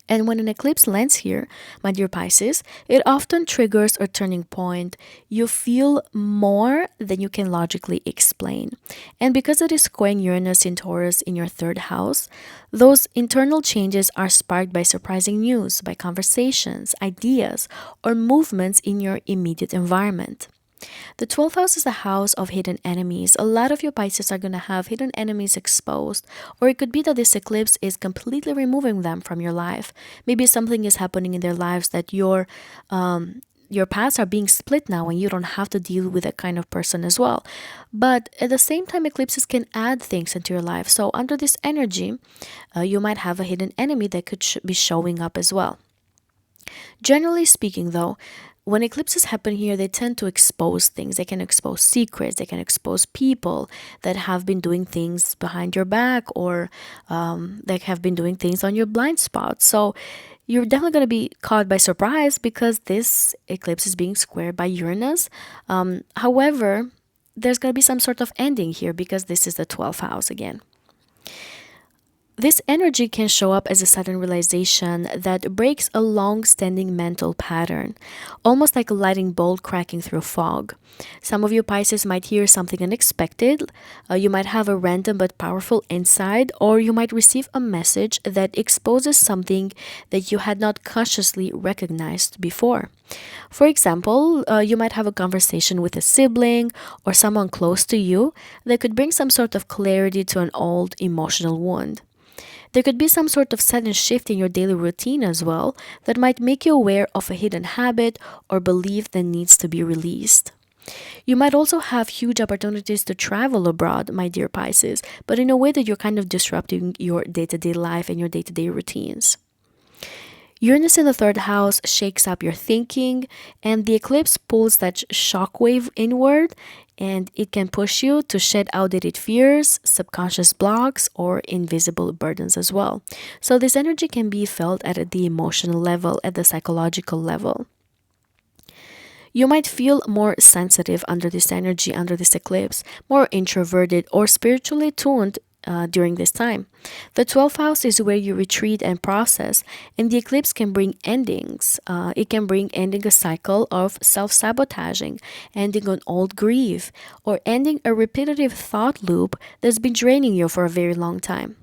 And when an eclipse lands here, my dear Pisces, it often triggers a turning point. You feel more than you can logically explain. And because it is squaring Uranus in Taurus in your third house, those internal changes are sparked by surprising news, by conversations, ideas, or movements in your immediate environment. The 12th house is a house of hidden enemies. A lot of your Pisces are going to have hidden enemies exposed, or it could be that this eclipse is completely removing them from your life. Maybe something is happening in their lives that your paths are being split now and you don't have to deal with that kind of person as well. But at the same time, eclipses can add things into your life. So under this energy, you might have a hidden enemy that could be showing up as well. Generally speaking, though, when eclipses happen here, they tend to expose things. They can expose secrets. They can expose people that have been doing things behind your back or that have been doing things on your blind spot. So you're definitely going to be caught by surprise because this eclipse is being squared by Uranus. However, there's going to be some sort of ending here because this is the 12th house again. This energy can show up as a sudden realization that breaks a long standing mental pattern, almost like a lightning bolt cracking through fog. Some of you Pisces might hear something unexpected, you might have a random but powerful insight, or you might receive a message that exposes something that you had not consciously recognized before. For example, you might have a conversation with a sibling or someone close to you that could bring some sort of clarity to an old emotional wound. There could be some sort of sudden shift in your daily routine as well that might make you aware of a hidden habit or belief that needs to be released. You might also have huge opportunities to travel abroad, my dear Pisces, but in a way that you're kind of disrupting your day to day life and your day to day routines. Uranus in the third house shakes up your thinking, and the eclipse pulls that shockwave inward, and it can push you to shed outdated fears, subconscious blocks, or invisible burdens as well. So, this energy can be felt at the emotional level, at the psychological level. You might feel more sensitive under this energy, under this eclipse, more introverted or spiritually tuned during this time. The 12th house is where you retreat and process, and the eclipse can bring endings. It can bring ending a cycle of self sabotaging, ending an old grief, or ending a repetitive thought loop that's been draining you for a very long time.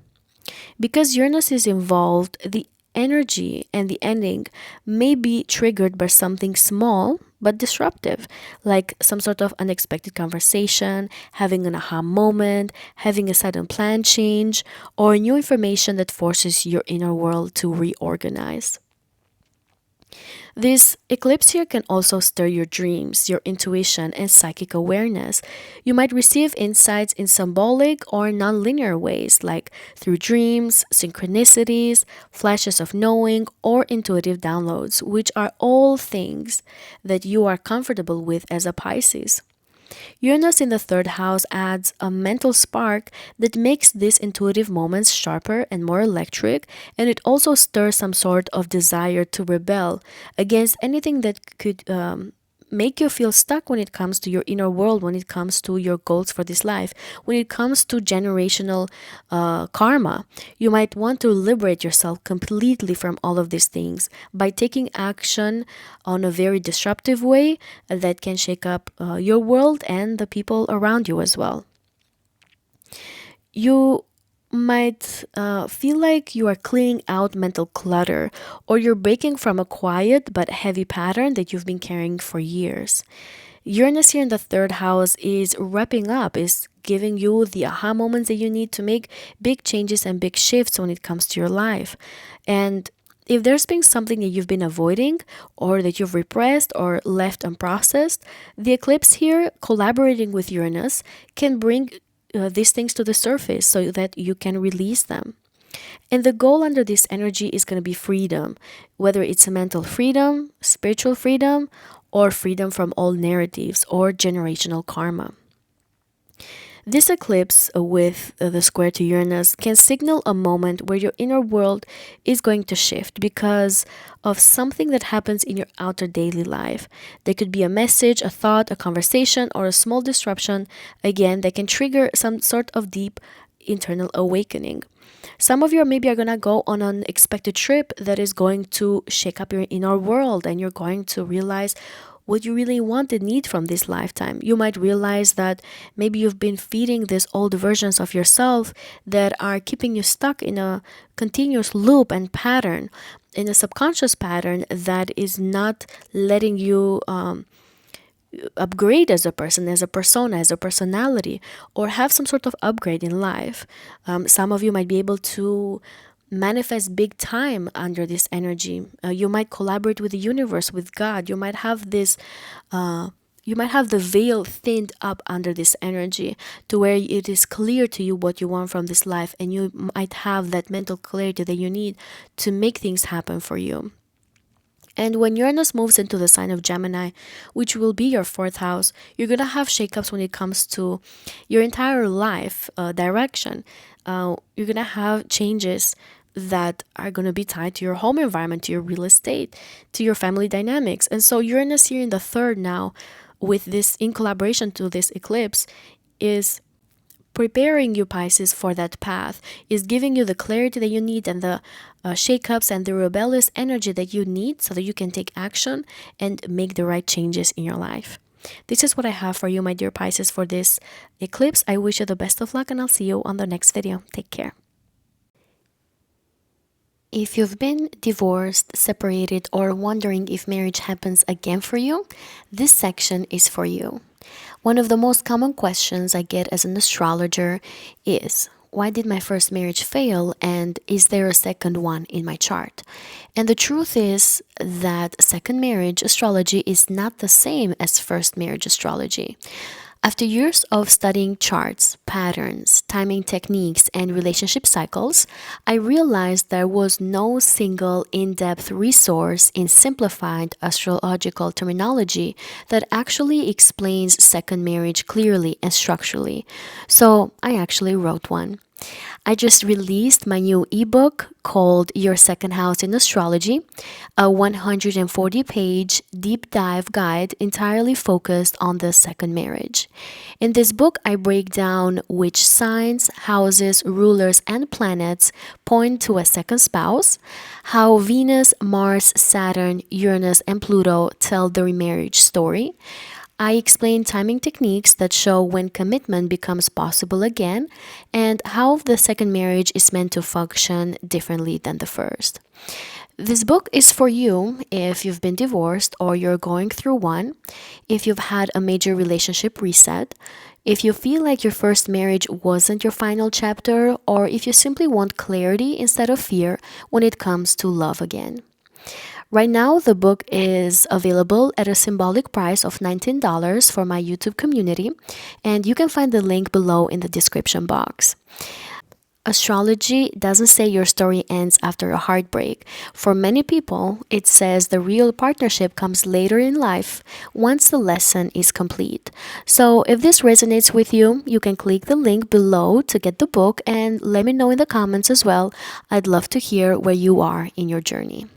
Because Uranus is involved, the energy and the ending may be triggered by something small but disruptive, like some sort of unexpected conversation, having an aha moment, having a sudden plan change, or new information that forces your inner world to reorganize. This eclipse here can also stir your dreams, your intuition, and psychic awareness. You might receive insights in symbolic or nonlinear ways, like through dreams, synchronicities, flashes of knowing, or intuitive downloads, which are all things that you are comfortable with as a Pisces. Uranus in the third house adds a mental spark that makes these intuitive moments sharper and more electric, and it also stirs some sort of desire to rebel against anything that could make you feel stuck when it comes to your inner world, when it comes to your goals for this life, when it comes to generational karma. You might want to liberate yourself completely from all of these things by taking action on a very disruptive way that can shake up your world and the people around you as well. You might feel like you are cleaning out mental clutter, or you're breaking from a quiet but heavy pattern that you've been carrying for years. Uranus here in the third house is wrapping up, is giving you the aha moments that you need to make big changes and big shifts when it comes to your life. And if there's been something that you've been avoiding or that you've repressed or left unprocessed, the eclipse here, collaborating with Uranus, can bring these things to the surface so that you can release them. And the goal under this energy is going to be freedom, whether it's a mental freedom, spiritual freedom, or freedom from old narratives or generational karma. This eclipse with the square to Uranus can signal a moment where your inner world is going to shift because of something that happens in your outer daily life. There could be a message, a thought, a conversation, or a small disruption, again, that can trigger some sort of deep internal awakening. Some of you maybe are going to go on an unexpected trip that is going to shake up your inner world, and you're going to realize what you really want and need from this lifetime. You might realize that maybe you've been feeding these old versions of yourself that are keeping you stuck in a continuous loop and pattern, in a subconscious pattern that is not letting you upgrade as a person, as a persona, as a personality, or have some sort of upgrade in life. Some of you might be able to manifest big time under this energy. You might collaborate with the universe, with God. You might have this you might have the veil thinned up under this energy to where it is clear to you what you want from this life, and you might have that mental clarity that you need to make things happen for you. And when Uranus moves into the sign of Gemini, which will be your fourth house, you're going to have shakeups when it comes to your entire life direction. You're going to have changes that are going to be tied to your home environment, to your real estate, to your family dynamics. And so Uranus here in the third now, with this in collaboration to this eclipse, is preparing you, Pisces, for that path, is giving you the clarity that you need and the shakeups and the rebellious energy that you need so that you can take action and make the right changes in your life. This is what I have for you, my dear Pisces, for this eclipse. I wish you the best of luck, and I'll see you on the next video. Take care. If you've been divorced, separated, or wondering if marriage happens again for you, this section is for you. One of the most common questions I get as an astrologer is, why did my first marriage fail, and is there a second one in my chart? And the truth is that second marriage astrology is not the same as first marriage astrology. After years of studying charts, patterns, timing techniques, and relationship cycles, I realized there was no single in-depth resource in simplified astrological terminology that actually explains second marriage clearly and structurally. So I actually wrote one. I just released my new ebook called Your Second House in Astrology, a 140-page deep dive guide entirely focused on the second marriage. In this book, I break down which signs, houses, rulers, and planets point to a second spouse, how Venus, Mars, Saturn, Uranus, and Pluto tell the remarriage story. I explain timing techniques that show when commitment becomes possible again, and how the second marriage is meant to function differently than the first. This book is for you if you've been divorced or you're going through one, if you've had a major relationship reset, if you feel like your first marriage wasn't your final chapter, or if you simply want clarity instead of fear when it comes to love again. Right now, the book is available at a symbolic price of $19 for my YouTube community, and you can find the link below in the description box. Astrology doesn't say your story ends after a heartbreak. For many people, it says the real partnership comes later in life, once the lesson is complete. So if this resonates with you, you can click the link below to get the book, and let me know in the comments as well. I'd love to hear where you are in your journey.